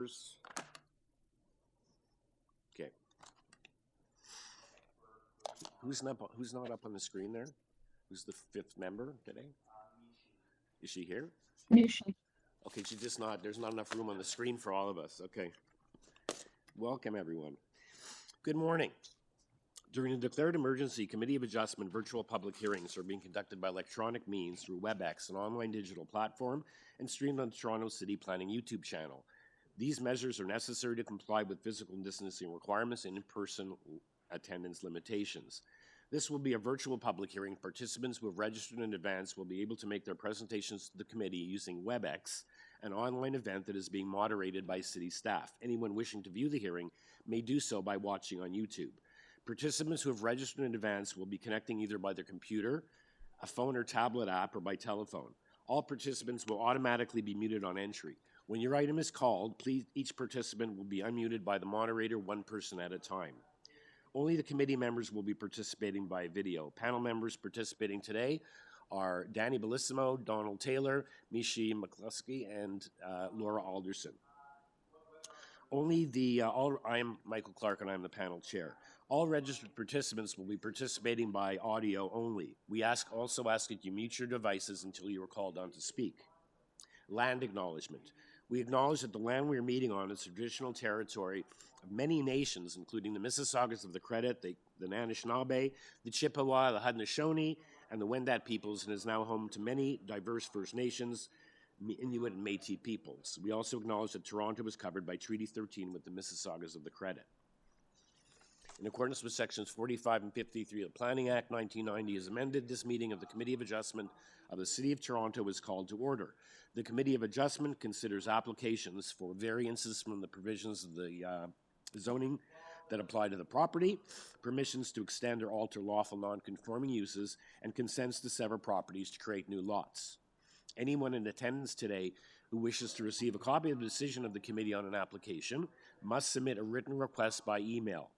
Okay. Who's not up on the screen there? Who's the fifth member today? Is she here? Mishi. Okay, she's just not, there's not enough room on the screen for all of us. Okay. Welcome, everyone. Good morning. During the declared emergency, Committee of Adjustment virtual public hearings are being conducted by electronic means through WebEx, an online digital platform, and streamed on the Toronto City Planning YouTube channel. These measures are necessary to comply with physical distancing requirements and in-person attendance limitations. This will be a virtual public hearing. Participants who have registered in advance will be able to make their presentations to the committee using WebEx, an online event that is being moderated by city staff. Anyone wishing to view the hearing may do so by watching on YouTube. Participants who have registered in advance will be connecting either by their computer, a phone or tablet app, or by telephone. All participants will automatically be muted on entry. When your item is called, please, each participant will be unmuted by the moderator, one person at a time. Only the committee members will be participating by video. Panel members participating today are Danny Bellissimo, Donald Taylor, Mishi McCluskey, and Laura Alderson. I am Michael Clark and I'm the panel chair. All registered participants will be participating by audio only. We also ask that you mute your devices until you are called on to speak. Land acknowledgement. We acknowledge that the land we are meeting on is traditional territory of many nations, including the Mississaugas of the Credit, the Anishinaabe, the Chippewa, the Haudenosaunee, and the Wendat peoples, and is now home to many diverse First Nations, Inuit, and Métis peoples. We also acknowledge that Toronto is covered by Treaty 13 with the Mississaugas of the Credit. In accordance with Sections 45 and 53 of the Planning Act 1990 as amended, this meeting of the Committee of Adjustment of the City of Toronto is called to order. The Committee of Adjustment considers applications for variances from the provisions of the zoning that apply to the property, permissions to extend or alter lawful non-conforming uses, and consents to sever properties to create new lots. Anyone in attendance today who wishes to receive a copy of the decision of the committee on an application must submit a written request by email.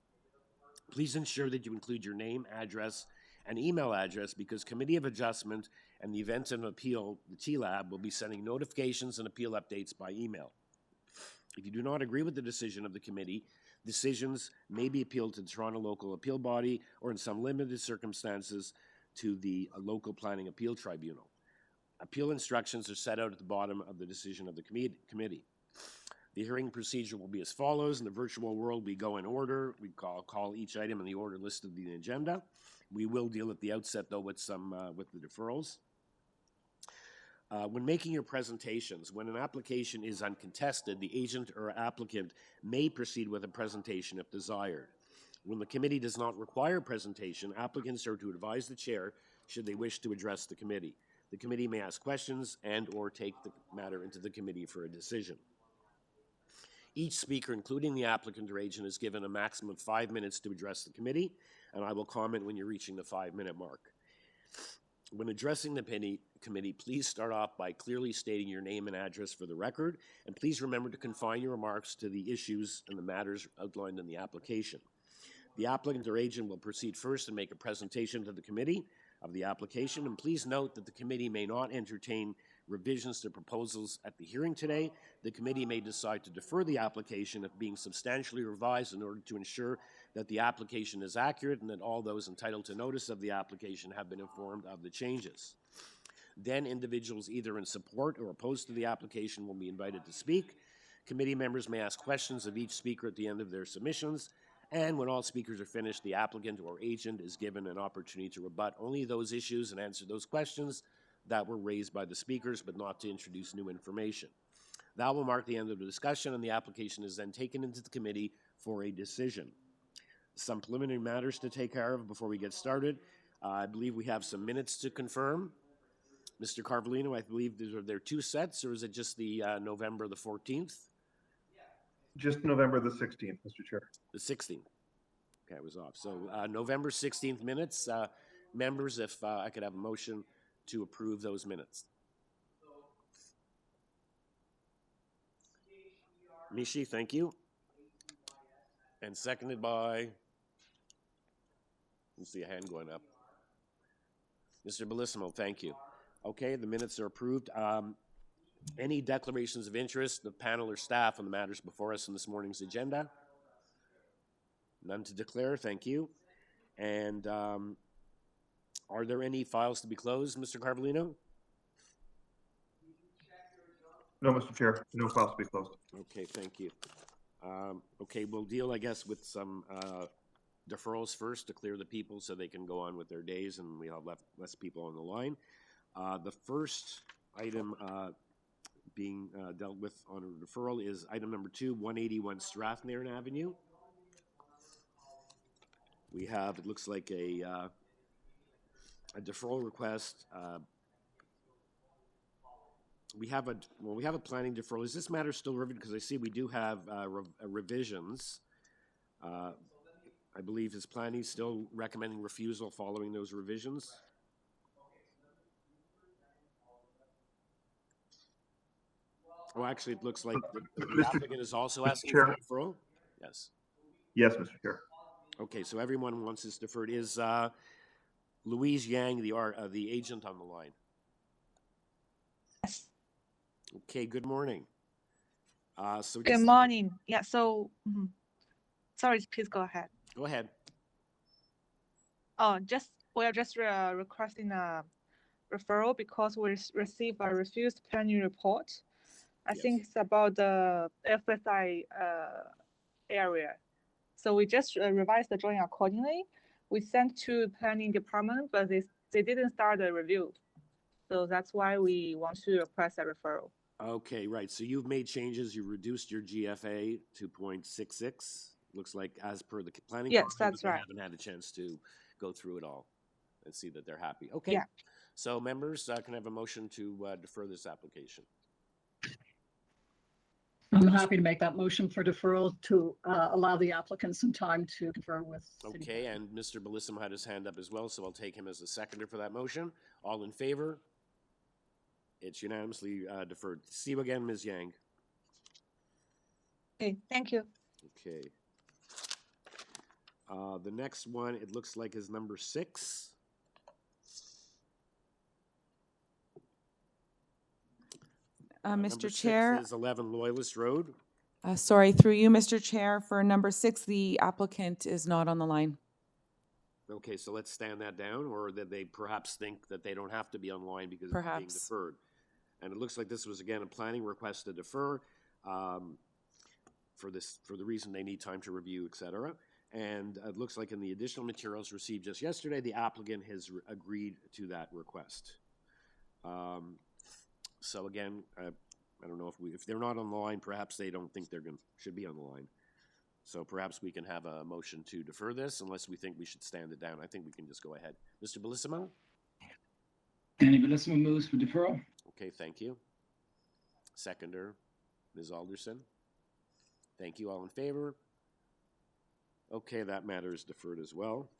Please ensure that you include your name, address, and email address because Committee of Adjustment and the event of appeal, the TLAB, will be sending notifications and appeal updates by email. If you do not agree with the decision of the committee, decisions may be appealed to the Toronto Local Appeal Body or in some limited circumstances to the local planning appeal tribunal. Appeal instructions are set out at the bottom of the decision of the committee. The hearing procedure will be as follows. In the virtual world, we go in order. We call each item in the order listed in the agenda. We will deal at the outset, though, with the deferrals. When making your presentations, when an application is uncontested, the agent or applicant may proceed with a presentation if desired. When the committee does not require presentation, applicants are to advise the chair should they wish to address the committee. The committee may ask questions and/or take the matter into the committee for a decision. Each speaker, including the applicant or agent, is given a maximum of 5 minutes to address the committee, and I will comment when you're reaching the 5-minute mark. When addressing the committee, please start off by clearly stating your name and address for the record, and please remember to confine your remarks to the issues and the matters outlined in the application. The applicant or agent will proceed first and make a presentation to the committee of the application, and please note that the committee may not entertain revisions to proposals at the hearing today. The committee may decide to defer the application if being substantially revised in order to ensure that the application is accurate and that all those entitled to notice of the application have been informed of the changes. Then individuals either in support or opposed to the application will be invited to speak. Committee members may ask questions of each speaker at the end of their submissions, and when all speakers are finished, the applicant or agent is given an opportunity to rebut only those issues and answer those questions that were raised by the speakers, but not to introduce new information. That will mark the end of the discussion, and the application is then taken into the committee for a decision. Some preliminary matters to take care of before we get started. I believe we have some minutes to confirm. Mr. Carvalino, I believe there are two sets, or is it just the November the 14th? Just November the 16th, Mr. Chair. The 16th. Okay, I was off. So November 16th minutes. Members, if I could have a motion to approve those minutes. Mishi, thank you. And seconded by, you see a hand going up. Mr. Bellissimo, thank you. Okay, the minutes are approved. Any declarations of interest of panel or staff on the matters before us in this morning's agenda? None to declare, thank you. And are there any files to be closed, Mr. Carvalino? No, Mr. Chair, no files to be closed. Okay, thank you. Okay, we'll deal, I guess, with some deferrals first to clear the people so they can go on with their days and we have less people on the line. The first item being dealt with on a deferral is item number 2, 181 STRATHNAIRN Avenue. We have, it looks like a deferral request. We have a planning deferral. Is this matter still reviewed? Because I see we do have revisions. I believe is planning still recommending refusal following those revisions? Oh, actually, it looks like the applicant is also asking for deferral? Yes. Yes, Mr. Chair. Okay, so everyone wants this deferred. Is Louise Yang, the agent, on the line? Yes. Okay, good morning. Good morning. Yeah, so, sorry, please go ahead. Go ahead. Oh, we're just requesting a referral because we received a refused planning report. I think it's about the FSI area. So we just revised the drawing accordingly. We sent to planning department, but they didn't start the review. So that's why we want to request a referral. Okay, right. So you've made changes. You reduced your GFA to 0.66. Looks like as per the planning. Yes, that's right. I haven't had a chance to go through it all and see that they're happy. Okay. Yeah. So members, can I have a motion to defer this application? I'm happy to make that motion for deferral to allow the applicant some time to confer with. Okay, and Mr. Bellissimo had his hand up as well, so I'll take him as a seconder for that motion. All in favor? It's unanimously deferred. See you again, Ms. Yang. Okay, thank you. Okay. The next one, it looks like, is number 6. Mr. Chair. Is 11 Loyalist Road. Sorry, through you, Mr. Chair, for number 6, the applicant is not on the line. Okay, so let's stand that down, or that they perhaps think that they don't have to be online because it's being deferred. And it looks like this was, again, a planning request to defer for the reason they need time to review, et cetera. And it looks like in the additional materials received just yesterday, the applicant has agreed to that request. So again, I don't know if they're not on the line, perhaps they don't think should be on the line. So perhaps we can have a motion to defer this, unless we think we should stand it down. I think we can just go ahead. Mr. Bellissimo? Danny Bellissimo moves for deferral. Okay, thank you. Seconder, Ms. Alderson. Thank you. All in favor? Okay, that matter is deferred as well.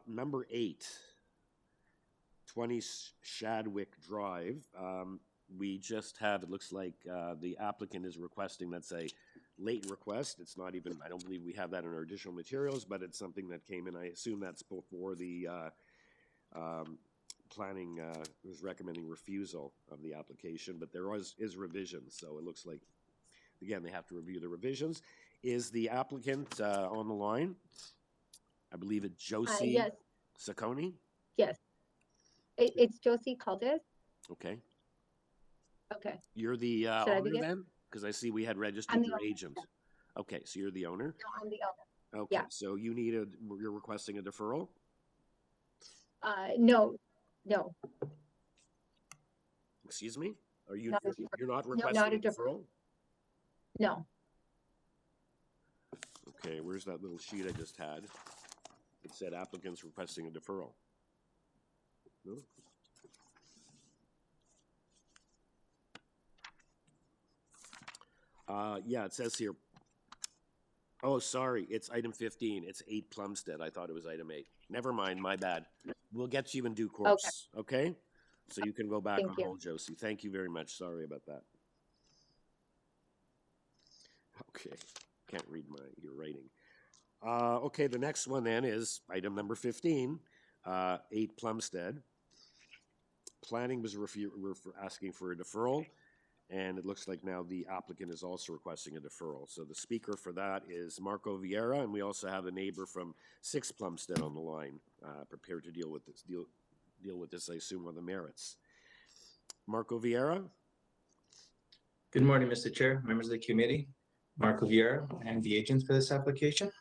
Number 8. 20 Shadwick Drive. We just have, it looks like the applicant is requesting, that's a late request. It's not even, I don't believe we have that in our additional materials, but it's something that came in. I assume that's before the planning was recommending refusal of the application, but there is revisions. So it looks like, again, they have to review the revisions. Is the applicant on the line? I believe it's Josie yes. Saccone? Yes. It's Josie Caldes. Okay. Okay. You're the owner then? Because I see we had registered your agent. Okay, so you're the owner? No, I'm the owner. Okay, yeah. So you're requesting a deferral? No. Excuse me? You're not No, requesting not a deferral? No. Okay, where's that little sheet I just had? It said applicants requesting a deferral. No? Yeah, it says here. Oh, sorry, it's item 15. It's 8 Plumstead. I thought it was item 8. Never mind, my bad. We'll get to you in due course, okay? So you can go back on hold, Josie. Thank you very much. Sorry about that. Okay, can't read your writing. Okay, the next one then is item number 15, 8 Plumstead. Planning was asking for a deferral, and it looks like now the applicant is also requesting a deferral. So the speaker for that is Marco Vieira, and we also have a neighbor from 6 Plumstead on the line, prepared to deal with this, I assume, on the merits. Marco Vieira? Good morning, Mr. Chair, members of the committee. Marco Vieira, I am the agent for this application.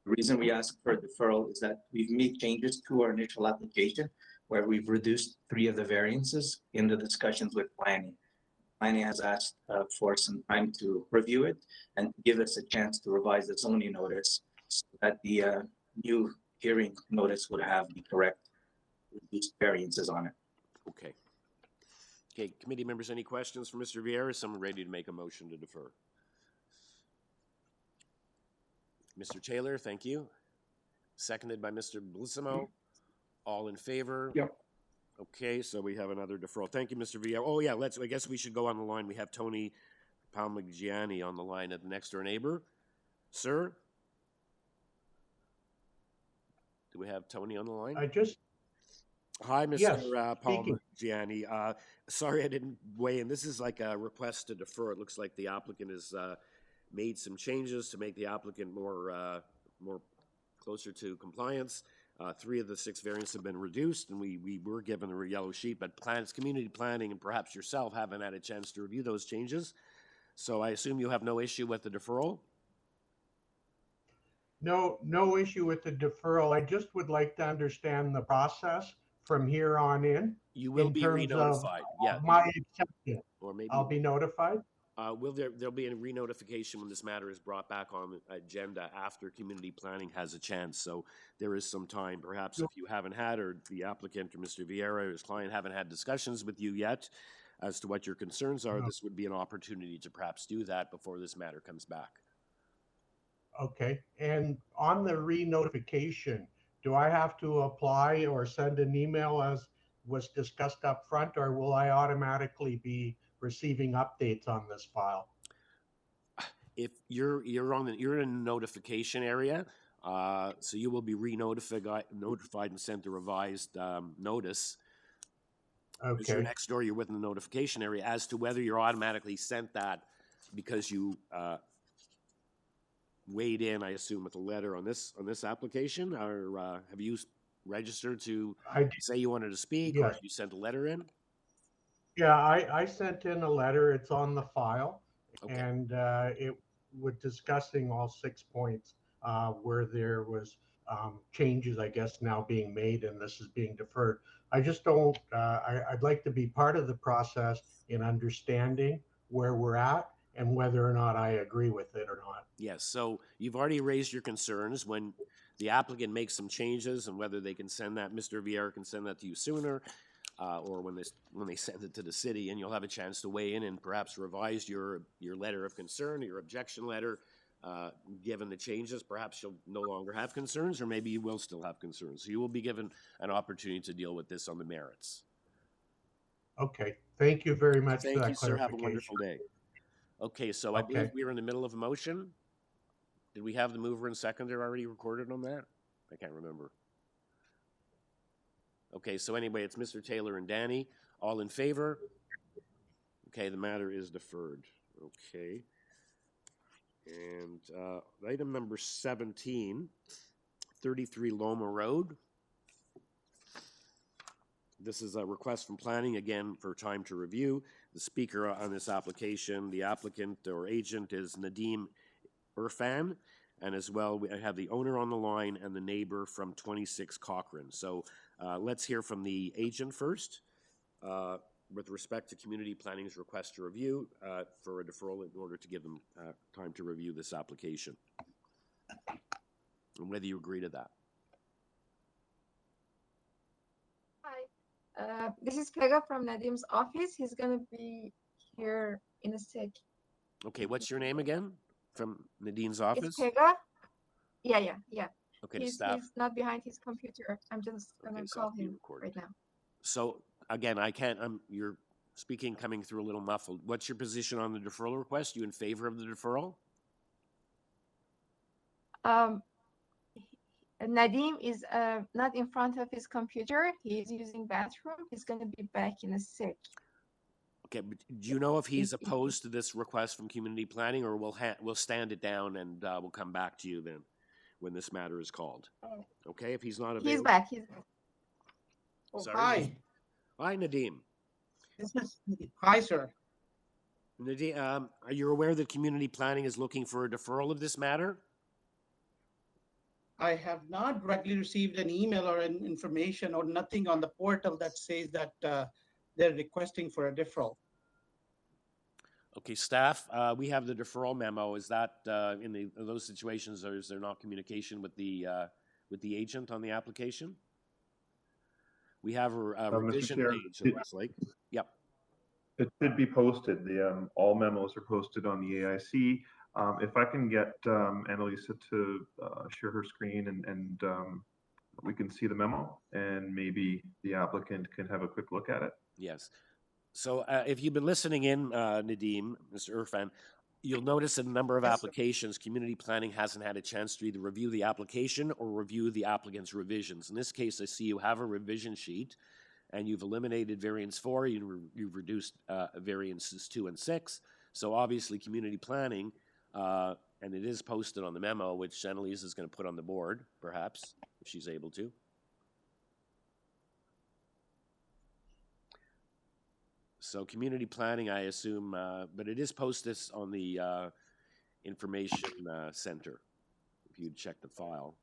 The reason we ask for a deferral is that we've made changes to our initial application where we've reduced 3 of the variances in the discussions with planning. Planning has asked for some time to review it and give us a chance to revise the zoning notice so that the new hearing notice would have the correct reduced variances on it. Okay. Okay, committee members, any questions for Mr. Vieira? Is someone ready to make a motion to defer? Mr. Taylor, thank you. Seconded by Mr. Bellissimo. All in favor? Yep. Okay, so we have another deferral. Thank you, Mr. Vieira. Oh yeah, I guess we should go on the line. We have Tony Palmigiani on the line at the next door neighbor. Sir? Do we have Tony on the line? Hi, Mr. Yes, Palmigiani. Sorry I didn't weigh in. This is like a request to defer. It looks like the applicant has made some changes to make the applicant more closer to compliance. 3 of the 6 variants have been reduced, and we were given a yellow sheet, but community planning and perhaps yourself haven't had a chance to review those changes. So I assume you have no issue with the deferral? No issue with the deferral. I just would like to understand the process from here on in. You will be re-notified, yeah. My acceptance. Or maybe I'll be notified? there'll be a re-notification when this matter is brought back on the agenda after community planning has a chance. So there is some time. Perhaps if you haven't had, or the applicant or Mr. Vieira or his client haven't had discussions with you yet as to what your concerns are, this would be an opportunity to perhaps do that before this matter comes back. Okay. And on the re-notification, do I have to apply or send an email as was discussed up front, or will I automatically be receiving updates on this file? If you're in a notification area, so you will be notified and sent a revised notice. Okay. As you're next door, you're within the notification area. As to whether you're automatically sent that because you weighed in, I assume, with a letter on this application, or have you registered to say you wanted to speak, or have you sent a letter in? Yeah, I sent in a letter. It's on the file, Okay. and it was discussing all 6 points where there was changes, I guess, now being made, and this is being deferred. I just don't. I'd like to be part of the process in understanding where we're at and whether or not I agree with it or not. Yes. So you've already raised your concerns. When the applicant makes some changes, and whether they can send that, Mr. Vieira can send that to you sooner, or when they send it to the city, and you'll have a chance to weigh in and perhaps revise your letter of concern, your objection letter. Given the changes, perhaps you'll no longer have concerns, or maybe you will still have concerns. So you will be given an opportunity to deal with this on the merits. Okay. Thank you very much for that Thank you, sir. Have a clarification. wonderful day. Okay, so I believe we are in the middle of a motion. Did we have the mover and seconder already recorded on that? I can't remember. Okay, so anyway, it's Mr. Taylor and Danny. All in favor? Okay, the matter is deferred. Okay. And item number 17, 33 Loma Road. This is a request from planning, again, for time to review. The speaker on this application, the applicant or agent, is Nadeem Irfan, and as well, I have the owner on the line and the neighbor from 26 Cochrane. So let's hear from the agent first. With respect to community planning's request to review for a deferral in order to give them time to review this application. And whether you agree to that. Hi, this is Pega from Nadim's office. He's gonna be here in a sec. Okay, what's your name again? From Nadine's office? It's Pega. Yeah. Okay, He's not behind his computer. I'm just gonna call him right now. So again, I can't, you're speaking coming through a little muffled. What's your position on the deferral request? You in favor of the deferral? Nadim is not in front of his computer. He's using bathroom. He's gonna be back in a sec. Okay, but do you know if he's If- opposed to this request from community planning, or we'll stand it down and we'll come back to you then when this matter is called? Okay, if he's not He's available. back. He's back. Sorry. Hi, Hi, Nadeem. this is, hi, sir. Nadeem, are you aware that community planning is looking for a deferral of this matter? I have not directly received an email or an information or nothing on the portal that says that they're requesting for a deferral. Okay, staff, we have the deferral memo. Is that in those situations, or is there not communication with the agent on the application? We have a Mr. revision Chair, page, it looks like. Yep. It should be posted. The all memos are posted on the AIC. If I can get Annalisa to share her screen and we can see the memo, and maybe the applicant can have a quick look at it. Yes. So if you've been listening in, Nadeem, Mr. Irfan, you'll notice in a number of Yes, sir. applications, community planning hasn't had a chance to either review the application or review the applicant's revisions. In this case, I see you have a revision sheet, and you've eliminated variance 4, you've reduced variances 2 and 6. So obviously, community planning, and it is posted on the memo, which Annalise is going to put on the board, perhaps, if she's able to. So community planning, I assume, but it is posted on the information center, if you'd check the file.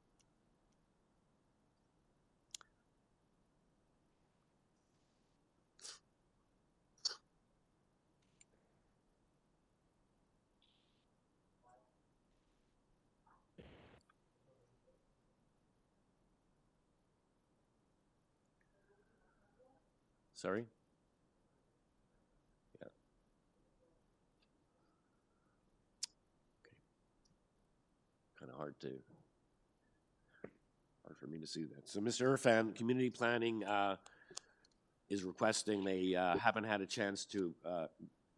Sorry? Yeah. Okay. Kind of hard for me to see that. So Mr. Irfan, community planning is requesting they haven't had a chance to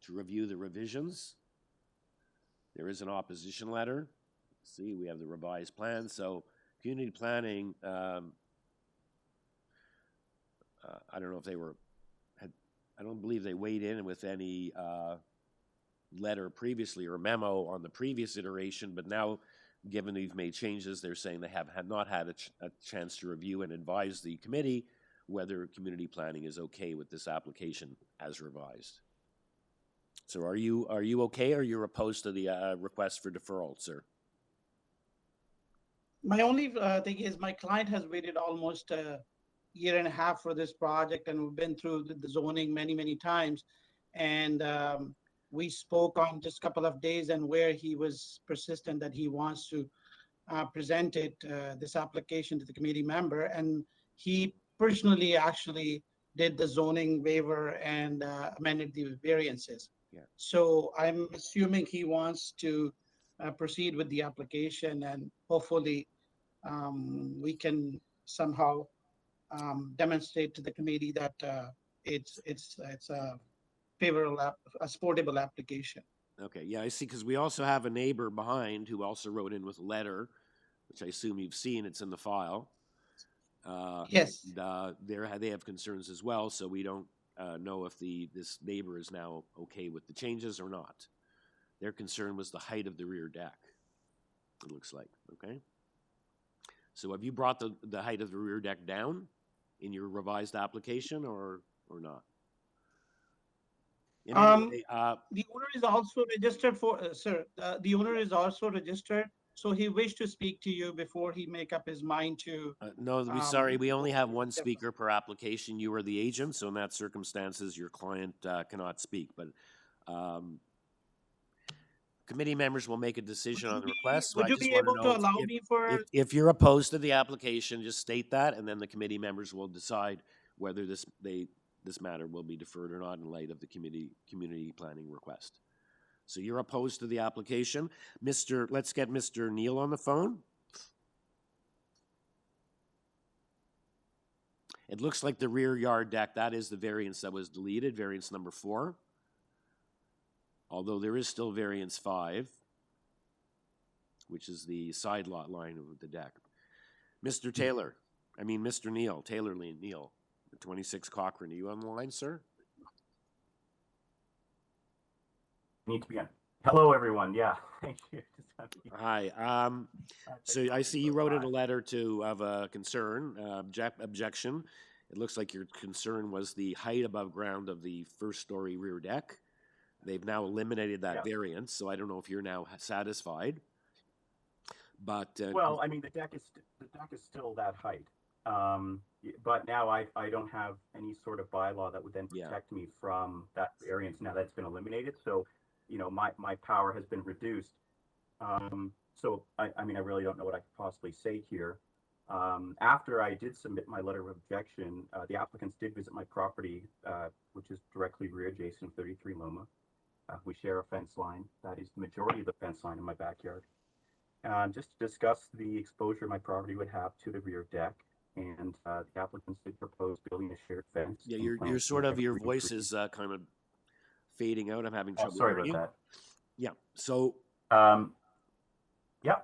review the revisions. There is an opposition letter. See, we have the revised plan. So community planning, I don't know if they I don't believe they weighed in with any letter previously or memo on the previous iteration, but now, given we've made changes, they're saying they have not had a chance to review and advise the committee whether community planning is okay with this application as revised. So are you okay, or you're opposed to the request for deferral, sir? My only thing is my client has waited almost a year and a half for this project, and we've been through the zoning many, many times. And we spoke on just a couple of days, and where he was persistent that he wants to present this application to the committee member. And he personally actually did the zoning waiver and amended the variances. Yeah. So I'm assuming he wants to proceed with the application, and hopefully we can somehow demonstrate to the committee that it's a favorable, a supportable application. Okay, yeah, I see, because we also have a neighbor behind who also wrote in with a letter, which I assume you've seen, it's in the file. Yes. And, they have concerns as well, so we don't know if this neighbor is now okay with the changes or not. Their concern was the height of the rear deck, it looks like, okay? So have you brought the height of the rear deck down in your revised application or not? The owner is also registered for, sir, the owner is also registered, so he wished to speak to you before he make up his mind to. No, sorry, we only have one speaker per application. You are the agent, so in that circumstances, your client cannot speak, but committee members will make a decision on the request. So Would you be able to allow me for? If you're opposed to the application, just state that, and then the committee members will decide whether this matter will be deferred or not in light of the community planning request. So you're opposed to the application. Let's get Mr. Neal on the phone. It looks like the rear yard deck, that is the variance that was deleted, variance number 4. Although there is still variance 5, which is the side lot line of the deck. Mr. Taylor, Mr. Neal, Taylor Neal, 26 Cochrane. Are you on the line, sir? Need to be on. Hello, everyone. Yeah, thank you. Hi. So I see you wrote in a letter of a concern, objection. It looks like your concern was the height above ground of the first-story rear deck. They've now eliminated that variance, so I don't know if you're now satisfied. But well, I mean, the deck is still that height. But now I don't have any sort of bylaw that would then protect me from that variance. Now that's been eliminated, so you know my power has been reduced. So I mean, I really don't know what I could possibly say here. After I did submit my letter of objection, the applicants did visit my property, which is directly rear adjacent to 33 Loma. We share a fence line. That is the majority of the fence line in my backyard. Just to discuss the exposure my property would have to the rear deck, and the applicants did propose building a shared fence. Yeah, your voice is kind of fading out. I'm having trouble. Sorry about that. Yeah. So. Yeah,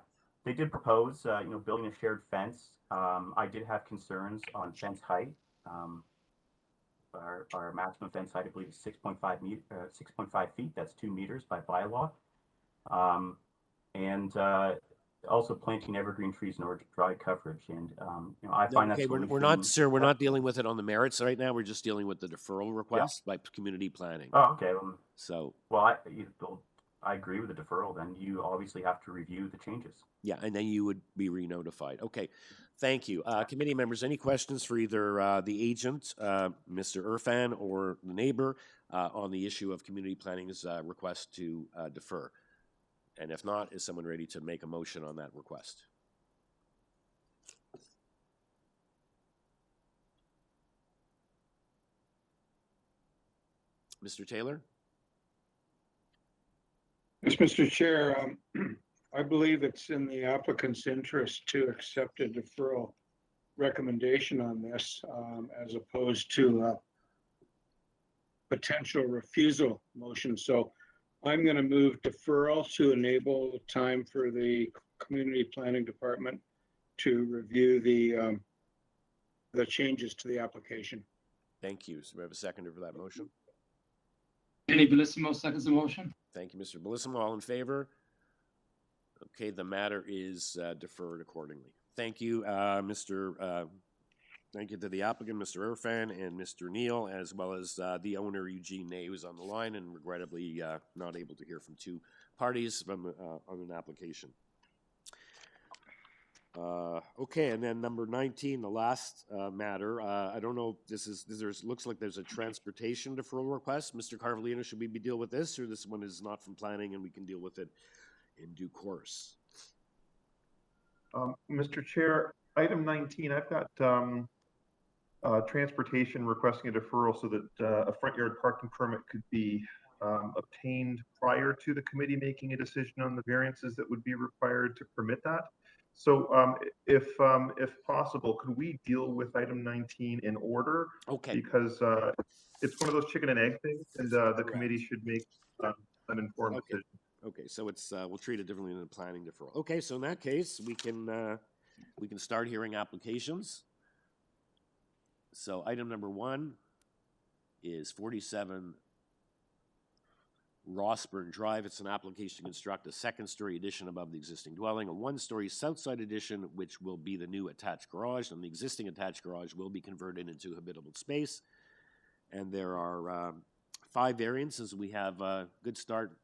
they did propose, building a shared fence. I did have concerns on fence height. Our maximum fence height, I believe, is 6.5 feet. That's 2 meters by bylaw. And also planting evergreen trees in order to provide coverage. And I find that we're not, sir. We're not dealing with it on the merits right now. We're just dealing with the deferral request by community planning. Oh, okay. Well, I agree with the deferral. Then you obviously have to review the changes. Yeah, and then you would be re-notified. Okay, thank you. Committee members, any questions for either the agent, Mr. Irfan, or the neighbor on the issue of community planning's request to defer? And if not, is someone ready to make a motion on that request? Mr. Taylor? Yes, Mr. Chair, I believe it's in the applicant's interest to accept a deferral recommendation on this as opposed to a potential refusal motion. So I'm going to move deferral to enable time for the community planning department to review the changes to the application. Thank you. So we have a seconder for that motion. Danny Bellissimo seconds the motion. Thank you, Mr. Bellissimo. All in favor? Okay, the matter is deferred accordingly. Thank you, thank you to the applicant, Mr. Irfan, and Mr. Neal, as well as the owner, Eugene Ney, who's on the line and regrettably not able to hear from two parties from on an application. Okay, and then number 19, the last matter. I don't know if looks like there's a transportation deferral request. Mr. Carvalino, should we deal with this, or this one is not from planning and we can deal with it in due course? Mr. Chair, item 19, I've got transportation requesting a deferral so that a front yard parking permit could be obtained prior to the committee making a decision on the variances that would be required to permit that. So if possible, could we deal with item 19 in order? Okay. Because it's one of those chicken and egg things, and the committee should make an informed decision. Okay, so it's we'll treat it differently than the planning deferral. Okay, so in that case, we can start hearing applications. So item number 1 is 47 ROSSBURN Drive. It's an application to construct a second-story addition above the existing dwelling, a one-story south side addition, which will be the new attached garage, and the existing attached garage will be converted into habitable space. And there are 5 variances. We have a good start.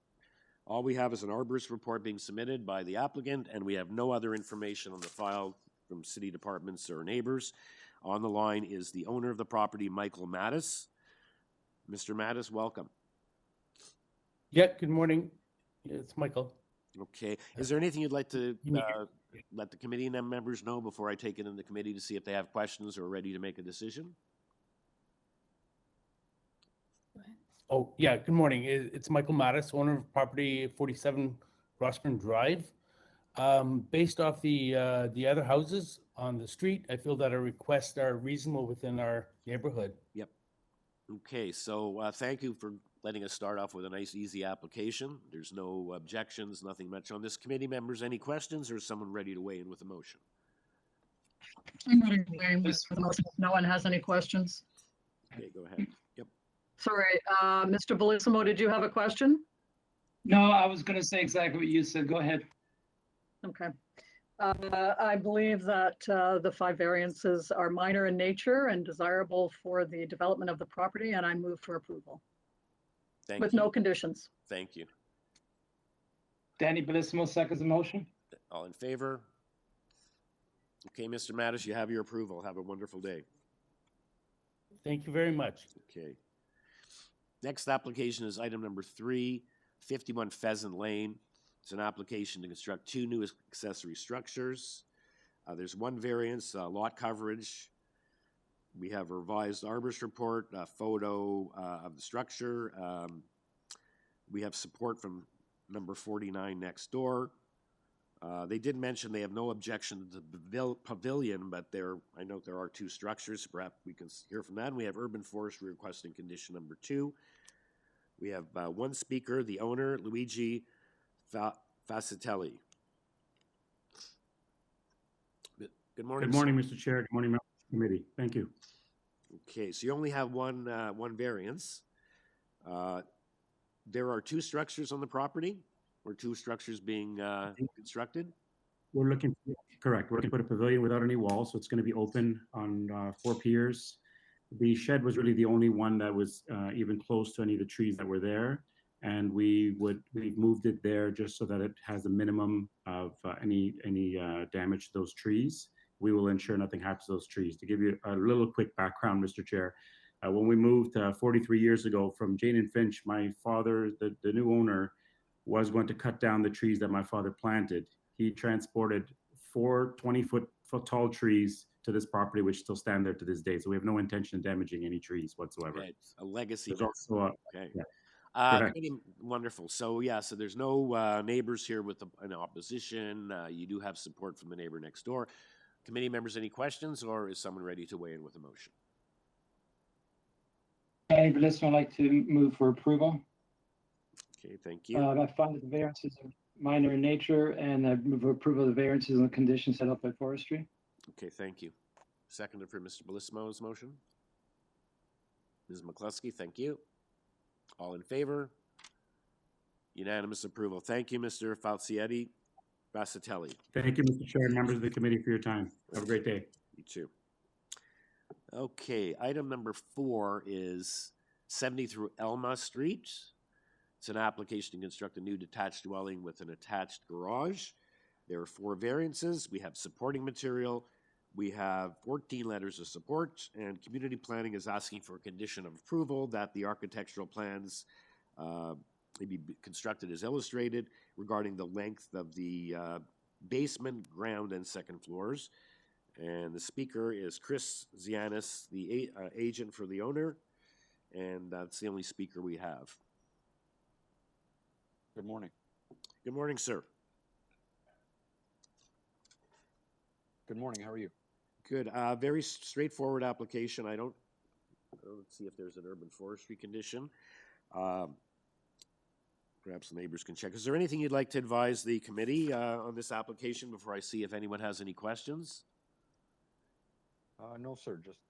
All we have is an arborist report being submitted by the applicant, and we have no other information on the file from city departments or neighbors. On the line is the owner of the property, Michael Mattis. Mr. Mattis, welcome. Yeah, good morning. It's Michael. Okay. Is there anything you'd like to let the committee members know before I take it in the committee to see if they have questions or are ready to make a decision? Oh, yeah, good morning. It's Michael Mattis, owner of property 47 ROSSBURN Drive. Based off the other houses on the street, I feel that our requests are reasonable within our neighborhood. Yep. Okay, so thank you for letting us start off with a nice, easy application. There's no objections, nothing much on this. Committee members, any questions, or is someone ready to weigh in with a motion? I'm ready to name this for the motion if no one has any questions. Okay, go ahead. Yep. Sorry, Mr. Bellissimo, did you have a question? No, I was gonna say exactly what you said. Go ahead. Okay. I believe that the 5 variances are minor in nature and desirable for the development of the property, and I move for approval Thank with you. no conditions. Thank you. Danny Bellissimo seconds the motion. All in favor? Okay, Mr. Mattis, you have your approval. Have a wonderful day. Thank you very much. Okay. Next application is item number 3, 51 Pheasant Lane. It's an application to construct 2 new accessory structures. There's 1 variance, lot coverage. We have a revised arborist report, a photo of the structure. We have support from number 49 next door. They did mention they have no objection to the pavilion, but I note there are 2 structures. Perhaps we can hear from that. And we have urban forestry requesting condition number 2. We have 1 speaker, the owner, Luigi Fascitelli. Good morning. Good morning, Mr. Chair. Good morning, members of the committee. Thank you. Okay, so you only have one variance. There are 2 structures on the property, or 2 structures being constructed? We're looking, correct, we're looking to put a pavilion without any walls, so it's going to be open on 4 piers. The shed was really the only one that was even close to any of the trees that were there. And we've moved it there just so that it has a minimum of any damage to those trees. We will ensure nothing happens to those trees. To give you a little quick background, Mr. Chair, when we moved 43 years ago from Jane and Finch, my father, the new owner, was going to cut down the trees that my father planted. He transported 4 20-foot tall trees to this property, which still stand there to this day. So we have no intention of damaging any trees whatsoever. Okay, it's a legacy. There's also okay. Yeah. Wonderful. So yeah, so there's no neighbors here with an opposition. You do have support from the neighbor next door. Committee members, any questions, or is someone ready to weigh in with a motion? Danny Bellissimo would like to move for approval. Okay, thank you. I find that the variances are minor in nature, and I move for approval of the variances and the conditions set up by forestry. Okay, thank you. Seconded for Mr. Bellissimo's motion. Ms. McCluskey, thank you. All in favor? Unanimous approval. Thank you, Mr. Fascitelli. Thank you, Mr. Chair and members of the committee for your time. Have a great day. You too. Okay, item number 4 is 70 through ELMA Street. It's an application to construct a new detached dwelling with an attached garage. There are 4 variances. We have supporting material. We have 14 letters of support, and community planning is asking for a condition of approval that the architectural plans may be constructed as illustrated regarding the length of the basement, ground, and 2nd floors. And the speaker is Chris Zianis, the agent for the owner, and that's the only speaker we have. Good morning. Good morning, sir. Good morning. How are you? Good. Very straightforward application. I don't see if there's an urban forestry condition. Perhaps the neighbors can check. Is there anything you'd like to advise the committee on this application before I see if anyone has any questions? No, sir. Just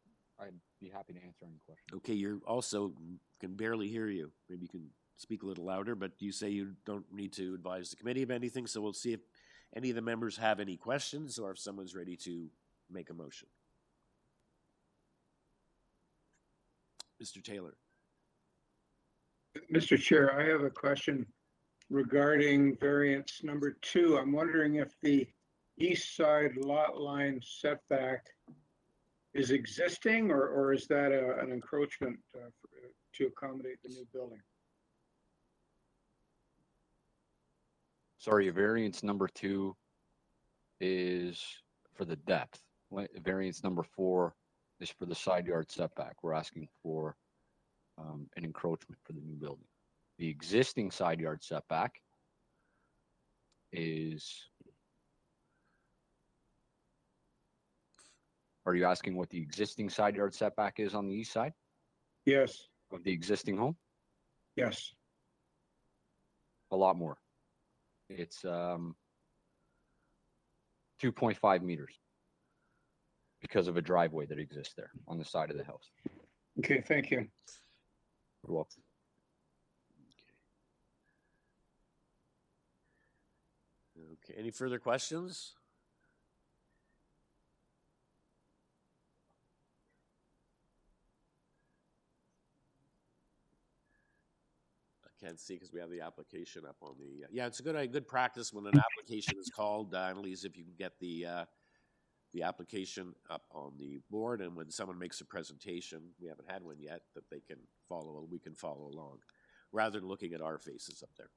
I'd be happy to answer any questions. Okay, you're also can barely hear you. Maybe you can speak a little louder, but you say you don't need to advise the committee of anything, so we'll see if any of the members have any questions or if someone's ready to make a motion. Mr. Taylor. Mr. Chair, I have a question regarding variance number 2. I'm wondering if the east side lot line setback is existing, or is that an encroachment to accommodate the new building? Sorry, variance number 2 is for the depth. Variance number 4 is for the side yard setback. We're asking for an encroachment for the new building. The existing side yard setback is... Are you asking what the existing side yard setback is on the east side? Yes. Of the existing home? Yes. A lot more. It's 2.5 meters. because of a driveway that exists there on the side of the house. Okay, thank you. You're welcome. Okay, any further questions? I can't see because we have the application up on the, yeah, it's a good practice when an application is called, Annalise, if you can get the application up on the board, and when someone makes a presentation, we haven't had one yet, that we can follow along, rather than looking at our faces up there.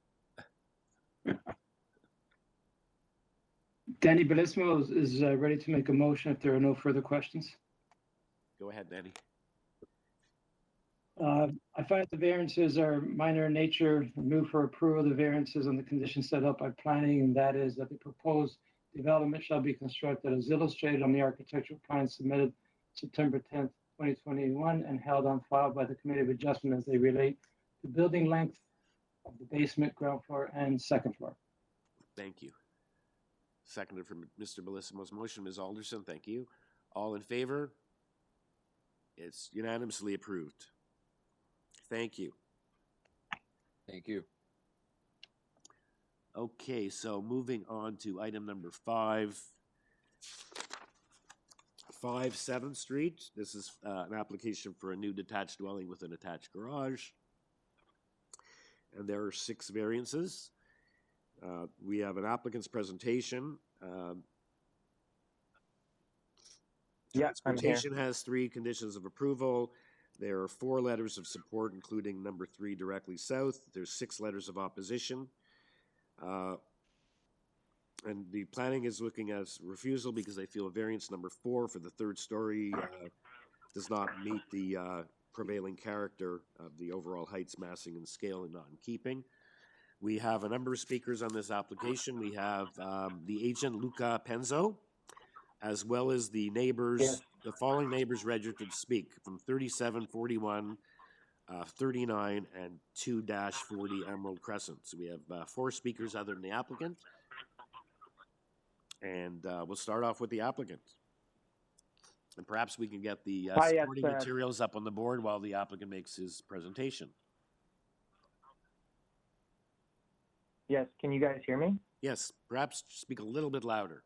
Danny Bellissimo is ready to make a motion if there are no further questions. Go ahead, Danny. I find the variances are minor in nature. Move for approval of the variances on the conditions set up by planning, and that is that the proposed development shall be constructed as illustrated on the architectural plan submitted September 10th, 2021, and held on file by the Committee of Adjustment as they relate to building length of the basement, ground floor, and second floor. Thank you. Seconded from Mr. Bellissimo's motion, Ms. Alderson, thank you. All in favor? It's unanimously approved. Thank you. Thank you. Okay, so moving on to item number 5, 7th Street. This is an application for a new detached dwelling with an attached garage. And there are 6 variances. We have an presentation. Yeah, I'm here. Transportation has 3 conditions of approval. There are 4 letters of support, including number 3 directly south. There's 6 letters of opposition. And the planning is looking at refusal because they feel variance number 4 for the 3rd story does not meet the prevailing character of the overall heights, massing, and scale, and not in keeping. We have a number of speakers on this application. We have the agent, Luca Penzo, as well as the neighbors, Yes. the following neighbors registered to speak from 37, 41, 39, and 2-40 Emerald Crescent. So we have 4 speakers other than the applicant. And we'll start off with the applicant. And perhaps we can get the supporting materials up on the board while the applicant makes his presentation. Yes, can you guys hear me? Yes, perhaps speak a little bit louder.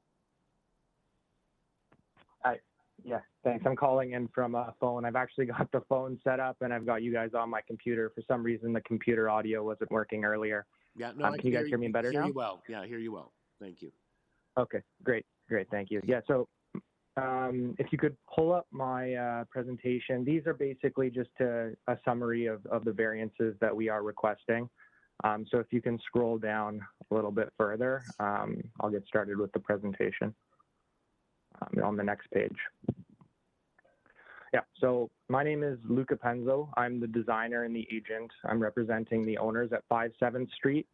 Yeah, thanks. I'm calling in from a phone. I've actually got the phone set up and I've got you guys on my computer. For some reason, the computer audio wasn't working earlier. Yeah, no, can you guys hear me better now? Hear you well. Yeah, I hear you well. Thank you. Okay, great, thank you. Yeah, so if you could pull up my presentation, these are basically just a summary of the variances that we are requesting. So if you can scroll down a little bit further, I'll get started with the presentation on the next page. Yeah, so my name is Luca Penzo. I'm the designer and the agent. I'm representing the owners at 5 7th Street.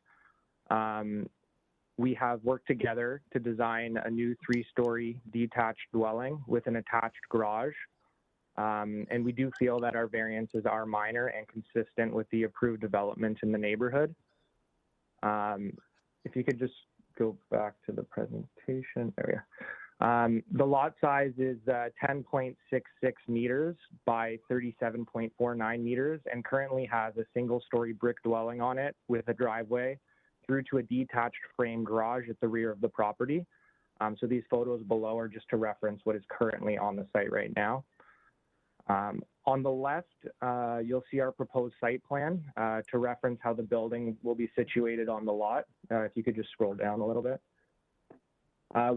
We have worked together to design a new 3-story detached dwelling with an attached garage. And we do feel that our variances are minor and consistent with the approved development in the neighborhood. If you could just go back to the presentation. There we are. The lot size is 10.66 meters by 37.49 meters and currently has a single-story brick dwelling on it with a driveway through to a detached frame garage at the rear of the property. So these photos below are just to reference what is currently on the site right now. On the left, you'll see our proposed site plan to reference how the building will be situated on the lot. If you could just scroll down a little bit.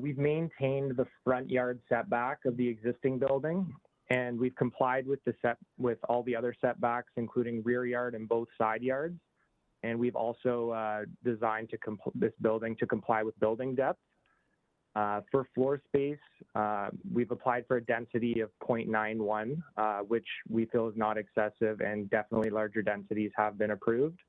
We've maintained the front yard setback of the existing building, and we've complied with all the other setbacks, including rear yard and both side yards. And we've also designed this building to comply with building depth. For floor space, we've applied for a density of 0.91, which we feel is not excessive, and definitely larger densities have been approved.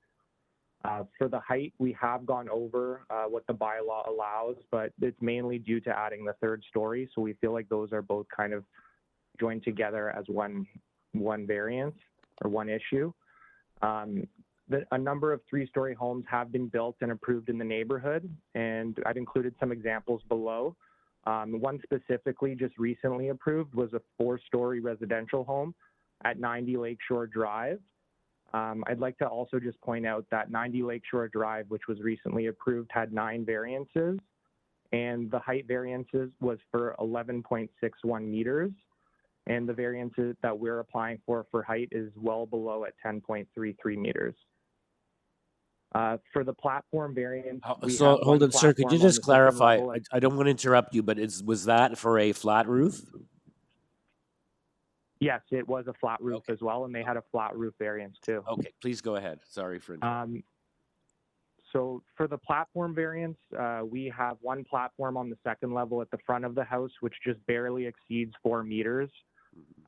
For the height, we have gone over what the bylaw allows, but it's mainly due to adding the 3rd story. So we feel like those are both kind of joined together as one variance or one issue. A number of 3-story homes have been built and approved in the neighborhood, and I've included some examples below. One specifically just recently approved was a 4-story residential home at 90 Lakeshore Drive. I'd like to also just point out that 90 Lakeshore Drive, which was recently approved, had 9 variances, and the height variances was for 11.61 meters. And the variances that we're applying for height is well below at 10.33 meters. For the platform variance, So hold on, sir. Could you just clarify? I don't want to interrupt you, but was that for a flat roof? Yes, it was a flat roof as well, and they had a flat roof variance too. Okay, please go ahead. Sorry for interrupting. So for the platform variance, we have one platform on the second level at the front of the house, which just barely exceeds 4 meters.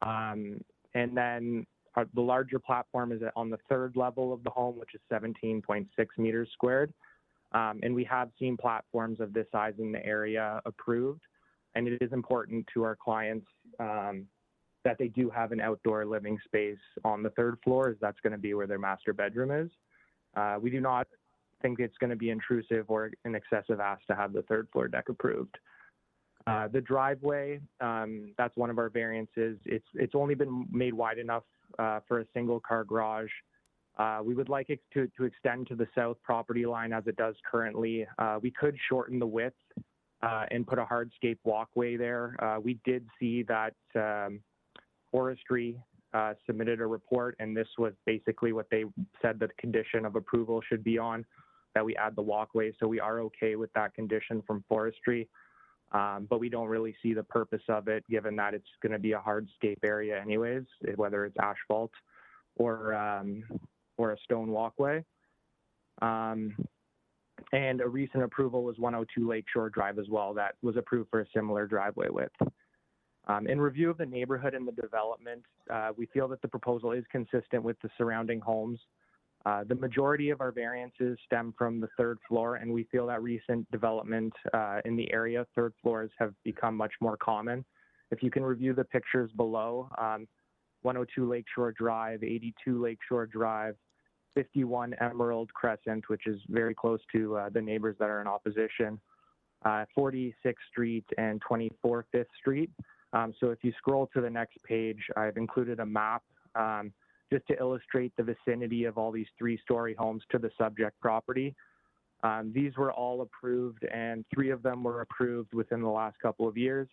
And then the larger platform is on the third level of the home, which is 17.6 meters squared. And we have seen platforms of this size in the area approved. And it is important to our clients that they do have an outdoor living space on the third floor, as that's going to be where their master bedroom is. We do not think it's going to be intrusive or an excessive ask to have the third floor deck approved. The driveway, that's one of our variances. It's only been made wide enough for a single car garage. We would like it to extend to the south property line as it does currently. We could shorten the width and put a hardscape walkway there. We did see that Forestry submitted a report, and this was basically what they said that the condition of approval should be on, that we add the walkway. So we are okay with that condition from Forestry. But we don't really see the purpose of it, given that it's going to be a hardscape area anyways, whether it's asphalt or a stone walkway. And a recent approval was 102 Lakeshore Drive as well. That was approved for a similar driveway width. In review of the neighborhood and the development, we feel that the proposal is consistent with the surrounding homes. The majority of our variances stem from the third floor, and we feel that recent development in the area, third floors have become much more common. If you can review the pictures below, 102 Lakeshore Drive, 82 Lakeshore Drive, 51 Emerald Crescent, which is very close to the neighbors that are in opposition, 46th Street and 24 Fifth Street. So if you scroll to the next page, I've included a map just to illustrate the vicinity of all these 3-story homes to the subject property. These were all approved, and 3 of them were approved within the last couple of years.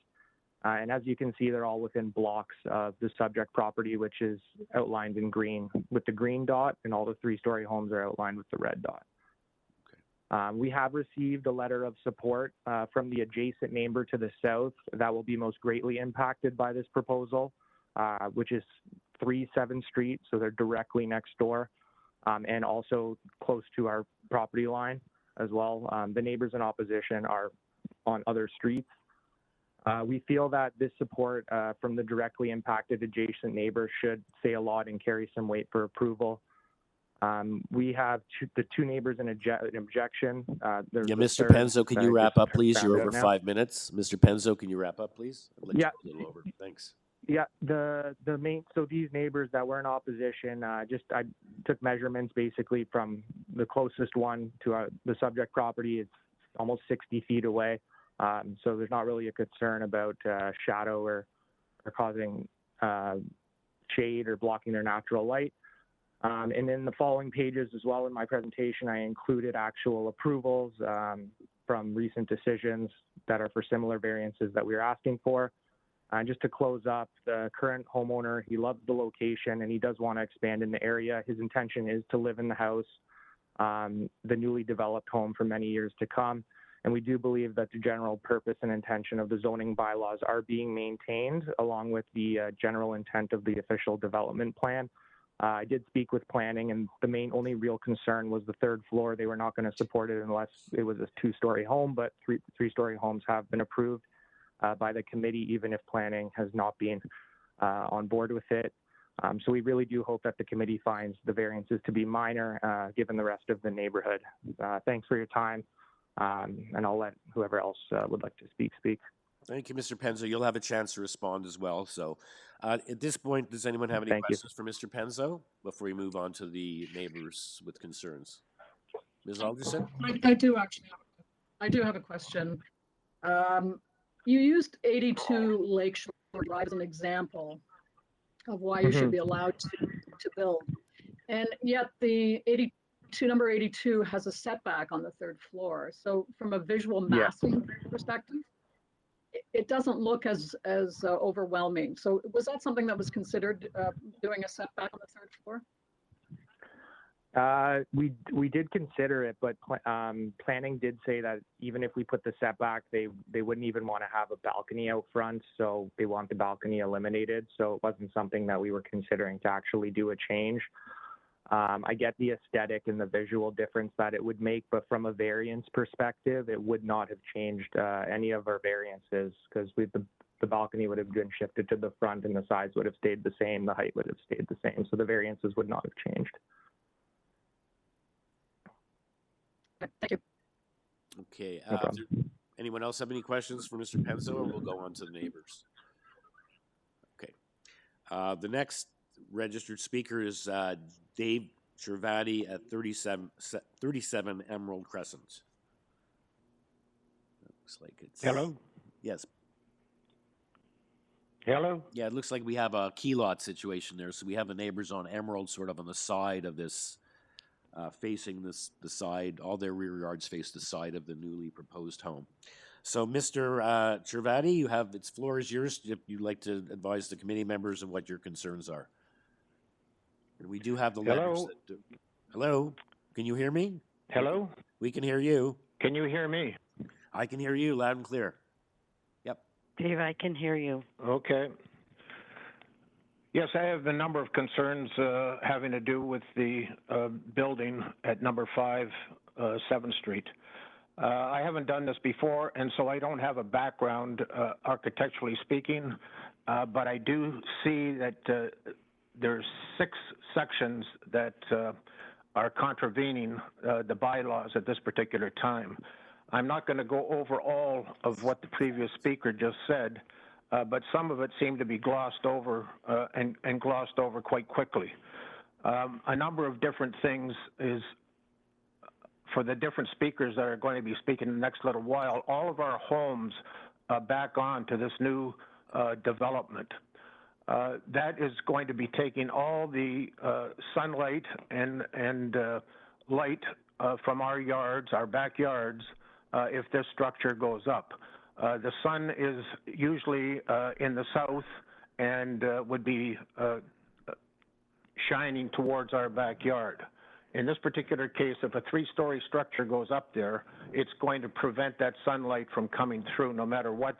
And as you can see, they're all within blocks of the subject property, which is outlined in green with the green dot, and all the 3-story homes are outlined with the red dot. We have received a letter of support from the adjacent neighbor to the south that will be most greatly impacted by this proposal, which is 3 7th Street, so they're directly next door, and also close to our property line as well. The neighbors in opposition are on other streets. We feel that this support from the directly impacted adjacent neighbors should say a lot and carry some weight for approval. We have the 2 neighbors in objection. Mr. Penzo, can you wrap up, please? You're over 5 minutes. Mr. Penzo, can you wrap up, please? I'll let you go a little over. Thanks. Yeah, so these neighbors that were in opposition, I took measurements basically from the closest one to the subject property. It's almost 60 feet away. So there's not really a concern about shadow or causing shade or blocking their natural light. And in the following pages as well in my presentation, I included actual approvals from recent decisions that are for similar variances that we are asking for. Just to close up, the current homeowner, he loves the location and he does want to expand in the area. His intention is to live in the house, the newly developed home for many years to come. And we do believe that the general purpose and intention of the zoning bylaws are being maintained along with the general intent of the official development plan. I did speak with planning, and the only real concern was the third floor. They were not going to support it unless it was a 2-story home, but 3-story homes have been approved by the committee, even if planning has not been on board with it. So we really do hope that the committee finds the variances to be minor, given the rest of the neighborhood. Thanks for your time, and I'll let whoever else would like to speak. Thank you, Mr. Penzo. You'll have a chance to respond as well. So at this point, does anyone have any questions for Mr. Penzo before we move on to the neighbors with concerns? Ms. Alderson? I do actually. I do have a question. You used 82 Lakeshore Drive as an example of why you should be allowed to build. And yet the number 82 has a setback on the third floor. So from a visual massing perspective, it doesn't look as overwhelming. So was that something that was considered, doing a setback on the third floor? We did consider it, but planning did say that even if we put the setback, they wouldn't even want to have a balcony out front, so they want the balcony eliminated. So it wasn't something that we were considering to actually do a change. I get the aesthetic and the visual difference that it would make, but from a variance perspective, it would not have changed any of our variances, because the balcony would have been shifted to the front and the size would have stayed the same, the height would have stayed the same, so the variances would not have changed. Thank you. Okay. No problem. Anyone else have any questions for Mr. Penzo, or we'll go on to the neighbors? Okay. The next registered speaker is Dave Cervati at 37 Emerald Crescent. Looks like it's... Hello? Yes. Hello? Yeah, it looks like we have a key lot situation there. So we have the neighbors on Emerald sort of on the side of this, facing the side, all their rear yards face the side of the newly proposed home. So Mr. Cervati, you have, its floor is yours if you'd like to advise the committee members of what your concerns are. And we do have the letters. Hello? That hello? Can you hear me? Hello? We can hear you. Can you hear me? I can hear you loud and clear. Yep. Dave, I can hear you. Okay. Yes, I have a number of concerns having to do with the building at number 5, 7th Street. I haven't done this before, and so I don't have a background architecturally speaking, but I do see that there's 6 sections that are contravening the bylaws at this particular time. I'm not going to go over all of what the previous speaker just said, but some of it seemed to be glossed over and glossed over quite quickly. A number of different things is, for the different speakers that are going to be speaking in the next little while, all of our homes back on to this new development. That is going to be taking all the sunlight and light from our yards, our backyards, if this structure goes up. The sun is usually in the south and would be shining towards our backyard. In this particular case, if a 3-story structure goes up there, it's going to prevent that sunlight from coming through, no matter what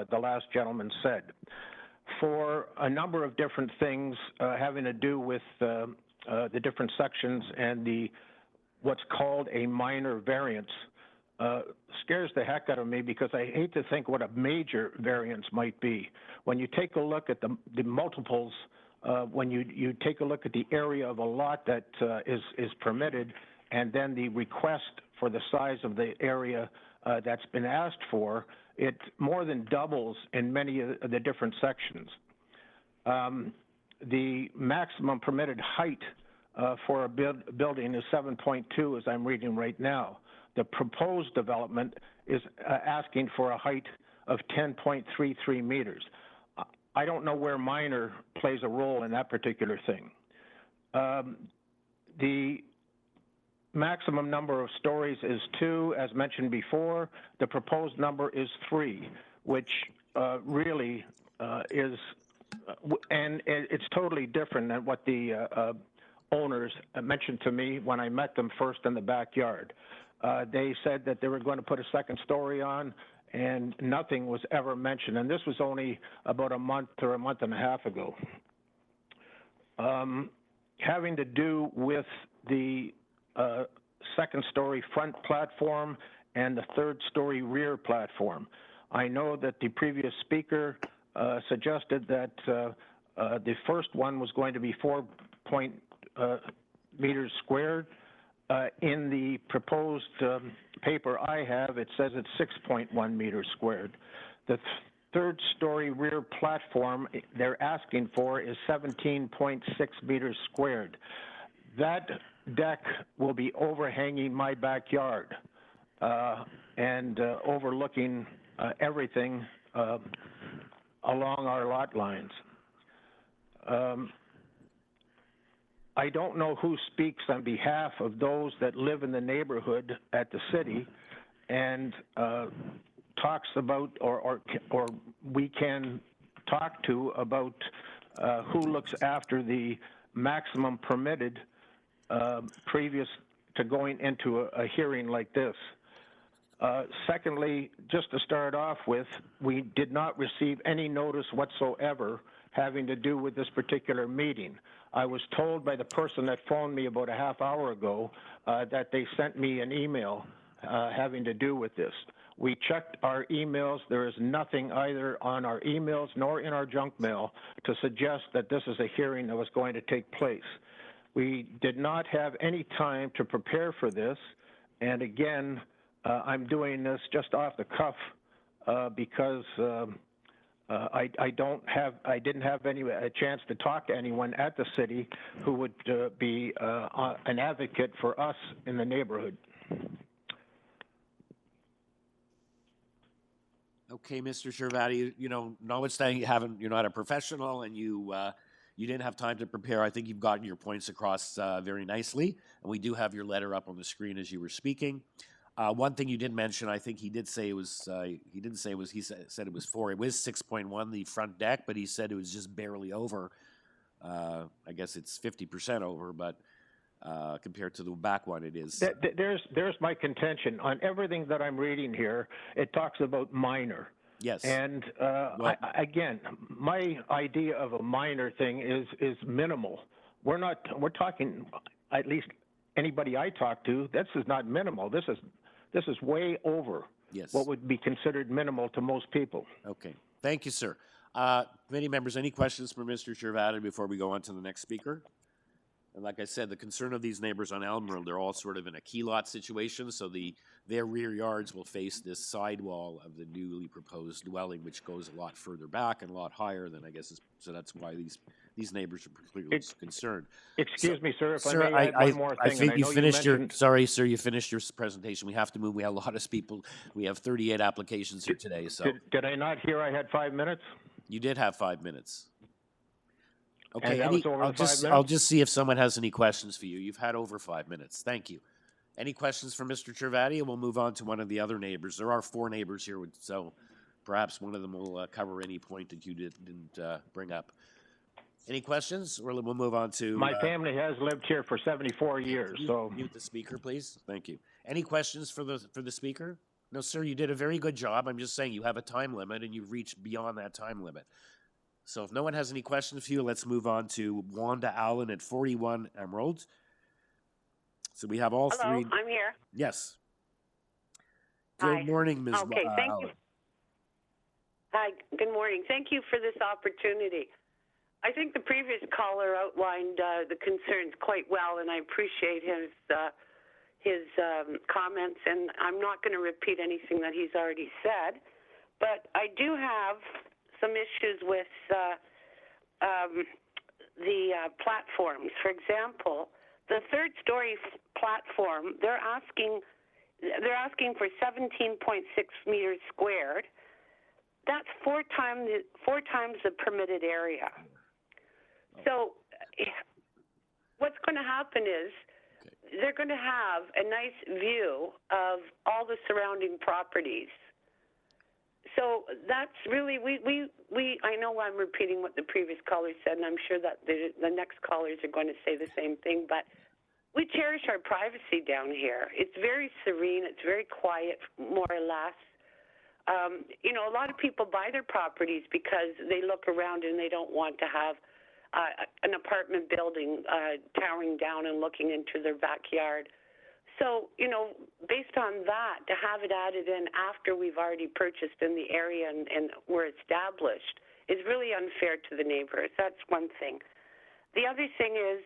the last gentleman said. For a number of different things having to do with the different sections and what's called a minor variance, scares the heck out of me, because I hate to think what a major variance might be. When you take a look at the multiples, when you take a look at the area of a lot that is permitted, and then the request for the size of the area that's been asked for, it more than doubles in many of the different sections. The maximum permitted height for a building is 7.2, as I'm reading right now. The proposed development is asking for a height of 10.33 meters. I don't know where minor plays a role in that particular thing. The maximum number of stories is 2, as mentioned before. The proposed number is 3, which really is, and it's totally different than what the owners mentioned to me when I met them first in the backyard. They said that they were going to put a 2nd story on, and nothing was ever mentioned. And this was only about a month or a month and a half ago. Having to do with the 2nd story front platform and the 3rd story rear platform. I know that the previous speaker suggested that the first one was going to be 4 meters squared. In the proposed paper I have, it says it's 6.1 meters squared. The 3rd story rear platform they're asking for is 17.6 meters squared. That deck will be overhanging my backyard and overlooking everything along our lot lines. I don't know who speaks on behalf of those that live in the neighborhood at the city and talks about, or we can talk to about who looks after the maximum permitted previous to going into a hearing like this. Secondly, just to start off with, we did not receive any notice whatsoever having to do with this particular meeting. I was told by the person that phoned me about a half hour ago that they sent me an email having to do with this. We checked our emails. There is nothing either on our emails nor in our junk mail to suggest that this is a hearing that was going to take place. We did not have any time to prepare for this, and again, I'm doing this just off the cuff because I didn't have a chance to talk to anyone at the city who would be an advocate for us in the neighborhood. Okay, Mr. Shervati, you know, notwithstanding you're not a professional and you didn't have time to prepare, I think you've gotten your points across very nicely, and we do have your letter up on the screen as you were speaking. One thing you did mention, I think he did say it was, he didn't say it was, he said it was 4. It was 6.1, the front deck, but he said it was just barely over. I guess it's 50% over, but compared to the back one, it is. There's my contention. On everything that I'm reading here, it talks about minor. Yes. And again, my idea of a minor thing is minimal. We're talking, at least anybody I talk to, this is not minimal. This is way over what would be considered minimal to most people. Okay. Thank you, sir. Committee members, any questions for Mr. Shervati before we go on to the next speaker? And like I said, the concern of these neighbors on Elm Road, they're all sort of in a key lot situation, so their rear yards will face this sidewall of the newly proposed dwelling, which goes a lot further back and a lot higher than, I guess, so that's why these neighbors are particularly concerned. Excuse me, sir, if sir, I may add one more thing. I think you finished mentioned... sorry, sir, you finished your presentation. We have to move. We have a lot of people. We have 38 applications here today, so. Did I not hear I had 5 minutes? You did have 5 minutes. Okay, I'll just see if someone has any questions for you. You've had over 5 minutes. Thank you. Any questions for Mr. Shervati? We'll move on to one of the other neighbors. There are 4 neighbors here, so perhaps one of them will cover any point that you didn't bring up. Any questions? Or we'll move on to... My family has lived here for 74 years, so... Mute the speaker, please. Thank you. Any questions for the speaker? No, sir, you did a very good job. I'm just saying you have a time limit, and you've reached beyond that time limit. So if no one has any questions for you, let's move on to Wanda Allen at 41 Emerald. So we have all Hello, three. I'm here. Yes. Hi. Good morning, Ms. Okay, thank Allen. you. Hi, good morning. Thank you for this opportunity. I think the previous caller outlined the concerns quite well, and I appreciate his comments, and I'm not going to repeat anything that he's already said, but I do have some issues with the platforms. For example, the third-story platform, they're asking for 17.6 meters squared. That's four times the permitted area. So what's going to happen is they're going to have a nice view of all the surrounding properties. So that's really, I know I'm repeating what the previous caller said, and I'm sure that the next callers are going to say the same thing, but we cherish our privacy down here. It's very serene. It's very quiet, more or less. You know, a lot of people buy their properties because they look around and they don't want to have an apartment building towering down and looking into their backyard. So, you know, based on that, to have it added in after we've already purchased in the area and we're established is really unfair to the neighbors. That's one thing. The other thing is,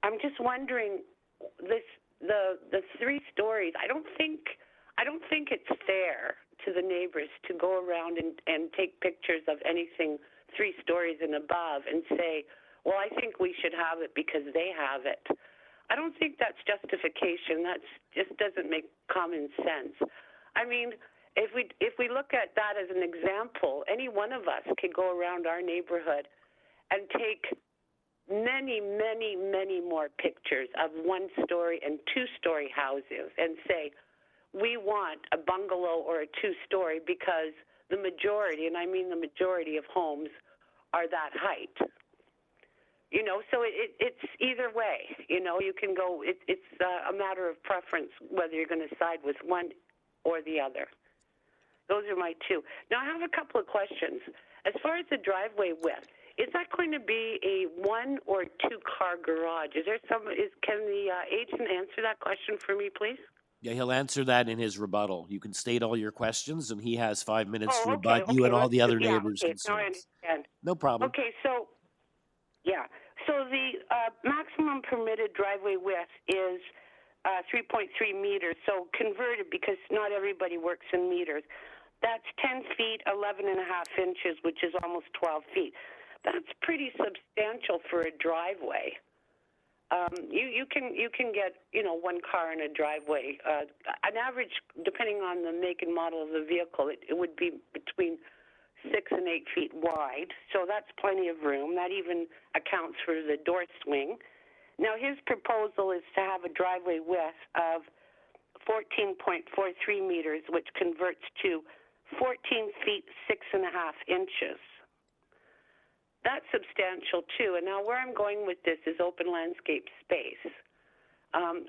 I'm just wondering, the 3 stories, I don't think it's fair to the neighbors to go around and take pictures of anything 3 stories and above and say, well, I think we should have it because they have it. I don't think that's justification. That just doesn't make common sense. I mean, if we look at that as an example, any one of us could go around our neighborhood and take many, many, many more pictures of one-story and two-story houses and say, we want a bungalow or a two-story because the majority, and I mean the majority of homes, are that height. You know, so it's either way. You know, you can go, it's a matter of preference whether you're going to side with one or the other. Those are my two. Now, I have a couple of questions. As far as the driveway width, is that going to be a one or two car garage? Can the agent answer that question for me, please? Yeah, he'll answer that in his rebuttal. You can state all your questions, and he has 5 minutes to Oh, okay, rebut you and all the other yeah, neighbors' okay, now I concerns. understand. No problem. Okay, so, yeah. So the maximum permitted driveway width is 3.3 meters. So converted, because not everybody works in meters, that's 10 feet, 11 and a half inches, which is almost 12 feet. That's pretty substantial for a driveway. You can get, you know, one car in a driveway. An average, depending on the make and model of the vehicle, it would be between 6 and 8 feet wide. So that's plenty of room. That even accounts for the door swing. Now, his proposal is to have a driveway width of 14.43 meters, which converts to 14 feet, 6.5 inches. That's substantial too. And now where I'm going with this is open landscape space.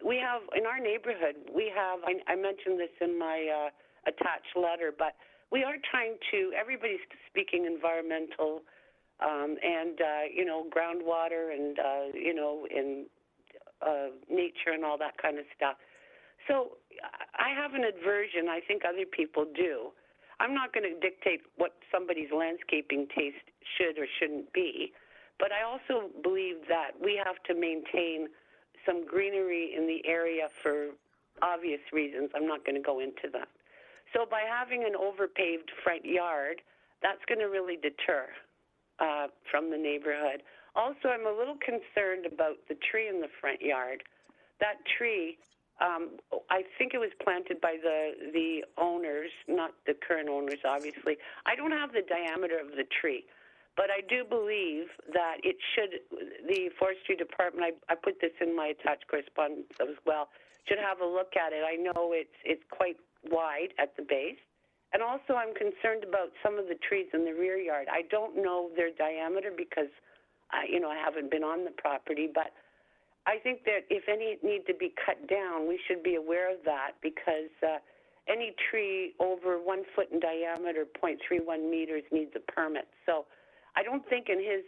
We have, in our neighborhood, I mentioned this in my attached letter, but we are trying to, everybody's speaking environmental and, you know, groundwater and, you know, in nature and all that kind of stuff. So I have an aversion, I think other people do. I'm not going to dictate what somebody's landscaping taste should or shouldn't be, but I also believe that we have to maintain some greenery in the area for obvious reasons. I'm not going to go into that. So by having an overpaved front yard, that's going to really deter from the neighborhood. Also, I'm a little concerned about the tree in the front yard. That tree, I think it was planted by the owners, not the current owners, obviously. I don't have the diameter of the tree, but I do believe that it should, the Forestry Department, I put this in my attached correspondence as well, should have a look at it. I know it's quite wide at the base. And also I'm concerned about some of the trees in the rear yard. I don't know their diameter because, you know, I haven't been on the property, but I think that if any need to be cut down, we should be aware of that because any tree over 1 foot in diameter, 0.31 meters, needs a permit. So I don't think in his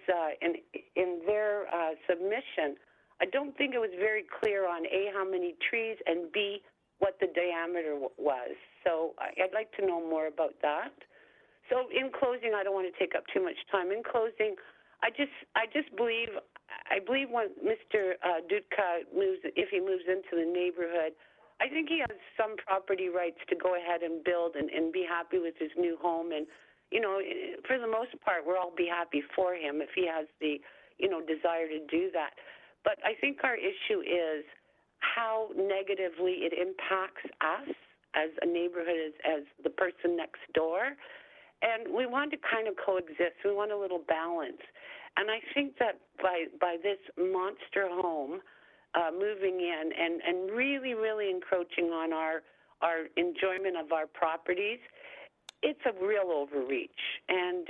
in their submission, I don't think it was very clear on A, how many trees, and B, what the diameter was. So I'd like to know more about that. So in closing, I don't want to take up too much time. In closing, I just believe, I believe when Mr. Dutka moves, if he moves into the neighborhood, I think he has some property rights to go ahead and build and be happy with his new home. And, you know, for the most part, we'll all be happy for him if he has the, you know, desire to do that. But I think our issue is how negatively it impacts us as a neighborhood, as the person next door. And we want to kind of coexist. We want a little balance. And I think that by this monster home moving in and really, really encroaching on our enjoyment of our properties, it's a real overreach. And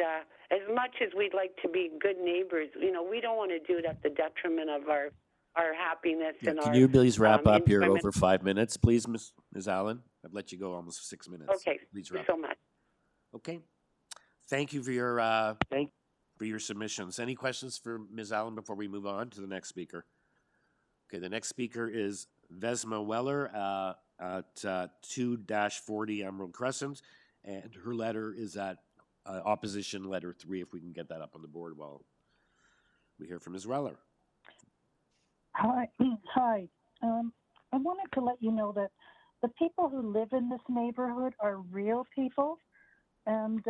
as much as we'd like to be good neighbors, you know, we don't want to do it at the detriment of our happiness and our Can you please wrap up? You're enjoyment. over 5 minutes, please, Ms. Allen. I've let you go almost 6 minutes. Okay, Please thank wrap you so up. much. Okay. Thank you for your submissions. Any questions for Ms. Allen before we move on to the next speaker? Okay, the next speaker is Vesma Weller at 2-40 Emerald Crescent, and her letter is at opposition letter 3, if we can get that up on the board while we hear from Ms. Weller. Hi. I wanted to let you know that the people who live in this neighborhood are real people, and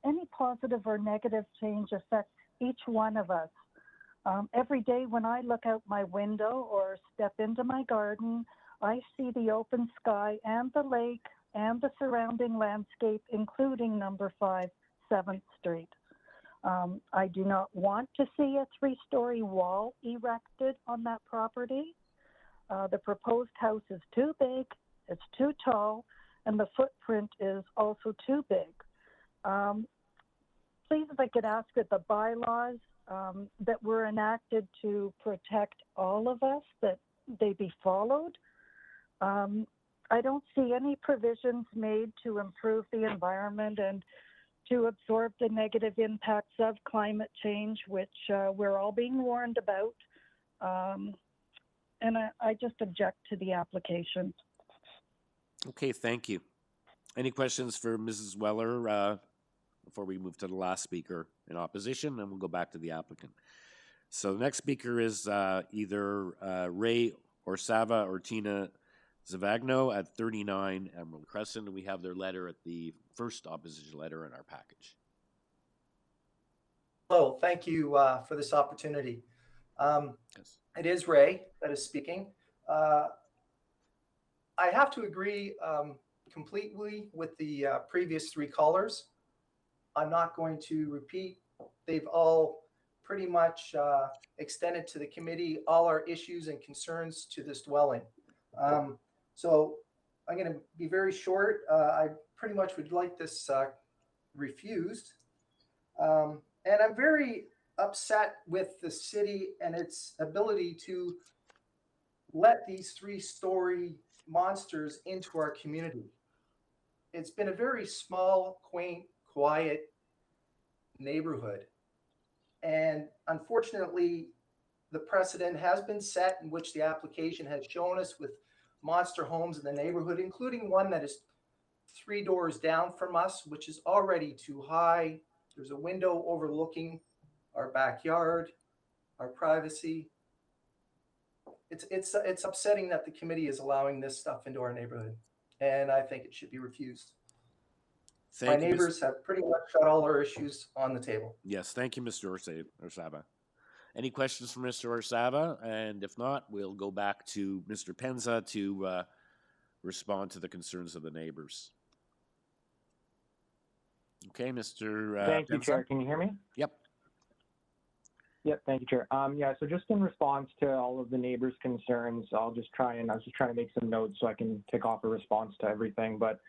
any positive or negative change affects each one of us. Every day when I look out my window or step into my garden, I see the open sky and the lake and the surrounding landscape, including number 5 7th Street. I do not want to see a 3-story wall erected on that property. The proposed house is too big, it's too tall, and the footprint is also too big. Please, if I could ask that the bylaws that were enacted to protect all of us, that they be followed. I don't see any provisions made to improve the environment and to absorb the negative impacts of climate change, which we're all being warned about. And I just object to the application. Okay, thank you. Any questions for Mrs. Weller before we move to the last speaker in opposition, and we'll go back to the applicant. So the next speaker is either Ray or Sava or Tina Zavagno at 39 Emerald Crescent, and we have their letter at the first opposition letter in our package. Hello, thank you for this opportunity. Yes. It is Ray that is speaking. I have to agree completely with the previous 3 callers. I'm not going to repeat. They've all pretty much extended to the committee all our issues and concerns to this dwelling. So I'm going to be very short. I pretty much would like this refused. And I'm very upset with the city and its ability to let these 3-story monsters into our community. It's been a very small, quaint, quiet neighborhood. And unfortunately, the precedent has been set in which the application has shown us with monster homes in the neighborhood, including one that is 3 doors down from us, which is already too high. There's a window overlooking our backyard, our privacy. It's upsetting that the committee is allowing this stuff into our neighborhood, and I think it should be refused. My neighbors have pretty much got all our issues on the table. Yes, thank you, Mr. Orsava. Any questions for Mr. Orsava? And if not, we'll go back to Mr. Penza to respond to the concerns of the neighbors. Okay, Mr. Thank you, Penza? Chair. Can you hear me? Yep. Yep, thank you, Chair. Yeah, so just in response to all of the neighbors' concerns, I was just trying to make some notes so I can tick off a response to everything. But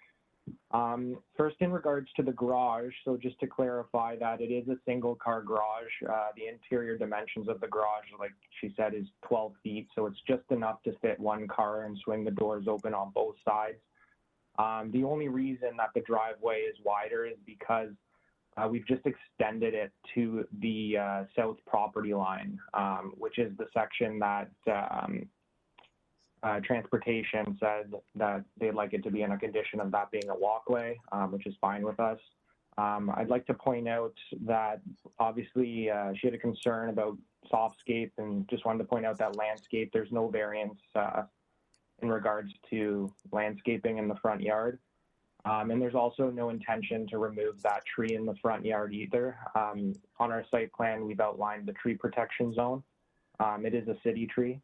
first, in regards to the garage, so just to clarify that it is a single-car garage. The interior dimensions of the garage, like she said, is 12 feet, so it's just enough to fit 1 car and swing the doors open on both sides. The only reason that the driveway is wider is because we've just extended it to the south property line, which is the section that transportation said that they'd like it to be in a condition of that being a walkway, which is fine with us. I'd like to point out that obviously she had a concern about softscape, and just wanted to point out that landscape, there's no variance in regards to landscaping in the front yard. And there's also no intention to remove that tree in the front yard either. On our site plan, we've outlined the tree protection zone. It is a city tree.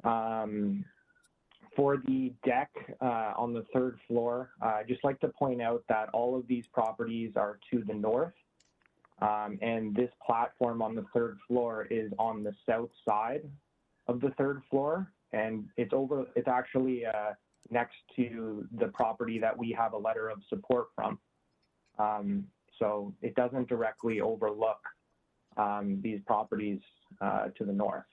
For the deck on the 3rd floor, I'd just like to point out that all of these properties are to the north. And this platform on the 3rd floor is on the south side of the 3rd floor. And it's actually next to the property that we have a letter of support from. So it doesn't directly overlook these properties to the north.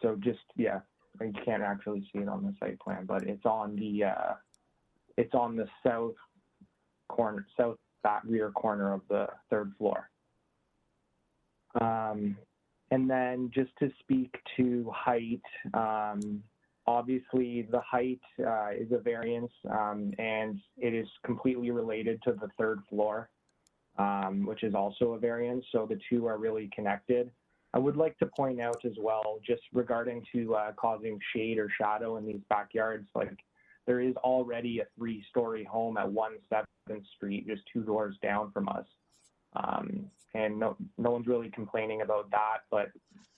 So just, yeah, you can't actually see it on the site plan, but it's on the south corner, that rear corner of the 3rd floor. And then just to speak to height, obviously the height is a variance, and it is completely related to the 3rd floor, which is also a variance. So the two are really connected. I would like to point out as well, just regarding to causing shade or shadow in these backyards, like there is already a 3-story home at 1/7th Street, just 2 doors down from us. And no one's really complaining about that, but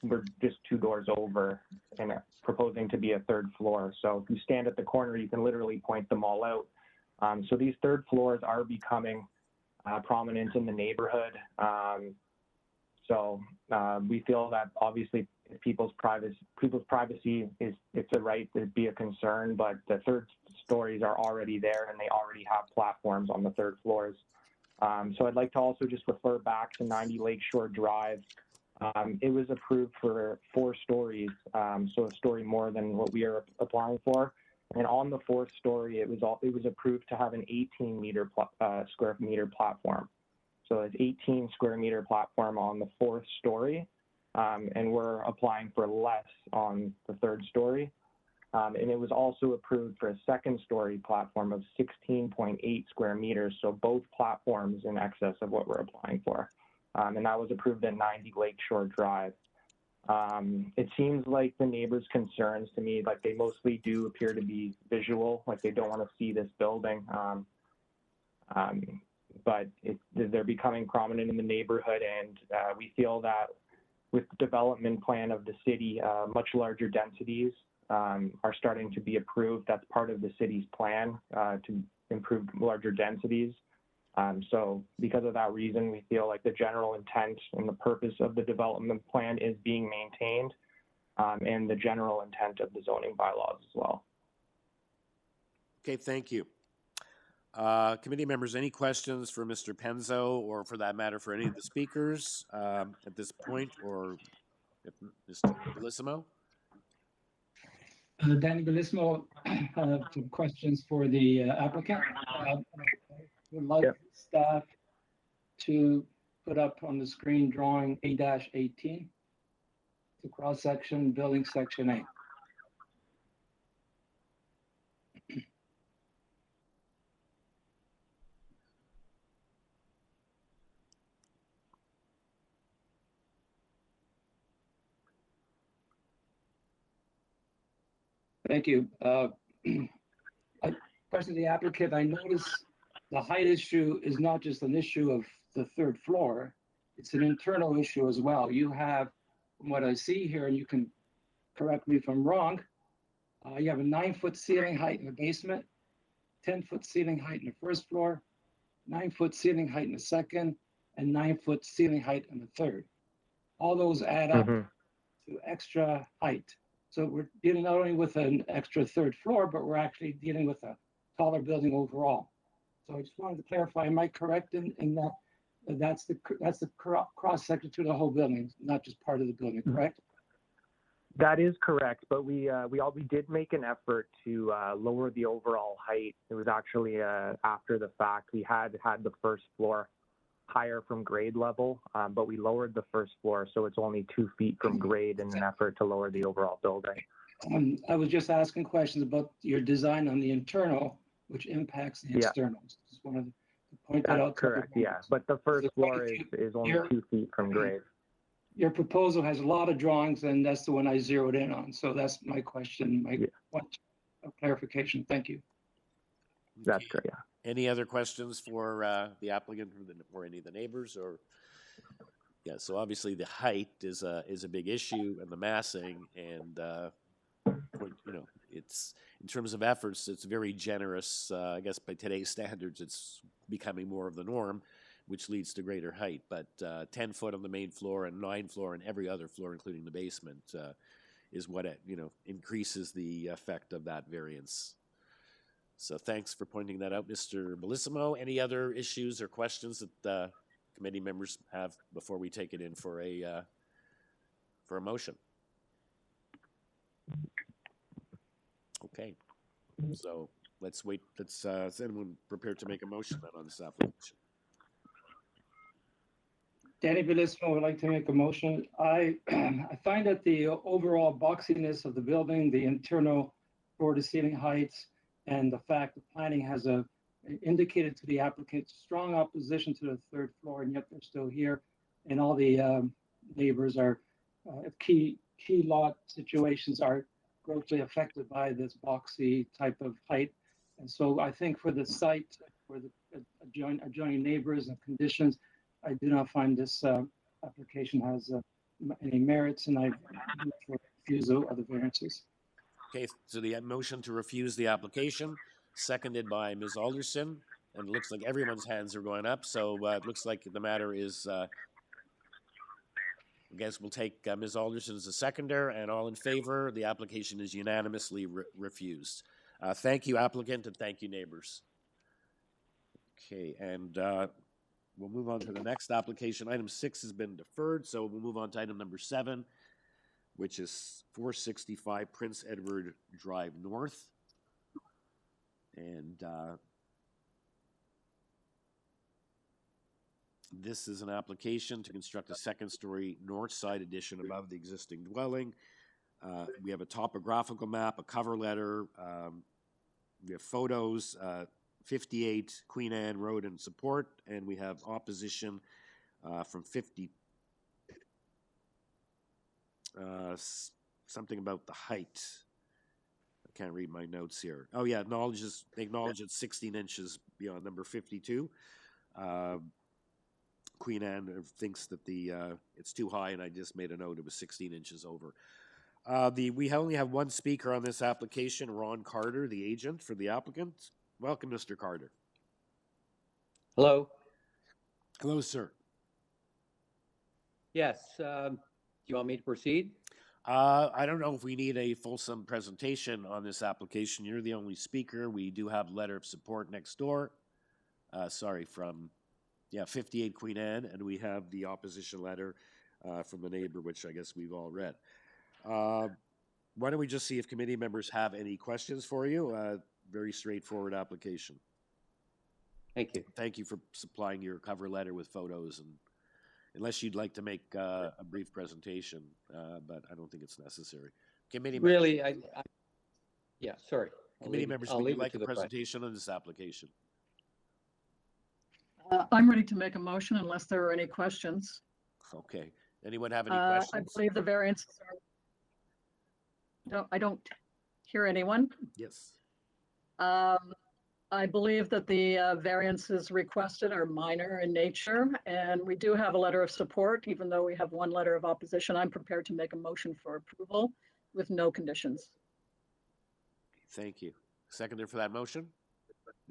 we're just 2 doors over and proposing to to be a third floor. So if you stand at the corner, you can literally point them all out. So these third floors are becoming prominent in the neighborhood. So we feel that obviously people's privacy is, it's a right to be a concern, but the third stories are already there and they already have platforms on the third floors. So I'd like to also just refer back to 90 Lakeshore Drive. It was approved for 4 stories, so a story more than what we are applying for. And on the 4th story, it was approved to have an 18 square meter platform. So it's 18 square meter platform on the 4th story, and we're applying for less on the 3rd story. And it was also approved for a 2nd story platform of 16.8 square meters, so both platforms in excess of what we're applying for. And that was approved at 90 Lakeshore Drive. It seems like the neighbors' concerns to me, like they mostly do appear to be visual, like they don't want to see this building. But they're becoming prominent in the neighborhood, and we feel that with the development plan of the city, much larger densities are starting to be approved. That's part of the city's plan to improve larger densities. So because of that reason, we feel like the general intent and the purpose of the development plan is being maintained, and the general intent of the zoning bylaws as well. Okay, thank you. Committee members, any questions for Mr. Penzo, or for that matter for any of the speakers at this point, or Mr. Bellissimo? Danny Bellissimo, some questions for the applicant. Would like staff to put up on the screen drawing A-18, the cross section, building section A. Thank you. Question to the applicant, I noticed the height issue is not just an issue of the 3rd floor, it's an internal issue as well. You have, from what I see here, and you can correct me if I'm wrong, you have a 9-foot ceiling height in the basement, 10-foot ceiling height in the 1st floor, 9-foot ceiling height in the 2nd, and 9-foot ceiling height in the 3rd. All those add up to extra height. So we're dealing not only with an extra 3rd floor, but we're actually dealing with a taller building overall. So I just wanted to clarify, am I correct in that that's the cross section to the whole building, not just part of the building, correct? That is correct, but we did make an effort to lower the overall height. It was actually after the fact. We had the 1st floor higher from grade level, but we lowered the 1st floor, so it's only 2 feet from grade in an effort to lower the overall building. I was just asking questions about your design on the internal, which impacts the externals. Just wanted to point that out. Correct, yeah, but the 1st floor is only 2 feet from grade. Your proposal has a lot of drawings, and that's the one I zeroed in on. So that's my question, point of clarification. Thank you. That's great, yeah. Any other questions for the applicant or any of the neighbors? Or yeah, so obviously the height is a big issue, and the massing, and you know, it's in terms of efforts, it's very generous. I guess by today's standards, it's becoming more of the norm, which leads to greater height. But 10 foot on the main floor and 9 floor on every other floor, including the basement, is what increases the effect of that variance. So thanks for pointing that out, Mr. Bellissimo. Any other issues or questions that committee members have before we take it in for a motion? Okay, so let's wait. Let's is anyone prepared to make a motion then on this application? Danny Bellissimo would like to make a motion. I find that the overall boxiness of the building, the internal floor to ceiling heights, and the fact that planning has indicated to the applicant strong opposition to the 3rd floor, and yet they're still here, and all the neighbors are key lot situations are grossly affected by this boxy type of height. And so I think for the site, for the adjoining neighbors and conditions, I do not find this application has any merits, and I move for refusal of the variances. Okay, so the motion to refuse the application, seconded by Ms. Alderson, and it looks like everyone's hands are going up, so it looks like the matter is, I guess we'll take Ms. Alderson as a seconder, and all in favor, the application is unanimously refused. Thank you, applicant, and thank you, neighbors. Okay, and we'll move on to the next application. Item 6 has been deferred, so we'll move on to item number 7, which is 465 Prince Edward Drive North. And this is an application to construct a second-story north side addition above the existing dwelling. We have a topographical map, a cover letter, we have photos, 58 Queen Anne Road in support, and we have opposition from 50. Something about the height. I can't read my notes here. Oh yeah, they acknowledge it's 16 inches beyond number 52. Queen Anne thinks that it's too high, and I just made a note it was 16 inches over. We only have one speaker on this application, Ron Carter, the agent for the applicant. Welcome, Mr. Carter. Hello. Hello, sir. Yes. Do you want me to proceed? I don't know if we need a fulsome presentation on this application. You're the only speaker. We do have a letter of support next door. From 58 Queen Anne, and we have the opposition letter from the neighbor, which I guess we've all read. Why don't we just see if committee members have any questions for you? Very straightforward application. Thank you. Thank you for supplying your cover letter with photos, and unless you'd like to make a brief presentation, but I don't think it's necessary. Committee really, members, yeah, sorry. Committee members, would you like a presentation on this application? I'm ready to make a motion unless there are any questions. Okay. Anyone have any questions? I believe the variances are. No, I don't hear anyone. Yes. I believe that the variances requested are minor in nature, and we do have a letter of support, even though we have one letter of opposition. I'm prepared to make a motion for approval with no conditions. Thank you. Seconder for that motion?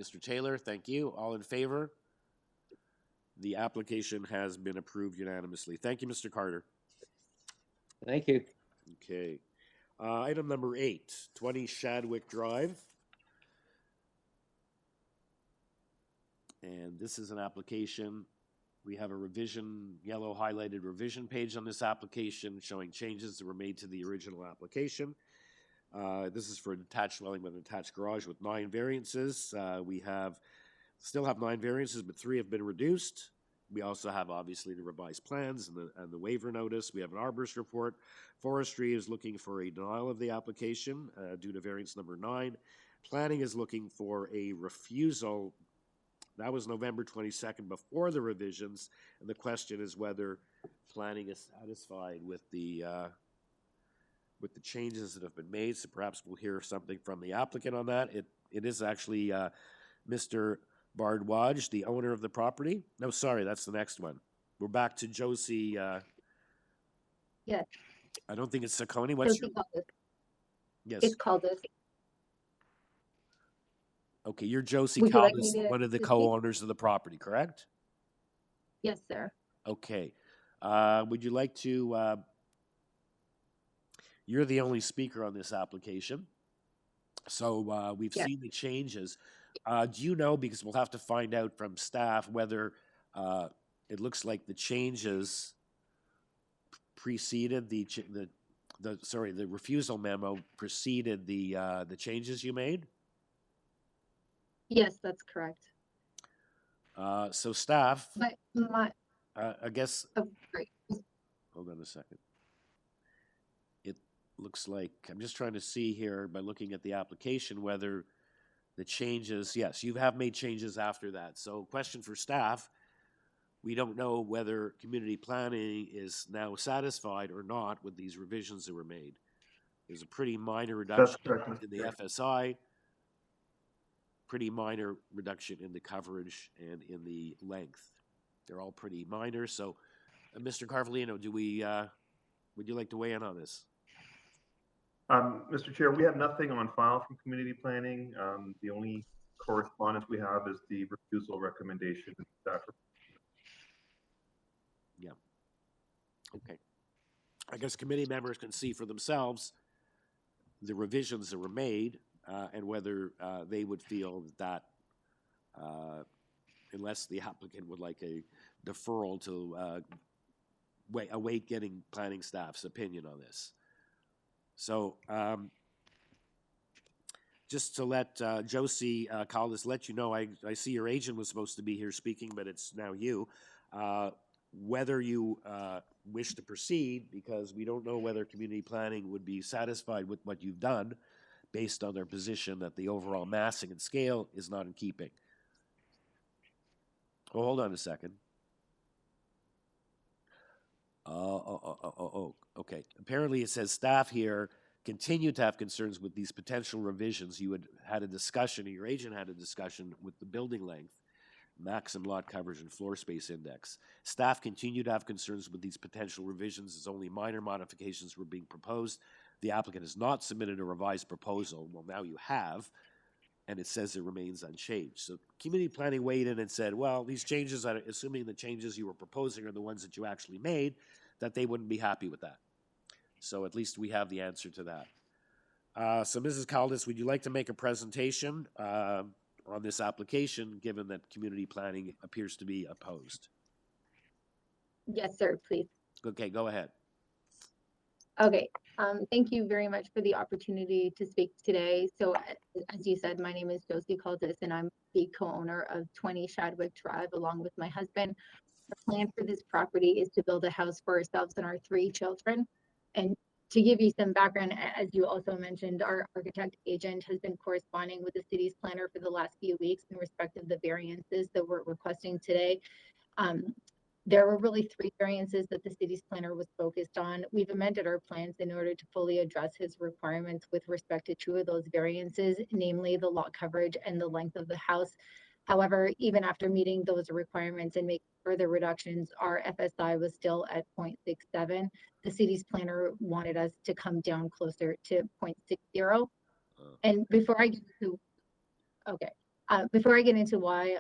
Mr. Taylor, thank you. All in favor? The application has been approved unanimously. Thank you, Mr. Carter. Thank you. Okay. Item number 8, 20 Shadwick Drive. And this is an application. We have a revision, yellow highlighted revision page on this application showing changes that were made to the original application. This is for a detached dwelling with an attached garage with 9 variances. We still have 9 variances, but 3 have been reduced. We also have obviously the revised plans and the waiver notice. We have an arborist report. Forestry is looking for a denial of the application due to variance number 9. Planning is looking for a refusal. That was November 22nd before the revisions, and the question is whether planning is satisfied with the changes that have been made. So perhaps we'll hear something from the applicant on that. It is actually Mr. Bardwaj, the owner of the property. No, sorry, that's the next one. We're back to Josie. Yes. I don't think it's Saccone. What's Josie your? Caldas. Yes. It's Caldas. Okay, you're Josie Would you like Caldas, me to one of the speak? co-owners of the property, correct? Yes, sir. Okay. Would you like to? You're the only speaker on this application, so we've seen the changes. Do you know, because we'll have to find out from staff whether it looks like the changes preceded the refusal memo preceded the changes you made? Yes, that's correct. So staff, But my, I guess. oh, great. Hold on a second. It looks like I'm just trying to see here by looking at the application whether the changes. Yes, you have made changes after that. So, question for staff: we don't know whether community planning is now satisfied or not with these revisions that were made. There's a pretty minor reduction in the FSI. Pretty minor reduction in the coverage and in the length. They're all pretty minor. So, Mr. Carvalino, would you like to weigh in on this? Mr. Chair, we have nothing on file from community planning. The only correspondence we have is the refusal recommendation. Yeah. Okay. I guess committee members can see for themselves the revisions that were made and whether they would feel that unless the applicant would like a deferral to await getting planning staff's opinion on this. So just to let Josie Caldas let you know, I see your agent was supposed to be here speaking, but it's now you. Whether you wish to proceed, because we don't know whether community planning would be satisfied with what you've done based on their position that the overall massing and scale is not in keeping. Oh, hold on a second. Okay. Apparently it says staff here continue to have concerns with these potential revisions. You had a discussion, or your agent had a discussion with the building length, maximum lot coverage, and floor space index. Staff continue to have concerns with these potential revisions as only minor modifications were being proposed. The applicant has not submitted a revised proposal. Well, now you have, and it says it remains unchanged. So community planning weighed in and said, well, these changes, assuming the changes you were proposing are the ones that you actually made, that they wouldn't be happy with that. So at least we have the answer to that. So Mrs. Caldas, would you like to make a presentation on this application, given that community planning appears to be opposed? Yes, sir, please. Okay, go ahead. Okay, thank you very much for the opportunity to speak today. So as you said, my name is Josie Caldas and I'm the co-owner of 20 Shadwick Drive along with my husband. The plan for this property is to build a house for ourselves and our 3 children. And to give you some background, as you also mentioned, our architect agent has been corresponding with the city's planner for the last few weeks in respect of the variances that we're requesting today. There were really 3 variances that the city's planner was focused on. We've amended our plans in order to fully address his requirements with respect to 2 of those variances, namely the lot coverage and the length of the house. However, even after meeting those requirements and making further reductions, our FSI was still at 0.67. The city's planner wanted us to come down closer to 0.60. And before I get into, before I get into why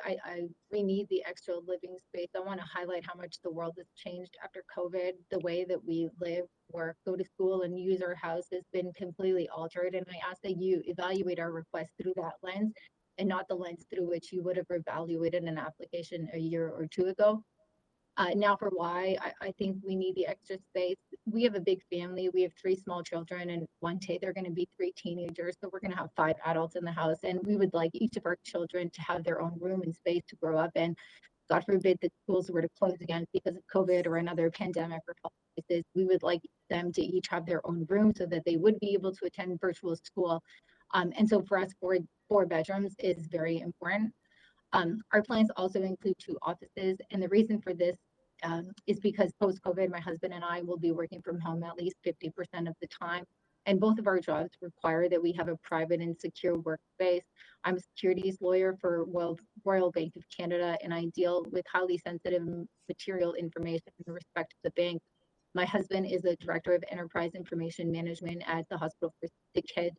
we need the extra living space, I want to highlight how much the world has changed after COVID. The way that we live, work, go to school, and use our house has been completely altered. And I ask that you evaluate our request through that lens and not the lens through which you would have evaluated an application a year or 2 ago. Now for why I think we need the extra space. We have a big family. We have 3 small children, and one day they're going to be 3 teenagers. So we're going to have 5 adults in the house, and we would like each of our children to have their own room and space to grow up in. God forbid that schools were to close again because of COVID or another pandemic or health crisis. We would like them to each have their own room so that they would be able to attend virtual school. And so for us, 4 bedrooms is very important. Our plans also include 2 offices, and the reason for this is because post-COVID, my husband and I will be working from home at least 50% of the time, and both of our jobs require that we have a private and secure workspace. I'm a securities lawyer for Royal Bank of Canada, and I deal with highly sensitive material information in respect to the bank. My husband is the Director of Enterprise Information Management at the Hospital for Sick Kids.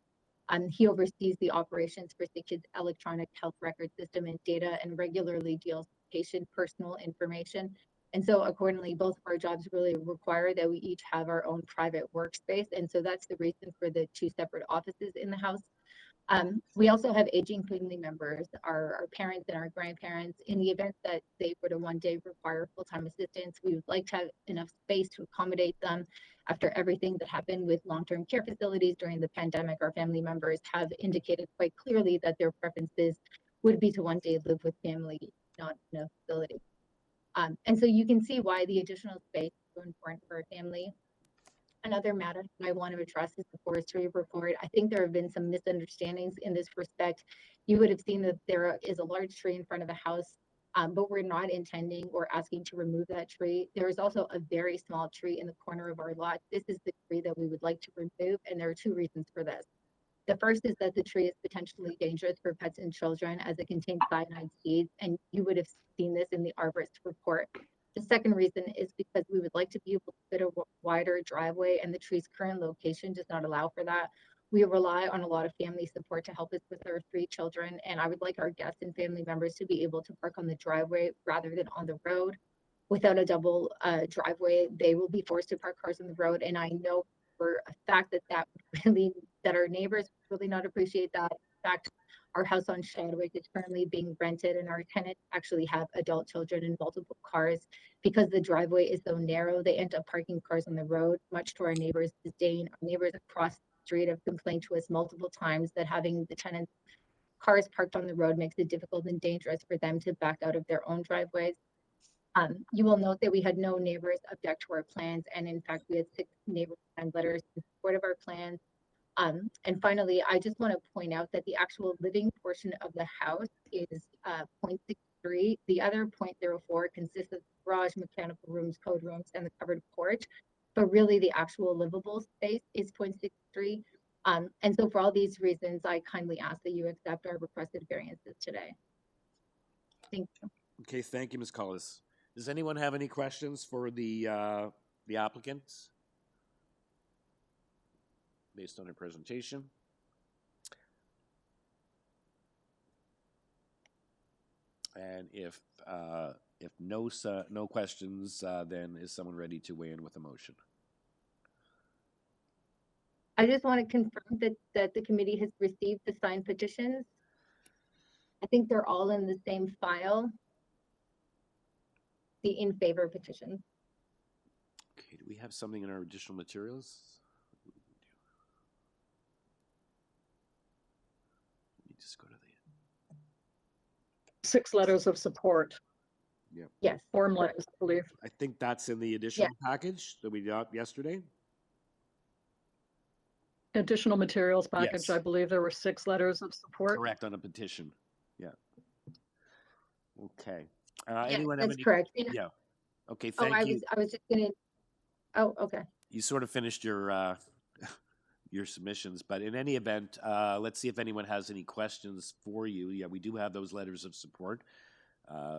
He oversees the operations for Sick Kids' electronic health record system and data, and regularly deals with patient personal information. And so accordingly, both of our jobs really require that we each have our own private workspace. And so that's the reason for the 2 separate offices in the house. We also have aging family members, our parents and our grandparents. In the event that they were to one day require full-time assistance, we would like to have enough space to accommodate them. After everything that happened with long-term care facilities during the pandemic, our family members have indicated quite clearly that their preferences would be to one day live with family, not in a facility. And so you can see why the additional space is so important for a family. Another matter that I want to address is the Forestry Report. I think there have been some misunderstandings in this respect. You would have seen that there is a large tree in front of the house, but we're not intending or asking to remove that tree. There is also a very small tree in the corner of our lot. This is the tree that we would like to remove, and there are 2 reasons for this. The first is that the tree is potentially dangerous for pets and children as it contains cyanide seeds, and you would have seen this in the arborist report. The second reason is because we would like to be able to fit a wider driveway, and the tree's current location does not allow for that. We rely on a lot of family support to help us with our 3 children, and I would like our guests and family members to be able to park on the driveway rather than on the road. Without a double driveway, they will be forced to park cars on the road, and I know for a fact that our neighbors really not appreciate that. In fact, our house on Shadwick is currently being rented, and our tenants actually have adult children and multiple cars. Because the driveway is so narrow, they end up parking cars on the road, much to our neighbors' disdain. Our neighbors across the street have complained to us multiple times that having the tenants' cars parked on the road makes it difficult and dangerous for them to back out of their own driveways. You will note that we had no neighbors object to our plans, and in fact, we had 6 neighbor plan letters in support of our plans. And finally, I just want to point out that the actual living portion of the house is 0.63. The other 0.04 consists of garage, mechanical rooms, code rooms, and the covered porch. But really, the actual livable space is 0.63. And so for all these reasons, I kindly ask that you accept our requested variances today. Thank you. Okay, thank you, Ms. Collis. Does anyone have any questions for the applicants based on their presentation? And if no questions, then is someone ready to weigh in with a motion? I just want to confirm that the committee has received the signed petitions. I think they're all in the same file. The in favor petition. Okay, do we have something in our additional materials? Let me just go to the 6 letters of support. Yeah. Yes. Form letters, I believe. I think that's in the additional package that we got yesterday. Additional materials package, Yes. I believe there were 6 letters of support. Correct, on a petition. Yeah. Okay. Yes, Anyone have that's any? correct. Yeah. Okay, Oh, thank you. I was just gonna. Oh, okay. You sort of finished your your submissions, but in any event, let's see if anyone has any questions for you. Yeah, we do have those letters of support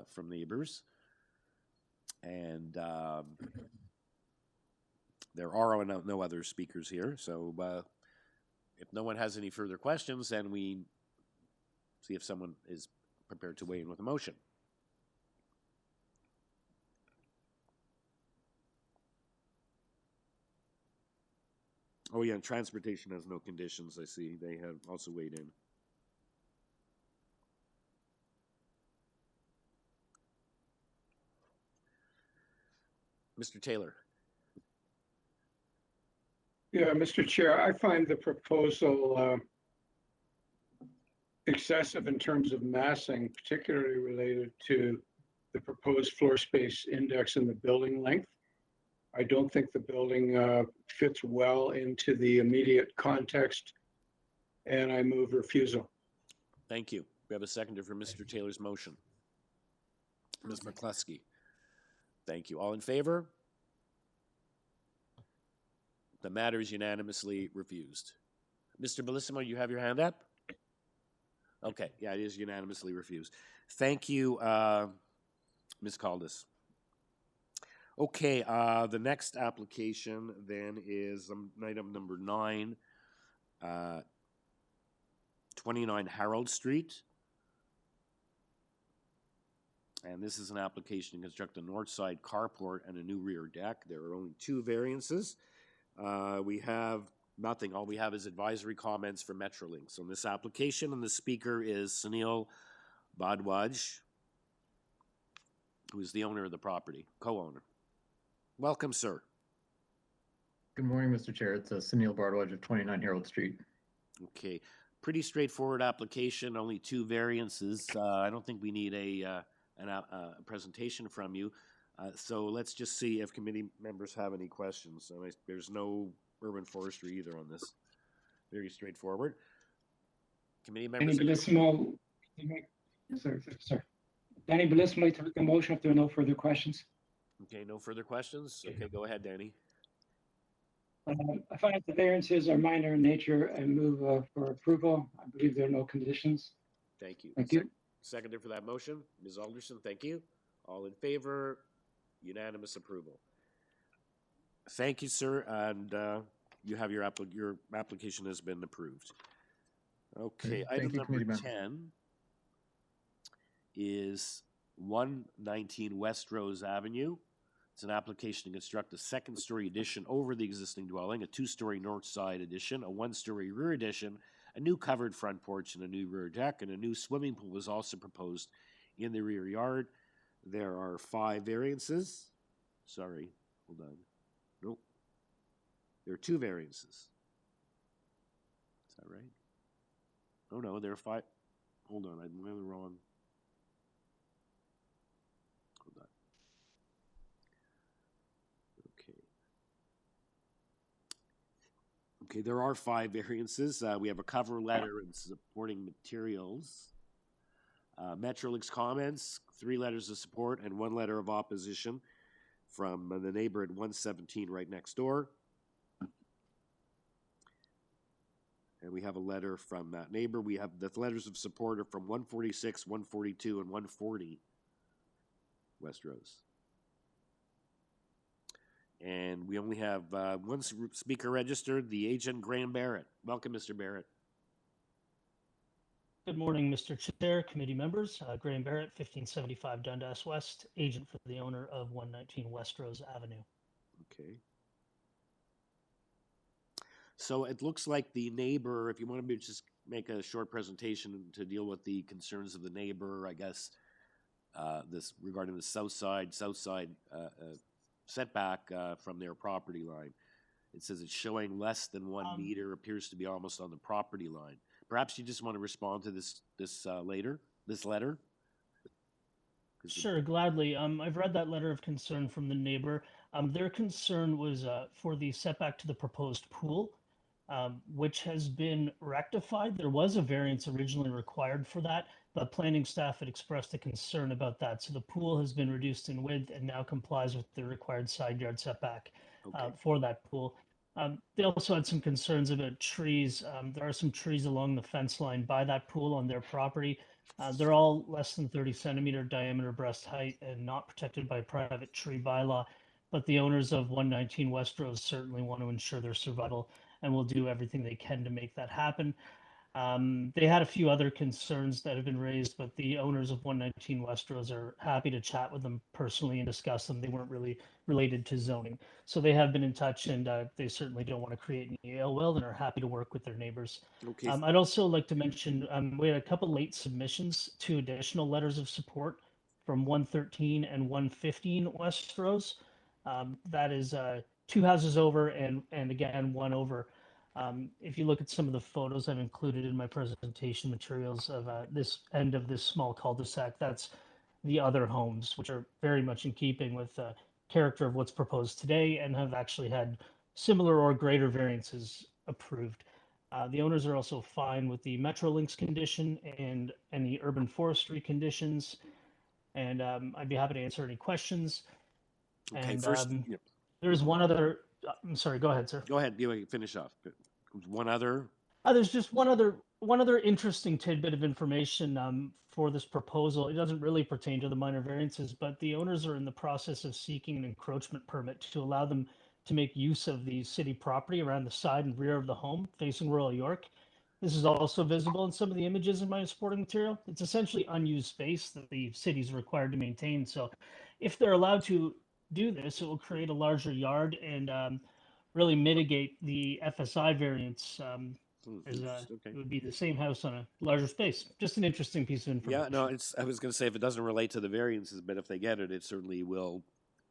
from neighbors, and there are no other speakers here. So if no one has any further questions, then we see if someone is prepared to weigh in with a motion. Oh yeah, and transportation has no conditions, I see. They have also weighed in. Mr. Taylor. Yeah, Mr. Chair, I find the proposal excessive in terms of massing, particularly related to the proposed floor space index and the building length. I don't think the building fits well into the immediate context, and I move refusal. Thank you. We have a seconder for Mr. Taylor's motion. Ms. McCluskey. Thank you. All in favor? The matter is unanimously refused. Mr. Bellissimo, you have your hand up? Okay, yeah, it is unanimously refused. Thank you, Ms. Caldas. Okay, the next application then is item number 9, 29 Harold Street. And this is an application to construct a north side carport and a new rear deck. There are only 2 variances. We have nothing. All we have is advisory comments for Metrolinx on this application, and the speaker is Sunil Bhadwaj, who is the owner of the property, co-owner. Welcome, sir. Good morning, Mr. Chair. It's Sunil Bhadwaj of 29 Harold Street. Okay, pretty straightforward application, only 2 variances. I don't think we need a presentation from you. So let's just see if committee members have any questions. There's no urban forestry either on this. Very straightforward. Committee members. Danny Bellissimo. Sorry. Danny Bellissimo to make a motion if there are no further questions. Okay, no further questions? Okay, go ahead, Danny. I find that the variances are minor in nature and move for approval. I believe there are no conditions. Thank you. Thank you. Seconder for that motion, Ms. Alderson, thank you. All in favor? Unanimous approval. Thank you, sir, and you have your application has been approved. Okay, item Thank you, number committee members. 10 is 119 Westrose Avenue. It's an application to construct a second-story addition over the existing dwelling, a two-story north side addition, a one-story rear addition, a new covered front porch and a new rear deck, and a new swimming pool was also proposed in the rear yard. There are 5 variances. Sorry, hold on. Nope. There are 2 variances. Is that right? Oh no, there are 5. Hold on, I'm in the wrong. Hold on. Okay. Okay, there are 5 variances. We have a cover letter and supporting materials. Metrolinx comments, 3 letters of support and 1 letter of opposition from the neighbor at 117 right next door. And we have a letter from that neighbor. We have the letters of support are from 146, 142, and 140 Westrose. And we only have one speaker registered, the agent Graham Barrett. Welcome, Mr. Barrett. Good morning, Mr. Chair, committee members. Graham Barrett, 1575 Dundas West, agent for the owner of 119 Westrose Avenue. Okay. So it looks like the neighbor, if you want to just make a short presentation to deal with the concerns of the neighbor, I guess, this regarding the south side setback from their property line. It says it's showing less than 1 meter, appears to be almost on the property line. Perhaps you just want to respond to this letter? Sure, gladly. I've read that letter of concern from the neighbor. Their concern was for the setback to the proposed pool, which has been rectified. There was a variance originally required for that, but planning staff had expressed a concern about that. So the pool has been reduced in width and now complies with the required side yard setback for that pool. They also had some concerns about trees. There are some trees along the fence line by that pool on their property. They're all less than 30 centimeter diameter breast height and not protected by private tree bylaw. But the owners of 119 Westrose certainly want to ensure their survival and will do everything they can to make that happen. They had a few other concerns that have been raised, but the owners of 119 Westrose are happy to chat with them personally and discuss them. They weren't really related to zoning. So they have been in touch, and they certainly don't want to create any ill will and are happy to work with their neighbors. Okay. I'd also like to mention we had a couple late submissions, 2 additional letters of support from 113 and 115 Westrose. That is 2 houses over and again 1 over. If you look at some of the photos I've included in my presentation materials of this end of this small cul-de-sac, that's the other homes, which are very much in keeping with the character of what's proposed today and have actually had similar or greater variances approved. The owners are also fine with the Metrolinx condition and any urban forestry conditions. And I'd be happy to answer any questions. Okay, And first, there's one other, I'm sorry, go ahead, sir. Go ahead, you finish off. One other? There's just one other interesting tidbit of information for this proposal. It doesn't really pertain to the minor variances, but the owners are in the process of seeking an encroachment permit to allow them to make use of the city property around the side and rear of the home facing Royal York. This is also visible in some of the images in my supporting material. It's essentially unused space that the city is required to maintain. So if they're allowed to do this, it will create a larger yard and really mitigate the FSI variance. It would be the same house on a larger space. Just an interesting piece of information. Yeah, no, I was going to say if it doesn't relate to the variances, but if they get it, it certainly will,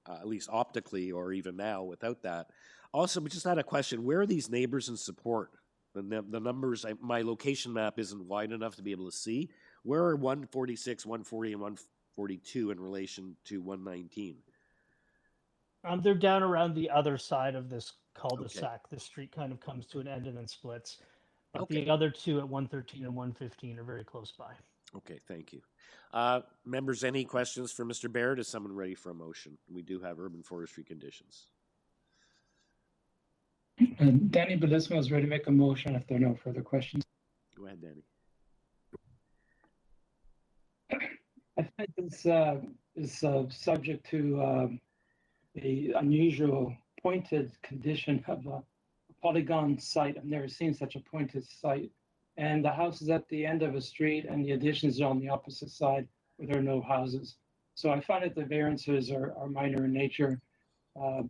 at least optically or even now without that. Also, we just had a question. Where are these neighbors in support? The numbers, my location map isn't wide enough to be able to see. Where are 146, 140, and 142 in relation to 119? They're down around the other side of this cul-de-sac. Okay. The street kind of comes to an end and then splits. But the other 2 at 113 and 115 are very close by. Okay, thank you. Members, any questions for Mr. Baird? Is someone ready for a motion? We do have urban forestry conditions. Danny Belismo is ready to make a motion if there are no further questions. Go ahead, Danny. I think this is subject to a unusual pointed condition of a polygon site. I've never seen such a pointed site. And the house is at the end of a street and the additions are on the opposite side where there are no houses. So I find that the variances are minor in nature. I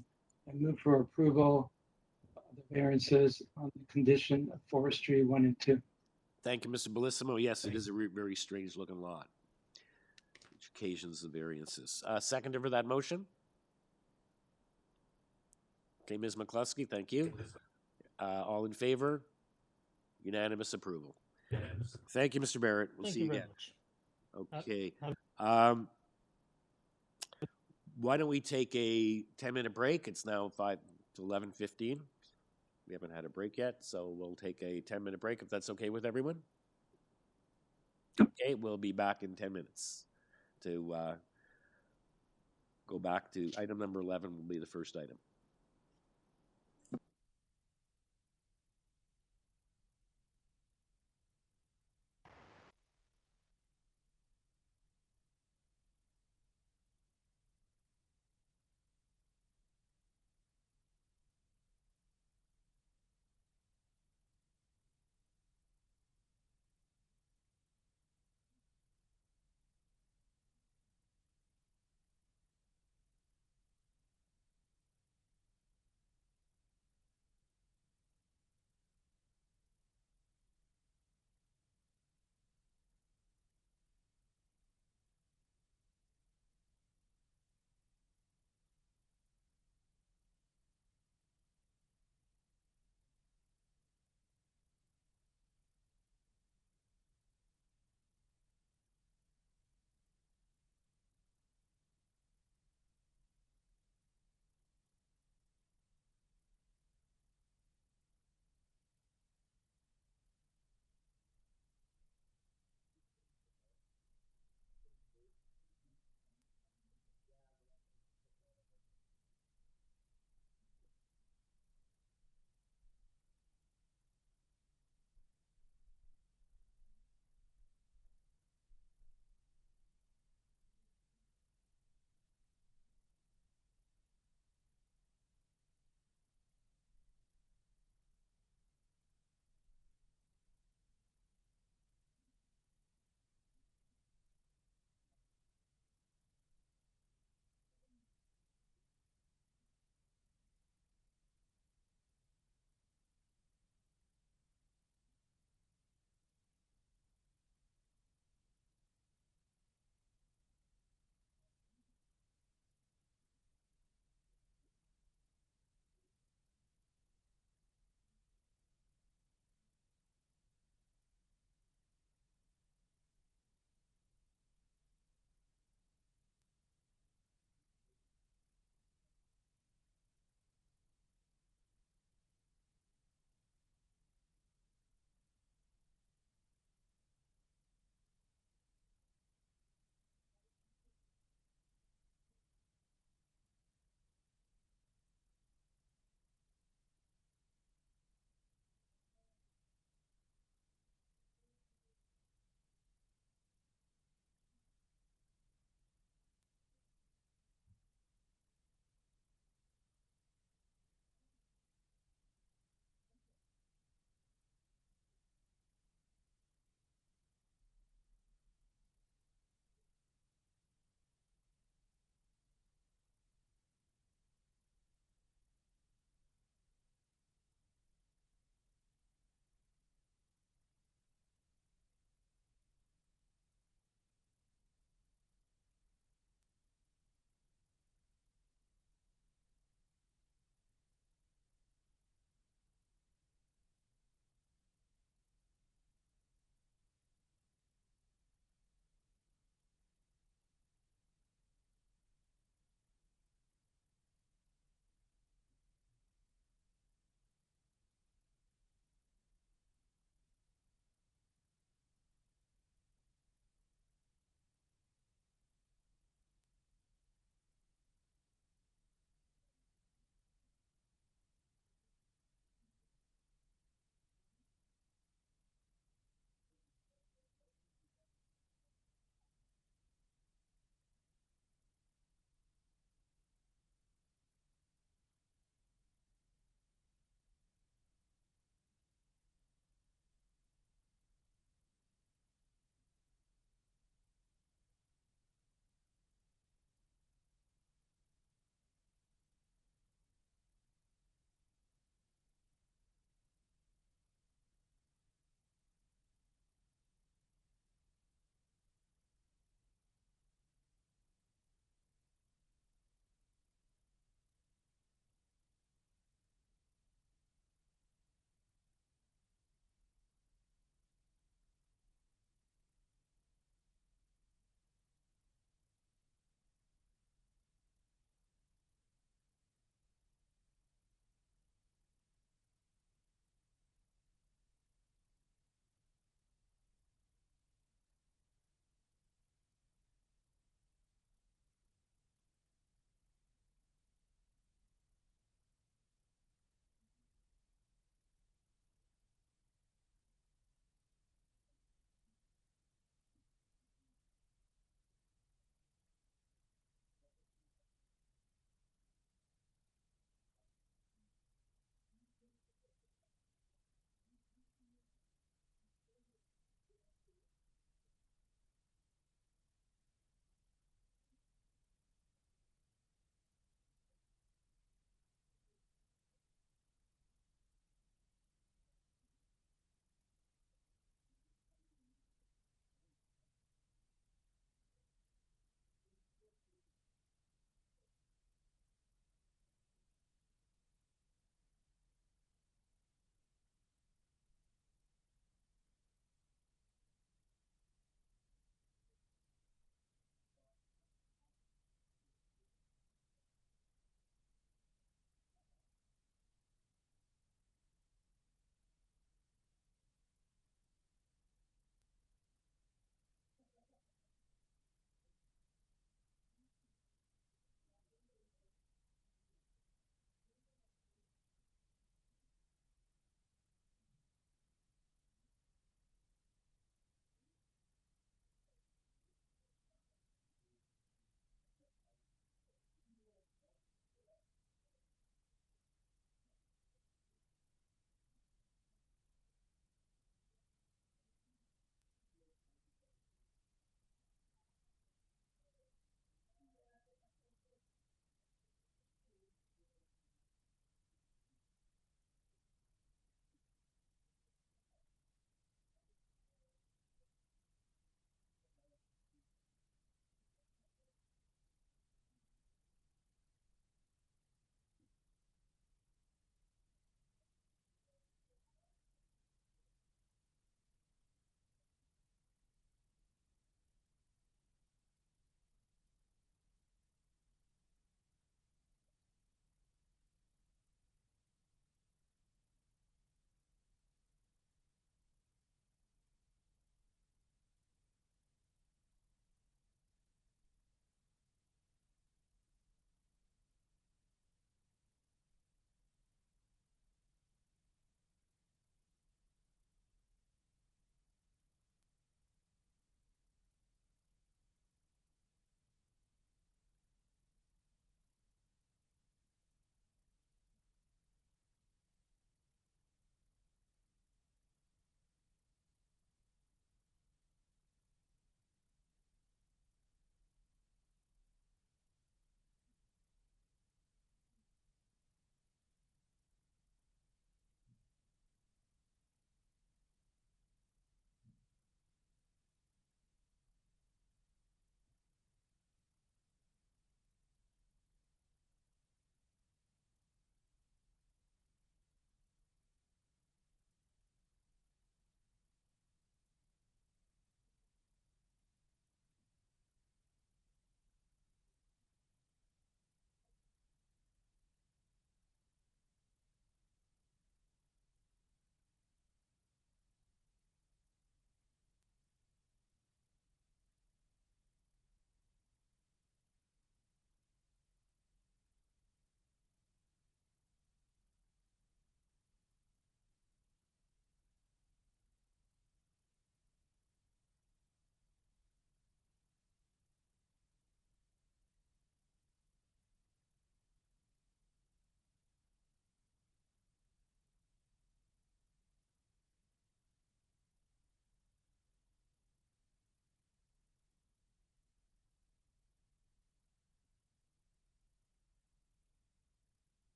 move for approval of the variances on the condition of forestry 1 and 2. Thank you, Mr. Bellissimo. Yes, it is a very strange looking lot, which occasions the variances. Seconder for that motion? Okay, Ms. McCluskey, thank you. All in favor? Unanimous approval. Thank you, Mr. Barrett. We'll Thank see you you very again. much. Okay. Why don't we take a 10-minute break? It's now 5 to 11:15. We haven't had a break yet, so we'll take a 10-minute break if that's okay with everyone. Okay, we'll be back in 10 minutes to go back to item number 11 will be the first item.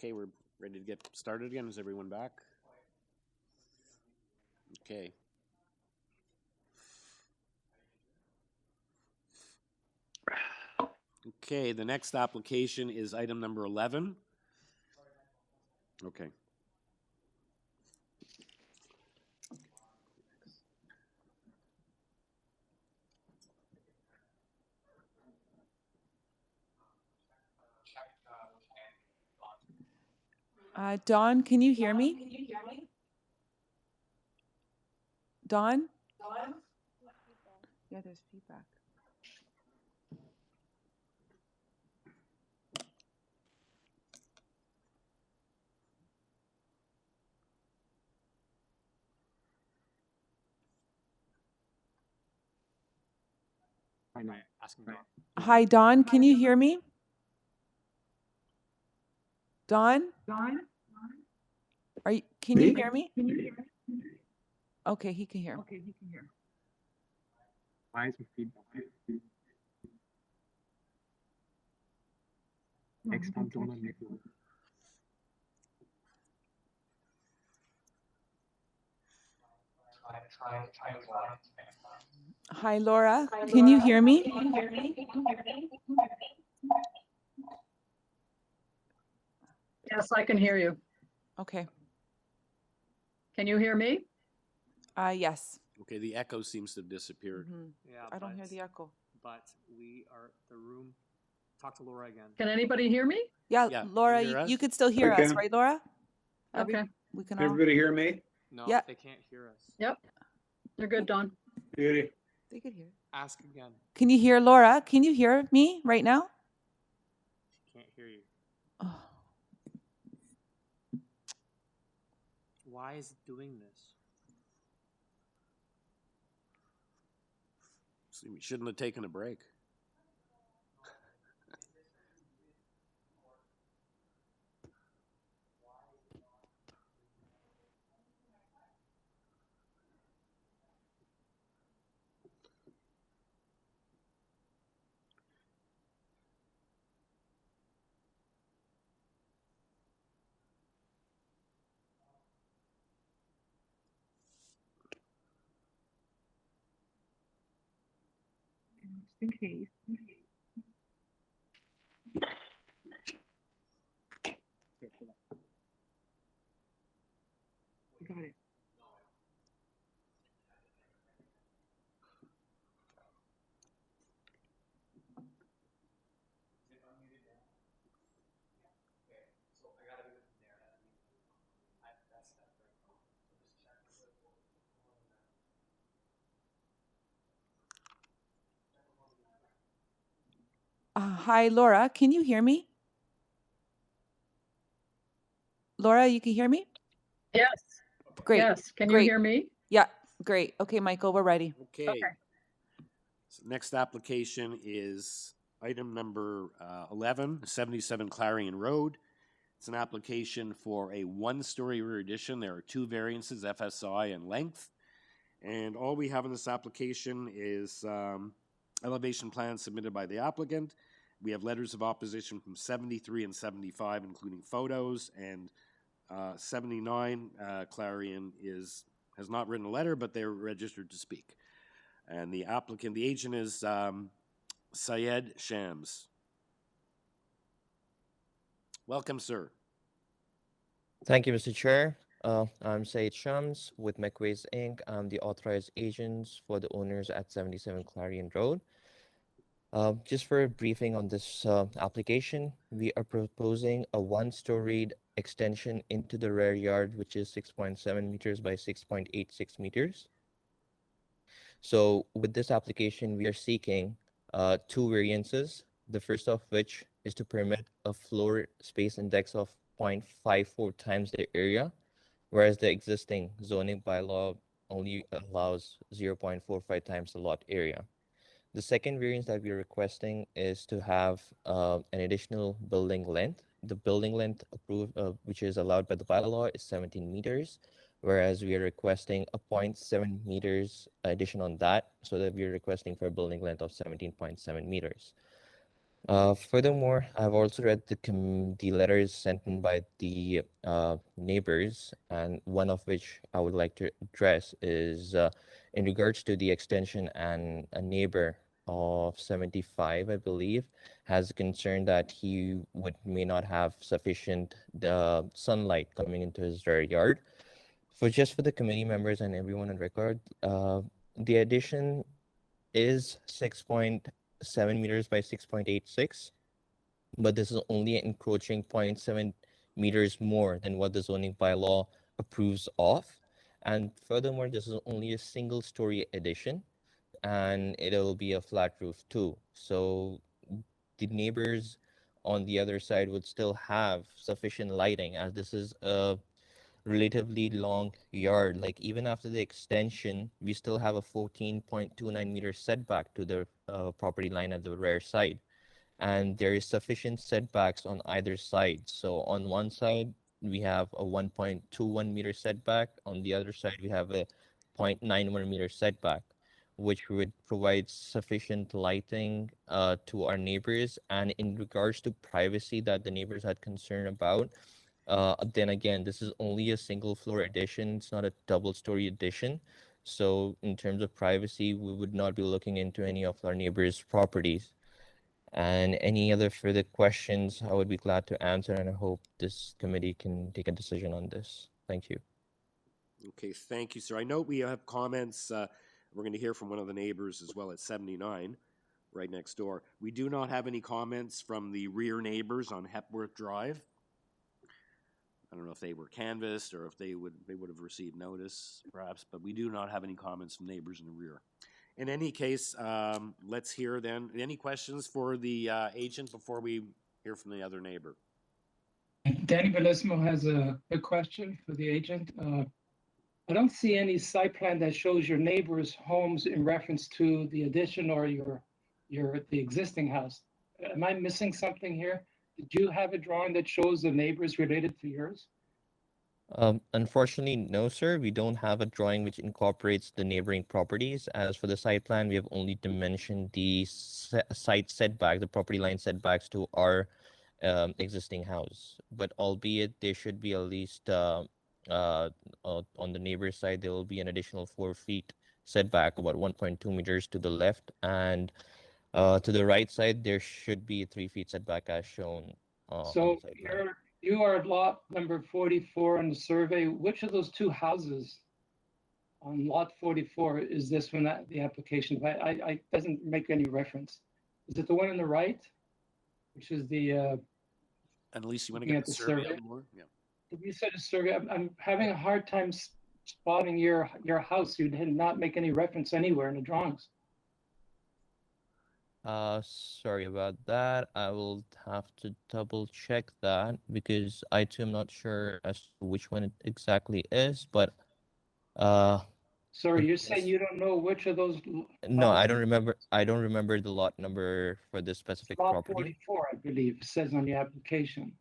Okay, we're ready to get started again. Is everyone back? Okay. Okay, the next application is item number 11. Okay. Dawn, can you hear me? Dawn? Yeah, there's feedback. Hi, Dawn, can you hear me? Dawn? Can you hear me? Okay, he can hear. Why is feedback? Next time, don't make it. Hi, Laura, can you hear me? Yes, I can hear you. Okay. Can you hear me? Yes. Okay, the echo seems to have disappeared. Yeah, I don't hear the echo. But we are the room. Talk to Laura again. Can anybody hear me? Yeah, Yeah, Laura, can you hear you us? could still hear us, can. right, Laura? Okay. We can Can all. everybody hear me? No, Yeah. they can't hear us. Yep. You're good, Dawn. Beauty. They could hear. Ask again. Can you hear Laura? Can you hear me right now? Can't hear you. Oh. Why is it doing this? See, we shouldn't have taken a break. Just in case. Got it. Hi, Laura, can you hear me? Laura, you can hear me? Yes. Great. Yes. Can you Great. hear me? Yeah, great. Okay, Michael, we're ready. Okay. So next application is item number 11, 77 Clarion Road. It's an application for a one-story rear addition. There are two variances, FSI and length. And all we have in this application is elevation plans submitted by the applicant. We have letters of opposition from 73 and 75, including photos, and 79, Clarion has not written a letter, but they're registered to speak. And the applicant, the agent is Syed Shams. Welcome, sir. Thank you, Mr. Chair. I'm Syed Shams with McQuays Inc. I'm the authorized agents for the owners at 77 Clarion Road. Just for a briefing on this application, we are proposing a one-storied extension into the rear yard, which is 6.7 meters by 6.86 meters. So with this application, we are seeking two variances, the first of which is to permit a floor space index of 0.54 times the area, whereas the existing zoning bylaw only allows 0.45 times the lot area. The second variance that we're requesting is to have an additional building length. The building length approved, which is allowed by the bylaw, is 17 meters, whereas we are requesting a 0.7 meters addition on that, so that we're requesting for a building length of 17.7 meters. Furthermore, I've also read the letters sent in by the neighbors, and one of which I would like to address is in regards to the extension, and a neighbor of 75, I believe, has a concern that he may not have sufficient sunlight coming into his rear yard. For the committee members and everyone on record, the addition is 6.7 meters by 6.86, but this is only encroaching 0.7 meters more than what the zoning bylaw approves of. And furthermore, this is only a single-story addition, and it'll be a flat roof too. So the neighbors on the other side would still have sufficient lighting, as this is a relatively long yard. Like, even after the extension, we still have a 14.29 meter setback to the property line at the rear side, and there is sufficient setbacks on either side. So on one side we have a 1.21 meter setback, on the other side we have a 0.91 meter setback, which would provide sufficient lighting to our neighbors. And in regards to privacy that the neighbors had concern about, then again, this is only a single floor addition. It's not a double story addition. So in terms of privacy, we would not be looking into any of our neighbors' properties. And any other further questions, I would be glad to answer, and I hope this committee can take a decision on this. Thank you. Okay, thank you, sir. I know we have comments. We're going to hear from one of the neighbors as well at 79, right next door. We do not have any comments from the rear neighbors on Hepworth Drive. I don't know if they were canvassed or if they would have received notice, perhaps, but we do not have any comments from neighbors in the rear. In any case, let's hear then. Any questions for the agent before we hear from the other neighbor? Danny Bellissimo has a question for the agent. I don't see any site plan that shows your neighbor's homes in reference to the addition or the existing house. Am I missing something here? Did you have a drawing that shows the neighbors related to yours? Unfortunately, no, sir. We don't have a drawing which incorporates the neighboring properties. As for the site plan, we have only dimensioned the site setback, the property line setbacks to our existing house. But albeit there should be at least on the neighbor's side, there will be an additional 4 feet setback, about 1.2 meters to the left, and to the right side, there should be a 3 feet setback as shown. So you are at lot number 44 on the survey. Which of those two houses on lot 44 is this one that the application? I doesn't make any reference. Is it the one on the right, which is the? Annalise, you want to get the survey more? Yeah. You said a survey. I'm having a hard time spotting your house. You did not make any reference anywhere in the drawings. Sorry about that. I will have to double check that, because I too am not sure as to which one it exactly is, but sorry, you're saying you don't know which of those? No, I don't remember. I don't remember the lot number for this specific lot property. 44, I believe, says on the application.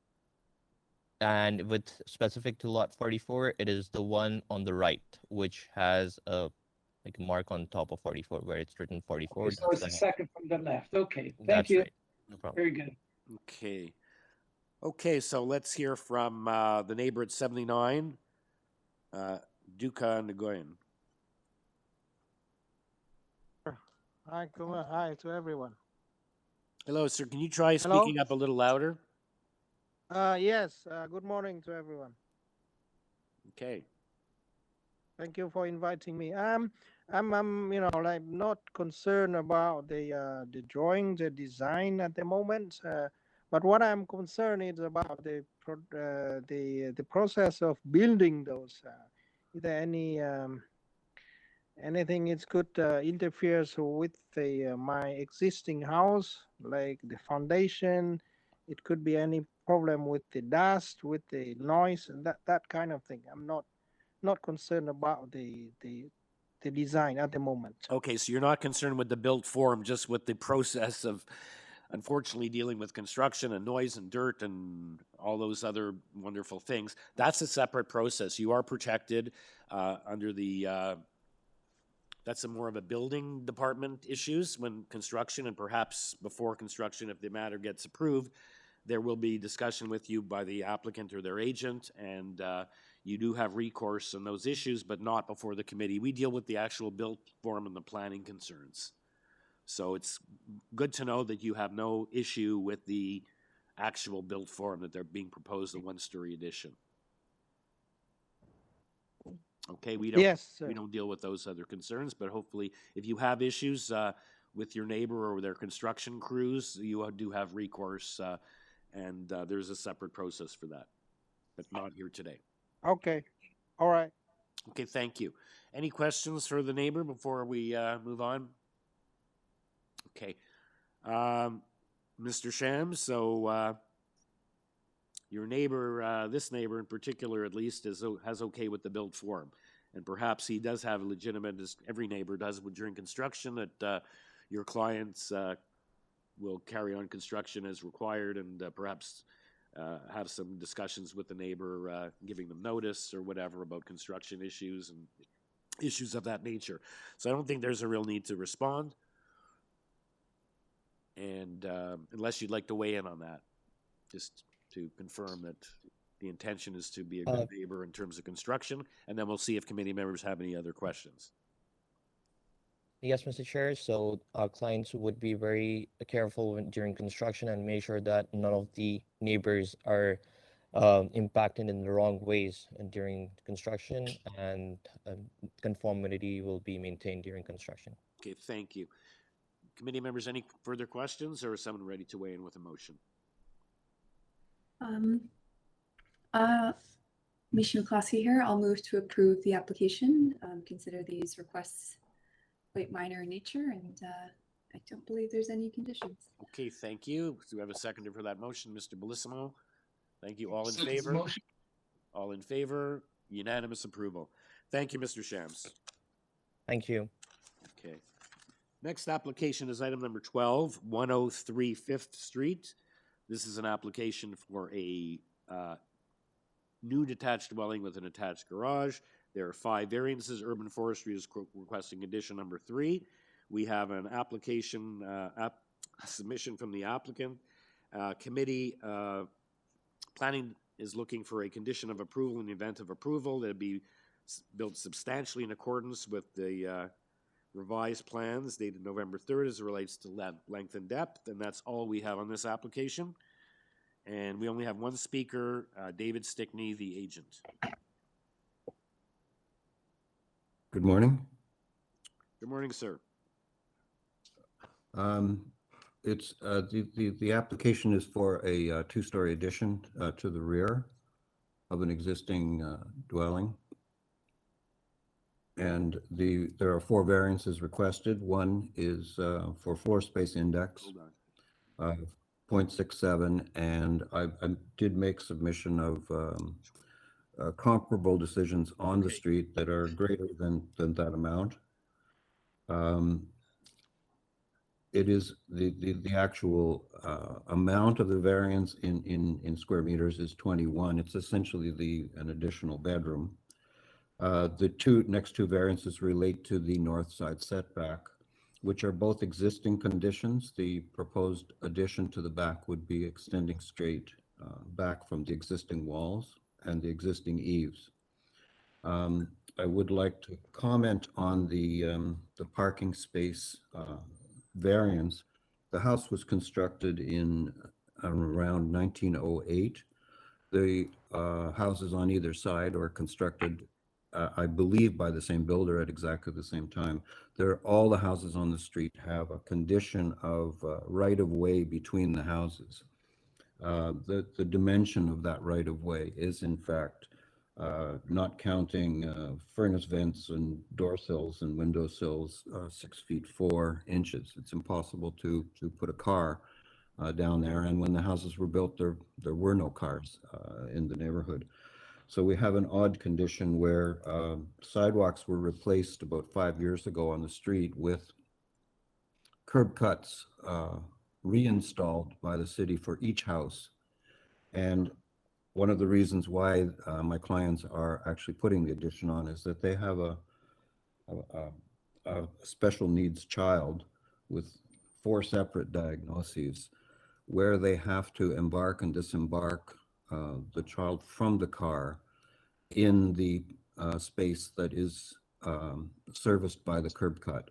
And with specific to lot 44, it is the one on the right, which has a mark on top of 44 where it's written 44. Okay, so it's the second from the left. Okay, thank That's you. right. No problem. Very good. Okay. Okay, so let's hear from the neighbor at 79, Duka Nguyen. Hi, hi to everyone. Hello, sir. Can you try speaking up a little louder? Yes, good morning to everyone. Okay. Thank you for inviting me. I'm not concerned about the drawing, the design at the moment. But what I'm concerned is about the process of building those. Is there anything it could interferes with my existing house, like the foundation? It could be any problem with the dust, with the noise, and that kind of thing. I'm not concerned about the design at the moment. Okay, so you're not concerned with the built form, just with the process of, unfortunately, dealing with construction and noise and dirt and all those other wonderful things. That's a separate process. You are protected under the That's a more of a building department issues when construction, and perhaps before construction, if the matter gets approved, there will be discussion with you by the applicant or their agent, and you do have recourse on those issues, but not before the committee. We deal with the actual built form and the planning concerns. So it's good to know that you have no issue with the actual built form that they're being proposed, a one-story addition. Okay, we don't deal with those other concerns, but hopefully if you have issues with your neighbor or their construction crews, you do have recourse, and there's a separate process for that, but not here today. Okay, all right. Okay, thank you. Any questions for the neighbor before we move on? Okay. Mr. Shams, so your neighbor, this neighbor in particular at least, has okay with the built form. And perhaps he does have a legitimate, as every neighbor does during construction, that your clients will carry on construction as required, and perhaps have some discussions with the neighbor, giving them notice or whatever about construction issues and issues of that nature. So I don't think there's a real need to respond. And unless you'd like to weigh in on that, just to confirm that the intention is to be a good neighbor in terms of construction, and then we'll see if committee members have any other questions. Yes, Mr. Chair. So our clients would be very careful during construction and make sure that none of the neighbors are impacted in the wrong ways during construction, and conformity will be maintained during construction. Okay, thank you. Committee members, any further questions, or is someone ready to weigh in with a motion? Misha McCloskey here. I'll move to approve the application. Consider these requests quite minor in nature, and I don't believe there's any conditions. Okay, thank you. Do we have a seconder for that motion, Mr. Bellissimo? Thank you. All in favor? All in favor? Unanimous approval. Thank you, Mr. Shams. Thank you. Okay. Next application is item number 12, 103 5th Street. This is an application for a new detached dwelling with an attached garage. There are 5 variances. Urban Forestry is requesting condition number 3. We have an application, submission from the applicant. Committee planning is looking for a condition of approval in the event of approval that it be built substantially in accordance with the revised plans dated November 3rd as it relates to length and depth, and that's all we have on this application. And we only have one speaker, David Stickney, the agent. Good morning. Good morning, sir. It's the application is for a 2-story addition to the rear of an existing dwelling. And there are 4 variances requested. One is for floor space index of 0.67, and I did make submission of comparable decisions on the street that are greater than that amount. It is the actual amount of the variance in square meters is 21. It's essentially an additional bedroom. The next two variances relate to the north side setback, which are both existing conditions. The proposed addition to the back would be extending straight back from the existing walls and the existing eaves. I would like to comment on the parking space variance. The house was constructed in around 1908. The houses on either side are constructed, I believe, by the same builder at exactly the same time. All the houses on the street have a condition of right-of-way between the houses. The dimension of that right-of-way is, in fact, not counting furnace vents and door sills and window sills, 6 feet 4 inches. It's impossible to put a car down there. And when the houses were built, there were no cars in the neighborhood. So we have an odd condition where sidewalks were replaced about 5 years ago on the street with curb cuts reinstalled by the city for each house. And one of the reasons why my clients are actually putting the addition on is that they have a a special needs child with 4 separate diagnoses, where they have to embark and disembark the child from the car in the space that is serviced by the curb cut.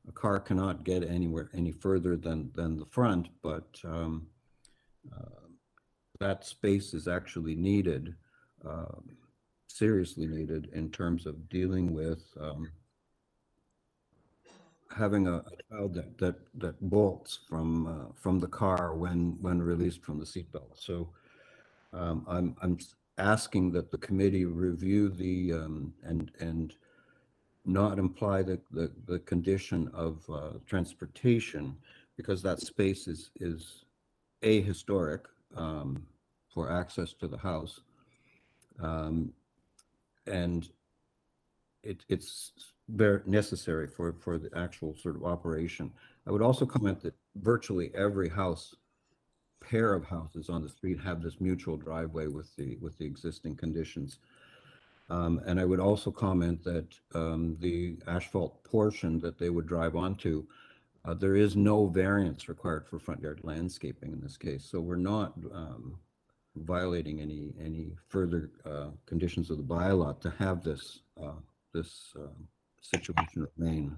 A car cannot get anywhere any further than the front, but that space is actually needed, seriously needed, in terms of dealing with having a child that bolts from the car when released from the seatbelt. So I'm asking that the committee review the and not imply the condition of transportation, because that space is ahistoric for access to the house, and it's very necessary for the actual sort of operation. I would also comment that virtually every pair of houses on the street have this mutual driveway with the existing conditions. And I would also comment that the asphalt portion that they would drive onto, there is no variance required for front yard landscaping in this case. So we're not violating any further conditions of the bylaw to have this situation remain.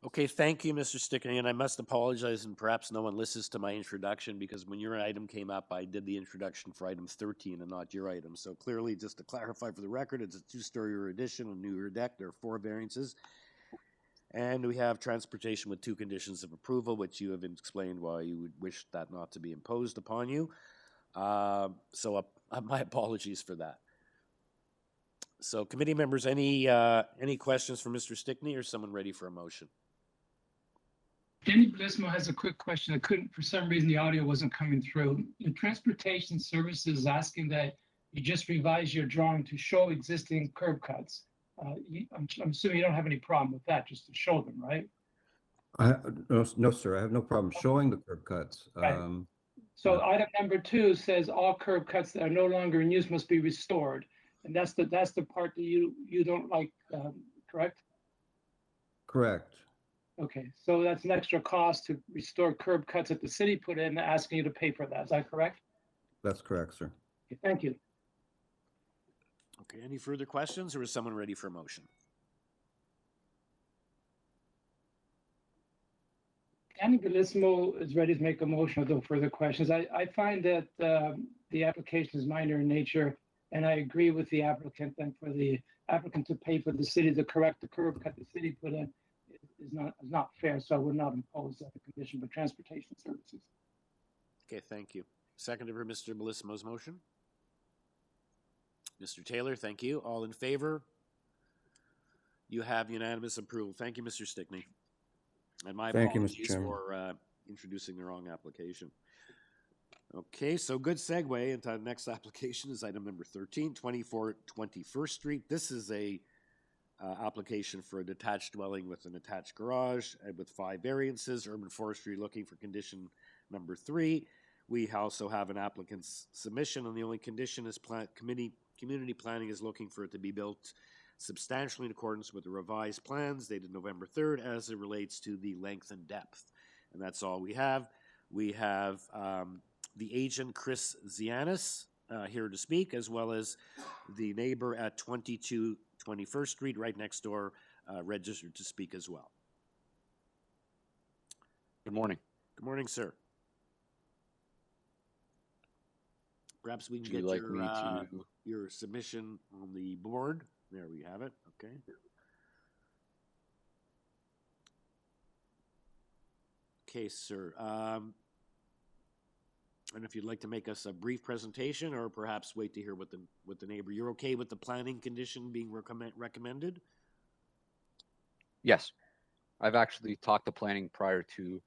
Okay, thank you, Mr. Stickney, and I must apologize, and perhaps no one listens to my introduction, because when your item came up, I did the introduction for item 13 and not your item. So clearly, just to clarify for the record, it's a 2-story rear addition, a new rear deck. There are 4 variances. And we have transportation with 2 conditions of approval, which you have explained why you would wish that not to be imposed upon you. So my apologies for that. So committee members, any questions for Mr. Stickney, or someone ready for a motion? Danny Blismo has a quick question. I couldn't, for some reason, the audio wasn't coming through. The Transportation Services is asking that you just revise your drawing to show existing curb cuts. I'm assuming you don't have any problem with that, just to show them, right? No, sir, I have no problem showing the curb cuts. Right. So item number 2 says all curb cuts that are no longer in use must be restored. And that's the part that you don't like, correct? Correct. Okay, so that's an extra cost to restore curb cuts that the city put in, asking you to pay for that. Is that correct? That's correct, sir. Okay, thank you. Okay, any further questions, or is someone ready for a motion? Danny Blismo is ready to make a motion with no further questions. I find that the application is minor in nature, and I agree with the applicant, and for the applicant to pay for the city to correct the curb cut the city put in is not fair, so I would not impose that condition for Transportation Services. Okay, thank you. Seconded for Mr. Blismo's motion. Mr. Taylor, thank you. All in favor? You have unanimous approval. Thank you, Mr. Stickney. And my Thank you, Mr. apologies Chairman. for introducing the wrong application. Okay, so good segue into the next application is item number 13, 24 21st Street. This is a application for a detached dwelling with an attached garage and with 5 variances. Urban Forestry looking for condition number 3. We also have an applicant's submission, and the only condition is community planning is looking for it to be built substantially in accordance with the revised plans dated November 3rd as it relates to the length and depth. And that's all we have. We have the agent, Chris Zianis, here to speak, as well as the neighbor at 22 21st Street, right next door, registered to speak as well. Good morning. Good morning, sir. Perhaps we can Would you get like me your submission on the board. There we have it. Okay. Okay, sir. And if you'd like to make us a brief presentation, or perhaps wait to hear what the neighbor. You're okay with the planning condition being recommended? Yes, I've actually talked to planning prior to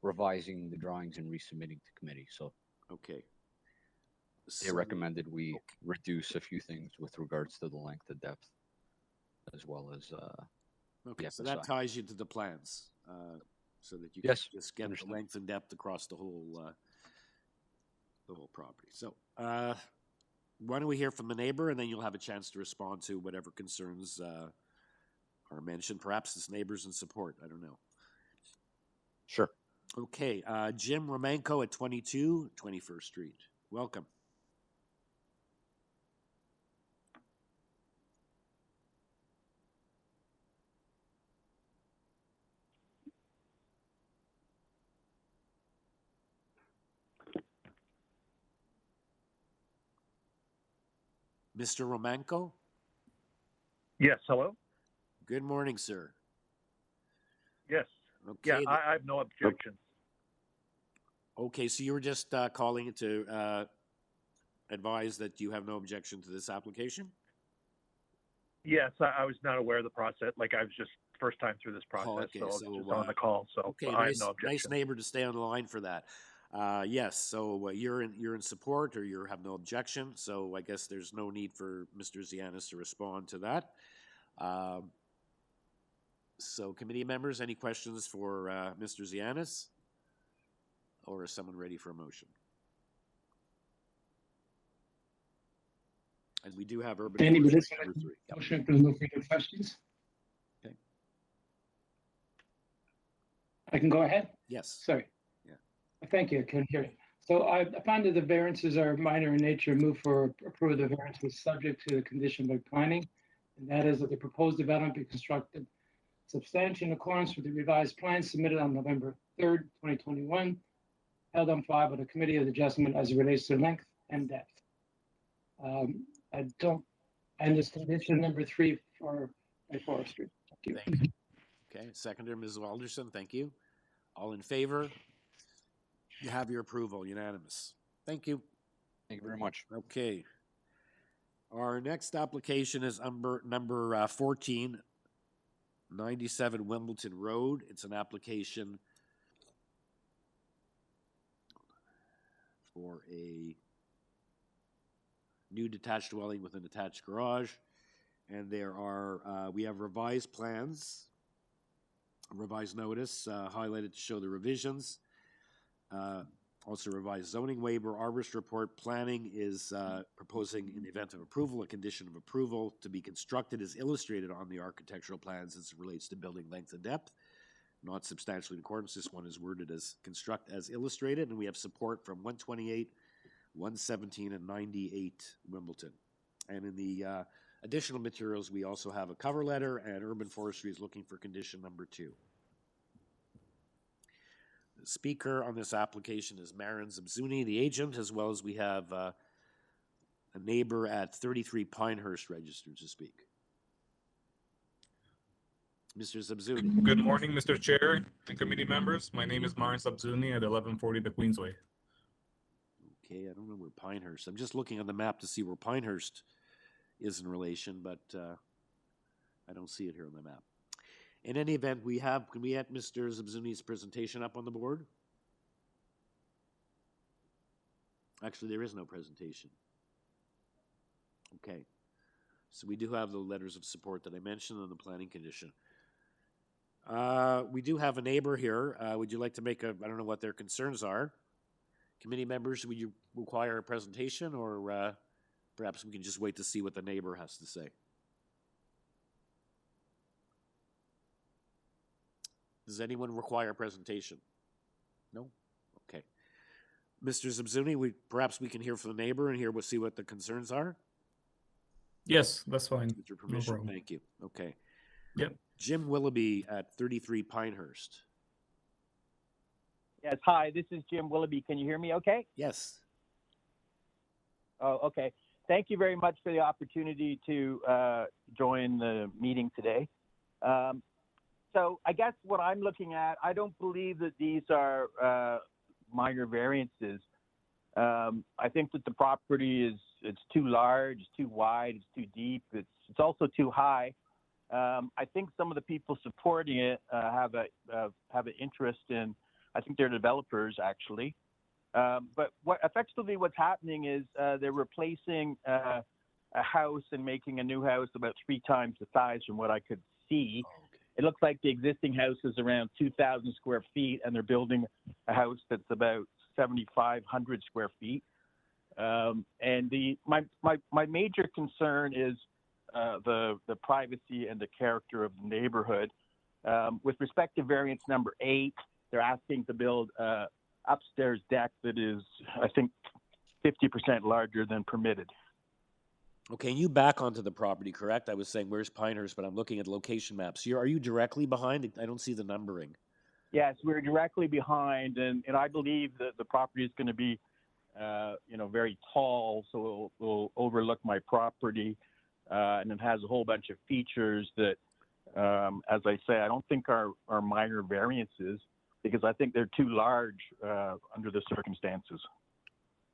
revising the drawings and resubmitting to committee. So okay, they recommended we reduce a few things with regards to the length and depth, as well as okay. the So that FSI. ties you to the plans, so that you Yes, can just get understood. the length and depth across the whole property. So why don't we hear from the neighbor, and then you'll have a chance to respond to whatever concerns or mention. Perhaps his neighbors in support. I don't know. Sure. Okay, Jim Romanko at 22 21st Street. Welcome. Mr. Romanko? Yes, hello? Good morning, sir. Yes. Okay. Yeah, I have no objections. Okay, so you were just calling to advise that you have no objection to this application? Yes, I was not aware of the process. Like, I was just first time through this process, okay, so I was so, just on the call, so Okay, I have nice, no objection. nice neighbor to stay on the line for that. Yes, so you're in support, or you have no objection, so I guess there's no need for Mr. Zianis to respond to that. So committee members, any questions for Mr. Zianis? Or is someone ready for a motion? And we do have urban Danny, but forestry this number 3. Yep. motion to no further questions. Okay. I can go ahead? Yes. Sorry. Yeah. Thank you. I couldn't hear it. So I find that the variances are minor in nature. Move for approval of the variances subject to the condition by planning, and that is that the proposed development be constructed substantially in accordance with the revised plan submitted on November 3rd, 2021, held on file by the Committee of Adjustment as it relates to length and depth. And this condition number 3 for forestry. Thank you. Okay, seconder, Ms. Alderson, thank you. All in favor? You have your approval, unanimous. Thank you. Thank you very much. Okay. Our next application is number 14, 97 Wimbledon Road. It's an application for a new detached dwelling with an attached garage. And there are, we have revised plans, revised notice highlighted to show the revisions. Also revised zoning waiver, arborist report. Planning is proposing, in the event of approval, a condition of approval to be constructed as illustrated on the architectural plans as it relates to building length and depth. Not substantially in accordance. This one is worded as construct as illustrated, and we have support from 128, 117, and 98 Wimbledon. And in the additional materials, we also have a cover letter, and Urban Forestry is looking for condition number 2. The speaker on this application is Marin Zabzuni, the agent, as well as we have a neighbor at 33 Pinehurst registered to speak. Mr. Zabzuni. Good morning, Mr. Chair and committee members. My name is Marin Zabzuni at 1140 the Queensway. Okay, I don't know where Pinehurst. I'm just looking on the map to see where Pinehurst is in relation, but I don't see it here on the map. In any event, can we get Mr. Zabzuni's presentation up on the board? Actually, there is no presentation. Okay. So we do have the letters of support that I mentioned on the planning condition. We do have a neighbor here. Would you like to make I don't know what their concerns are. Committee members, would you require a presentation, or perhaps we can just wait to see what the neighbor has to say? Does anyone require a presentation? No? Okay. Mr. Zabzuni, perhaps we can hear from the neighbor and see what the concerns are? Yes, that's fine. With your permission, problem. Thank you. Okay. Yep. Jim Willoughby at 33 Pinehurst. Yes, hi, this is Jim Willoughby. Can you hear me okay? Yes. Oh, okay. Thank you very much for the opportunity to join the meeting today. So I guess what I'm looking at, I don't believe that these are minor variances. I think that the property it's too large, it's too wide, it's too deep, it's also too high. I think some of the people supporting it have an interest in. I think they're developers actually. But effectively what's happening is they're replacing a house and making a new house about 3 times the size from what I could see. Oh, okay. It looks like the existing house is around 2,000 square feet, and they're building a house that's about 7,500 square feet. And my major concern is the privacy and the character of the neighborhood. With respect to variance number 8, they're asking to build a upstairs deck that is, I think, 50% larger than permitted. Okay, you back onto the property, correct? I was saying, where's Pinehurst, but I'm looking at location maps. Are you directly behind? I don't see the numbering. Yes, we're directly behind, and I believe that the property is going to be, very tall, so it'll overlook my property, and it has a whole bunch of features that, as I say, I don't think are minor variances, because I think they're too large under the circumstances.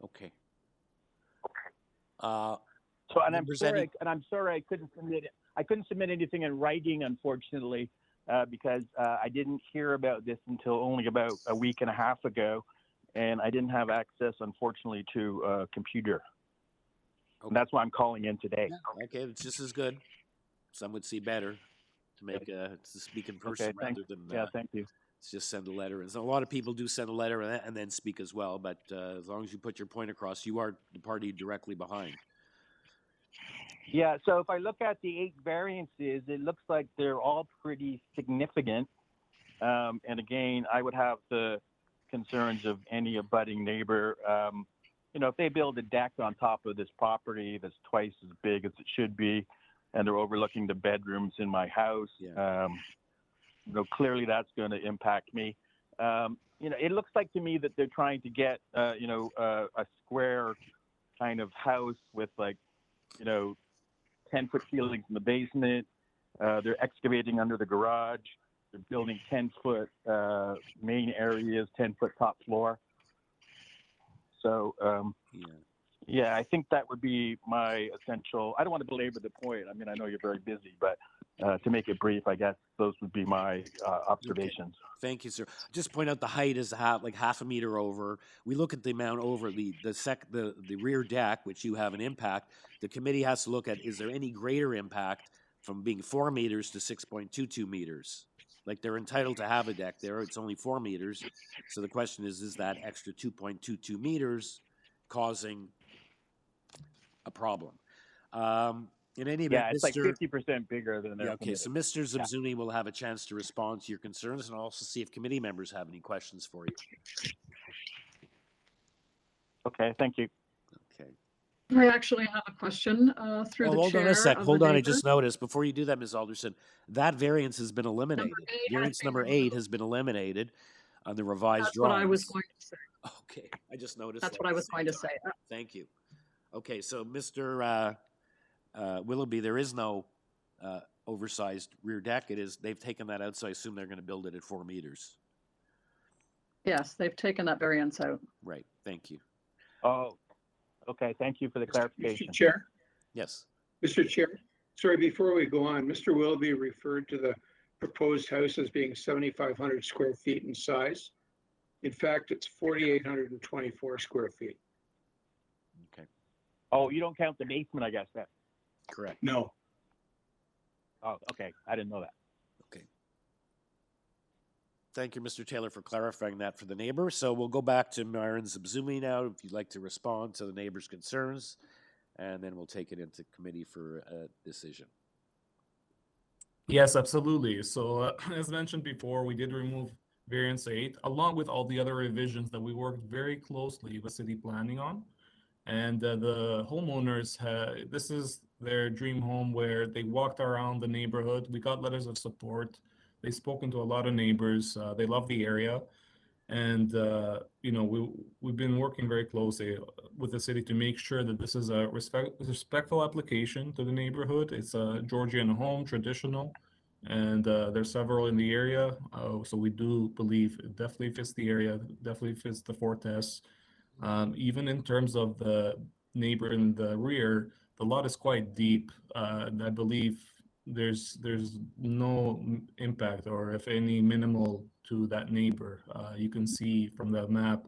Okay. So, and I'm sorry I couldn't submit anything in writing, unfortunately, because I didn't hear about this until only about a week and a half ago, and I didn't have access, unfortunately, to a computer. Okay. And that's why I'm calling in today. Yeah, okay, it's just as good. Some would see better to speak in person rather than thank you. just send a letter. And so a lot of people do send a letter and then speak as well. But as long as you put your point across, you are the party directly behind. Yeah, so if I look at the 8 variances, it looks like they're all pretty significant. And again, I would have the concerns of any abutting neighbor. If they build a deck on top of this property that's twice as big as it should be, and they're overlooking the bedrooms in my house, clearly that's going to impact me. It looks like to me that they're trying to get, a square kind of house with 10-foot ceilings in the basement. They're excavating under the garage. They're building 10-foot main areas, 10-foot top floor. So, I think that would be my essential. I don't want to belabor the point. I mean, I know you're very busy, but to make it brief, I guess those would be my observations. Okay. Thank you, sir. Just point out the height is half a meter over. We look at the amount over the rear deck, which you have an impact. The committee has to look at, is there any greater impact from being 4 meters to 6.22 meters? Like, they're entitled to have a deck there. It's only 4 meters. So the question is that extra 2.22 meters causing a problem? In any event, it's like 50% bigger than they're okay, so Mr. Zabzuni will have a chance to respond to your concerns and also see if committee members have any questions for you. Okay, thank you. Okay. I actually have a question through the chair. Hold on a sec. Hold on. I just noticed before you do that, Ms. Alderson, that variance has been eliminated. Variance number 8 has been eliminated on the revised drawings. That's what I was going to say. Okay, I just noticed. That's what I was going to say. Thank you. Okay, so Mr. Willoughby, there is no oversized rear deck. They've taken that out, so I assume they're going to build it at 4 meters. Yes, they've taken that variance out. Right. Thank you. Oh, okay. Thank you for the clarification. Mr. Chair? Yes. Mr. Chair, sorry, before we go on, Mr. Willoughby referred to the proposed house as being 7,500 square feet in size. In fact, it's 4,824 square feet. Okay. Oh, you don't count the basement, I guess, then? Correct. No. Oh, okay. I didn't know that. Okay. Thank you, Mr. Taylor, for clarifying that for the neighbor. So we'll go back to Myron Zabzumi now, if you'd like to respond to the neighbor's concerns, and then we'll take it into committee for a decision. Yes, absolutely. So as mentioned before, we did remove variance 8, along with all the other revisions that we worked very closely with city planning on. And the homeowners, this is their dream home where they walked around the neighborhood. We got letters of support. They've spoken to a lot of neighbors. They love the area. And, we've been working very closely with the city to make sure that this is a respectful application to the neighborhood. It's a Georgian home, traditional, and there's several in the area. So we do believe it definitely fits the area, definitely fits the 4 tests. Even in terms of the neighbor in the rear, the lot is quite deep, and I believe there's no impact, or if any, minimal to that neighbor. You can see from the map,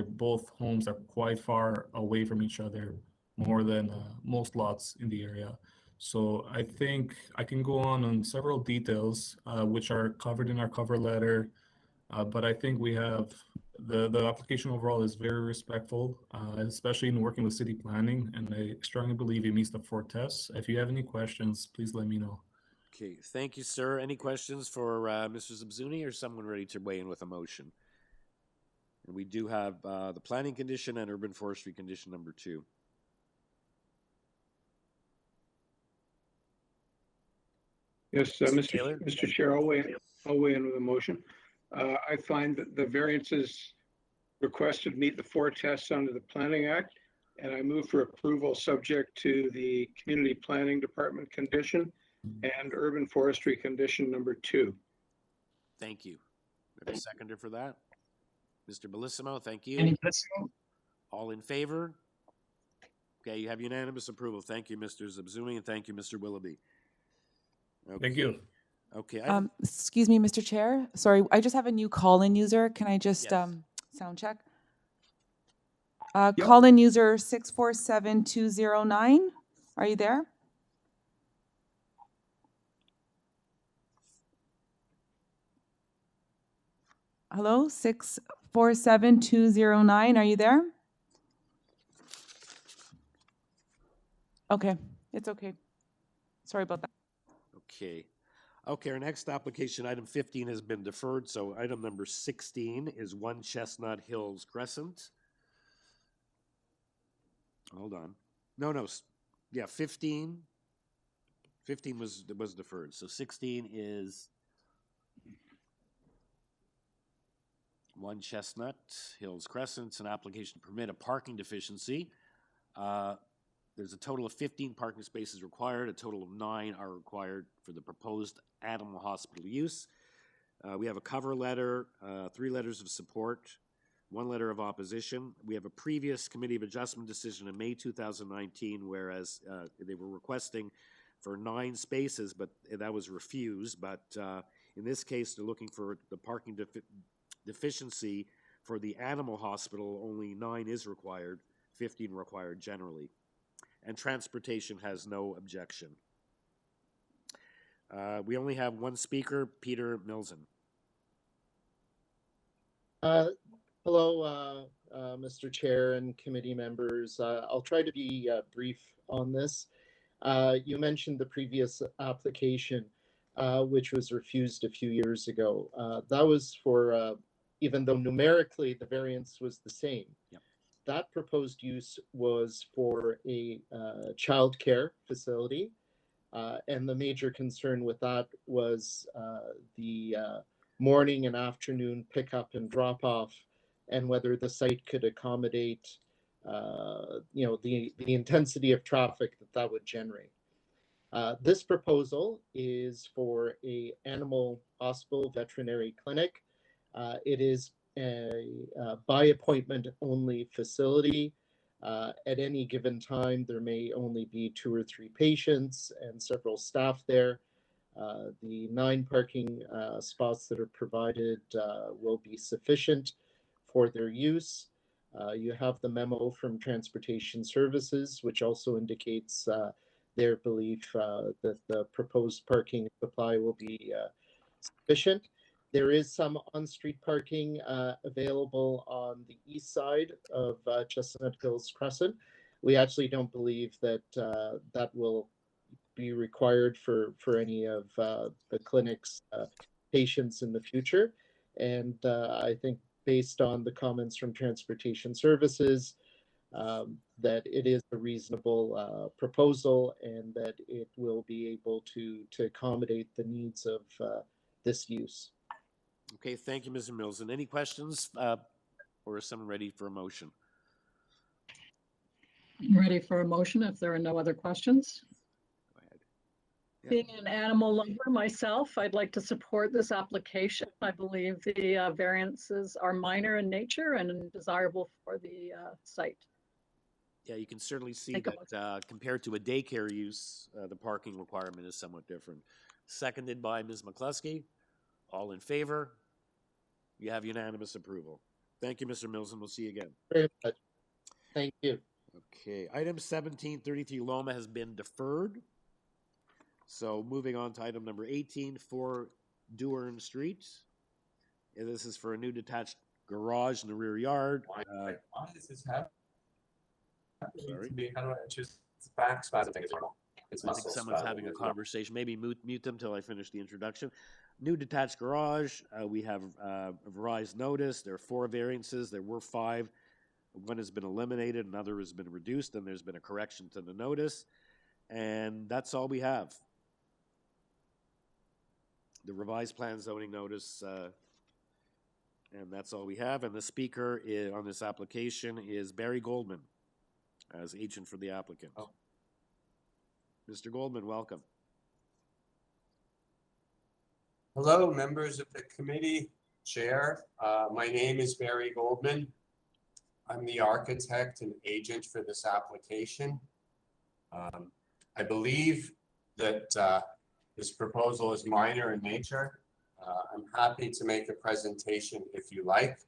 both homes are quite far away from each other, more than most lots in the area. So I think I can go on several details which are covered in our cover letter, but I think we have the application overall is very respectful, especially in working with city planning, and I strongly believe it meets the 4 tests. If you have any questions, please let me know. Okay, thank you, sir. Any questions for Mr. Zabzuni or someone ready to weigh in with a motion? And we do have the planning condition and urban forestry condition number 2. Yes, Mr. Chair, I'll weigh in with a motion. I find that the variances requested meet the 4 tests under the Planning Act, and I move for approval subject to the Community Planning Department condition and urban forestry condition number 2. Thank you. We have a seconder for that. Mr. Bellissimo, thank you. Any Bellissimo? All in favor? Okay, you have unanimous approval. Thank you, Mr. Zabzuni, and thank you, Mr. Willoughby. Okay. Thank you. Okay. Excuse me, Mr. Chair. Sorry, I just have a new call-in user. Can I just sound check? Call-in user 647209. Are you there? Hello, 647209. Are you there? Okay, it's okay. Sorry about that. Okay. Okay, our next application, item 15, has been deferred, so item number 16 is 1 Chestnut Hills Crescent. Hold on. No, yeah, 15. 15 was deferred, so 16 is 1 Chestnut Hills Crescent. It's an application to permit a parking deficiency. There's a total of 15 parking spaces required. A total of 9 are required for the proposed animal hospital use. We have a cover letter, 3 letters of support, 1 letter of opposition. We have a previous Committee of Adjustment decision in May 2019, whereas they were requesting for 9 spaces, but that was refused. But in this case, they're looking for the parking deficiency for the animal hospital. Only 9 is required, 15 required generally. And transportation has no objection. We only have 1 speaker, Peter Milzen. Hello, Mr. Chair and committee members. I'll try to be brief on this. You mentioned the previous application, which was refused a few years ago. That was for, even though numerically the variance was the same, that proposed use was for a childcare facility. And the major concern with that was the morning and afternoon pickup and drop off, and whether the site could accommodate the intensity of traffic that would generate. This proposal is for a animal hospital veterinary clinic. It is a by appointment only facility. At any given time, there may only be 2 or 3 patients and several staff there. The 9 parking spots that are provided will be sufficient for their use. You have the memo from Transportation Services, which also indicates their belief that the proposed parking supply will be sufficient. There is some on-street parking available on the east side of Chestnut Hills Crescent. We actually don't believe that that will be required for any of the clinic's patients in the future. And I think based on the comments from Transportation Services, that it is a reasonable proposal and that it will be able to accommodate the needs of this use. Okay, thank you, Mr. Mills. Any questions, or is someone ready for a motion? I'm ready for a motion if there are no other questions. Go ahead. Being an animal lover myself, I'd like to support this application. I believe the variances are minor in nature and desirable for the site. Yeah, you can certainly see that compared to a daycare use, the parking requirement is somewhat different. Seconded by Ms. McCluskey. All in favor? You have unanimous approval. Thank you, Mr. Mills, and we'll see you again. Very much. Thank you. Okay, item 1733 LOMA has been deferred. So moving on to item number 18 for DUERN Street. And this is for a new detached garage in the rear yard. Why is this happening Sorry. to me? How do I choose back spasm? I think it's normal. It's I think muscle someone's spasm. having a It's normal. conversation. Maybe mute them till I finish the introduction. New detached garage. We have a revised notice. There are 4 variances. There were 5. One has been eliminated, another has been reduced, and there's been a correction to the notice. And that's all we have. The revised plan zoning notice, and that's all we have. And the speaker on this application is Barry Goldman as agent for the applicant. Oh. Mr. Goldman, welcome. Hello, members of the committee, chair. My name is Barry Goldman. I'm the architect and agent for this application. I believe that this proposal is minor in nature. I'm happy to make a presentation if you like.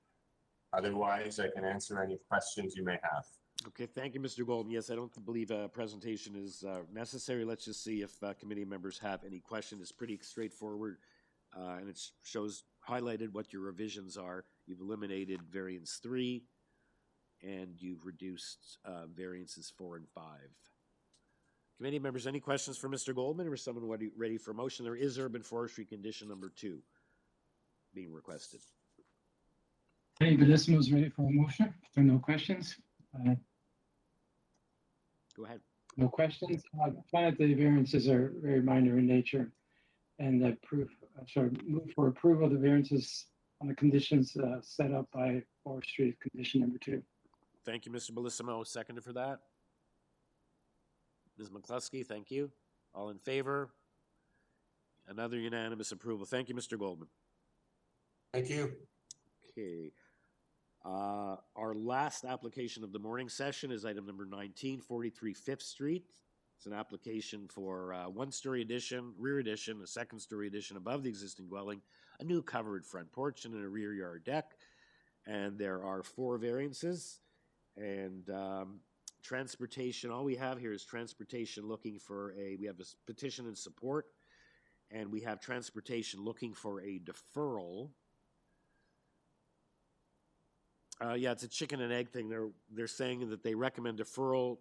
Otherwise, I can answer any questions you may have. Okay, thank you, Mr. Goldman. Yes, I don't believe a presentation is necessary. Let's just see if committee members have any questions. It's pretty straightforward, and it shows highlighted what your revisions are. You've eliminated variance 3, and you've reduced variances 4 and 5. Committee members, any questions for Mr. Goldman, or is someone ready for motion? There is urban forestry condition number 2 being requested. Hey, Bellissimo's ready for a motion. If there are no questions. Go ahead. No questions. I find that the variances are very minor in nature, and I move for approval of the variances on the conditions set up by Forestry condition number 2. Thank you, Mr. Bellissimo. Seconded for that. Ms. McCluskey, thank you. All in favor? Another unanimous approval. Thank you, Mr. Goldman. Thank you. Okay. Our last application of the morning session is item number 19, 43 5th Street. It's an application for one-story addition, rear addition, a second-story addition above the existing dwelling, a new covered front porch, and a rear yard deck. And there are 4 variances. And transportation, all we have here is transportation looking for we have a petition in support, and we have transportation looking for a deferral. Yeah, it's a chicken and egg thing. They're saying that they recommend deferral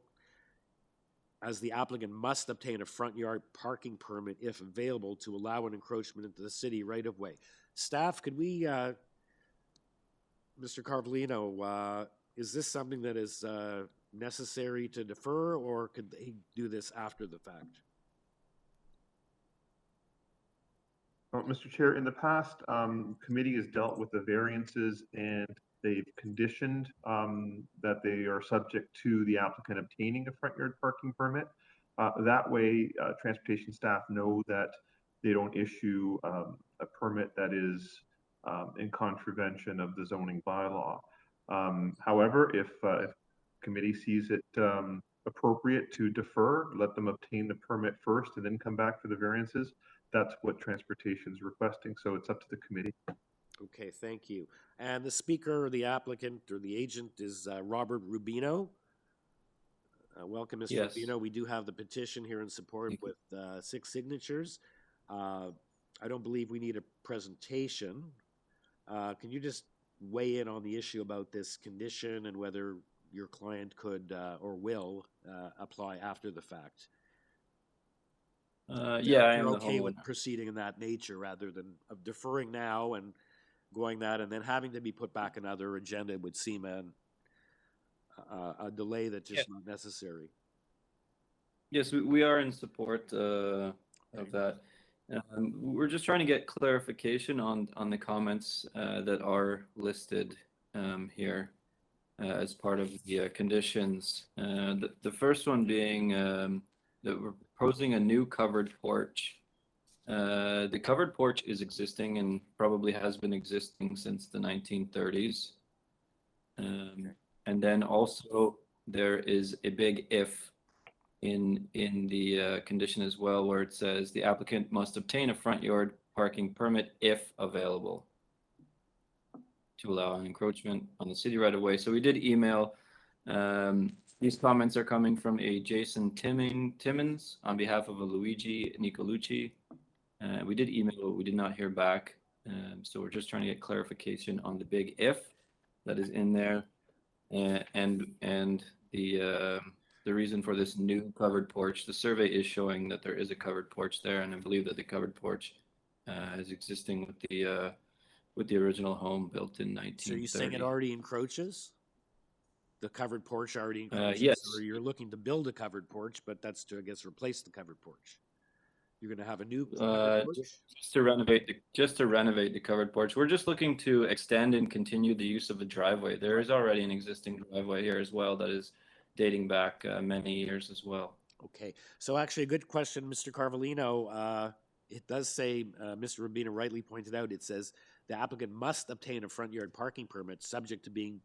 as the applicant must obtain a front yard parking permit if available to allow an encroachment into the city right of way. Staff, could we, Mr. Carvalino, is this something that is necessary to defer, or could they do this after the fact? Mr. Chair, in the past, committee has dealt with the variances, and they've conditioned that they are subject to the applicant obtaining a front yard parking permit. That way, transportation staff know that they don't issue a permit that is in contravention of the zoning bylaw. However, if committee sees it appropriate to defer, let them obtain the permit first and then come back for the variances. That's what transportation is requesting, so it's up to the committee. Okay, thank you. And the speaker, or the applicant, or the agent is Robert Rubino. Welcome, Mr. Yes. Rubino. We do have the petition here in support with 6 signatures. I don't believe we need a presentation. Can you just weigh in on the issue about this condition and whether your client could or will apply after the fact? Yeah, I am You're the okay with homeowner. proceeding in that nature rather than deferring now and going that and then having to be put back another agenda would seem a delay that's just not necessary. Yes, we are in support of that. We're just trying to get clarification on the comments that are listed here as part of the conditions. The first one being that we're proposing a new covered porch. The covered porch is existing and probably has been existing since the 1930s. And then also there is a big if in the condition as well, where it says the applicant must obtain a front yard parking permit if available to allow an encroachment on the city right of way. So we did email. These comments are coming from a Jason Timmons on behalf of a Luigi Nicolucci. We did email, but we did not hear back. So we're just trying to get clarification on the big if. that is in there, and the reason for this new covered porch. The survey is showing that there is a covered porch there, and I believe that the covered porch is existing with the original home built in 1930. So you're saying it already encroaches? The covered porch already encroaches? Yes. Or you're looking to build a covered porch, but that's to, I guess, replace the covered porch. You're going to have a new covered porch? Just to renovate the covered porch. We're just looking to extend and continue the use of the driveway. There is already an existing driveway here as well that is dating back many years as well. Okay, so actually a good question, Mr. Carvalino. It does say, Mr. Rubino rightly pointed out, it says the applicant must obtain a front yard parking permit subject to being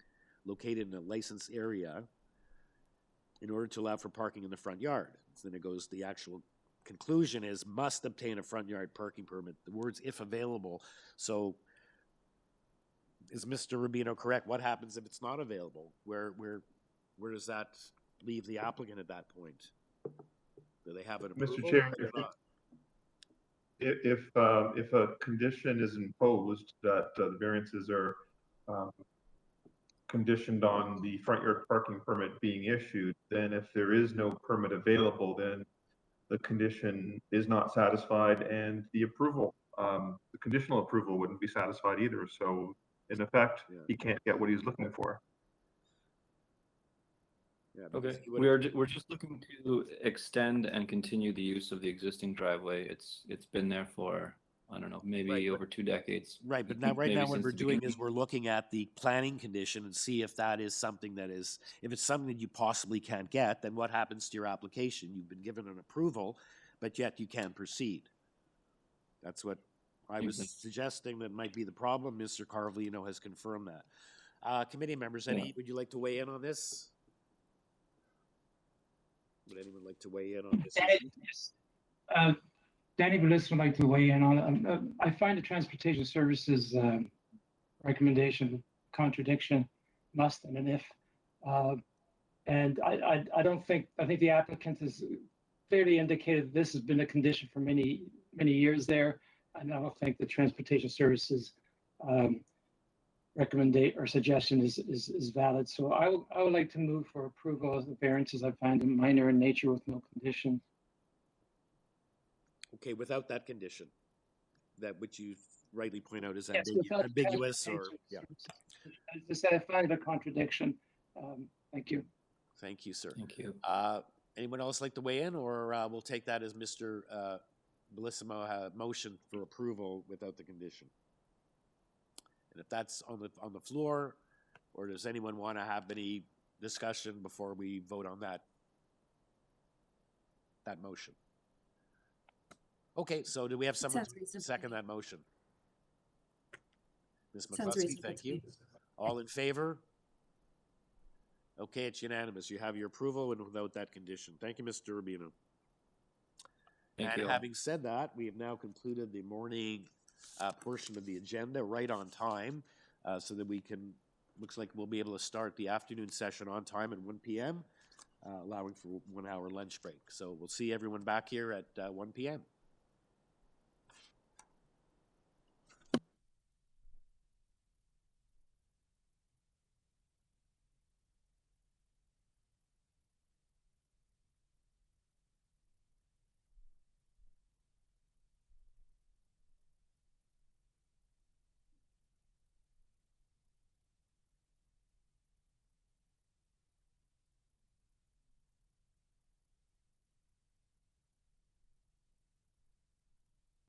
located in a licensed area in order to allow for parking in the front yard. So then it goes, the actual conclusion is must obtain a front yard parking permit. The words if available. So is Mr. Rubino correct? What happens if it's not available? Where does that leave the applicant at that point? Do they have an approval? Mr. Chair, if a condition is imposed that the variances are conditioned on the front yard parking permit being issued, then if there is no permit available, then the condition is not satisfied, and the approval, the conditional approval wouldn't be satisfied either. So in effect, he can't get what he's looking for. Yeah, Okay, we're just looking to extend and continue the use of the existing driveway. It's been there for, I don't know, maybe over 2 decades. Right, but now Maybe what since we're the doing beginning. is we're looking at the planning condition and see if that is something that is, if it's something that you possibly can't get, then what happens to your application? You've been given an approval, but yet you can't proceed. That's what I was suggesting that might be the problem. Mr. Carvalino has confirmed that. Committee members, would you like to weigh in on this? Would anyone like to weigh in on this? Danny Bellis would like to weigh in on. I find the Transportation Services recommendation contradiction, must and an if, and I don't think. I think the applicant has clearly indicated this has been a condition for many years there, and I don't think the Transportation Services recommendation or suggestion is valid. So I would like to move for approval of the variances I find them minor in nature with no condition. Okay, without that condition, that which you rightly point out is Yes, without ambiguous or, yeah. As I said, I find it a contradiction. Thank you. Thank you, sir. Thank you. Anyone else like to weigh in, or we'll take that as Mr. Bellissimo motion for approval without the condition? And if that's on the floor, or does anyone want to have any discussion before we vote on that motion? Okay, so do we have someone to second that motion? Ms. McCluskey, thank you. All in favor? Okay, it's unanimous. You have your approval and without that condition. Thank you, Mr. Rubino. Thank you. And having said that, we have now concluded the morning portion of the agenda right on time, so that we can, looks like we'll be able to start the afternoon session on time at 1 p.m., allowing for 1 hour lunch break. So we'll see everyone back here at 1 p.m.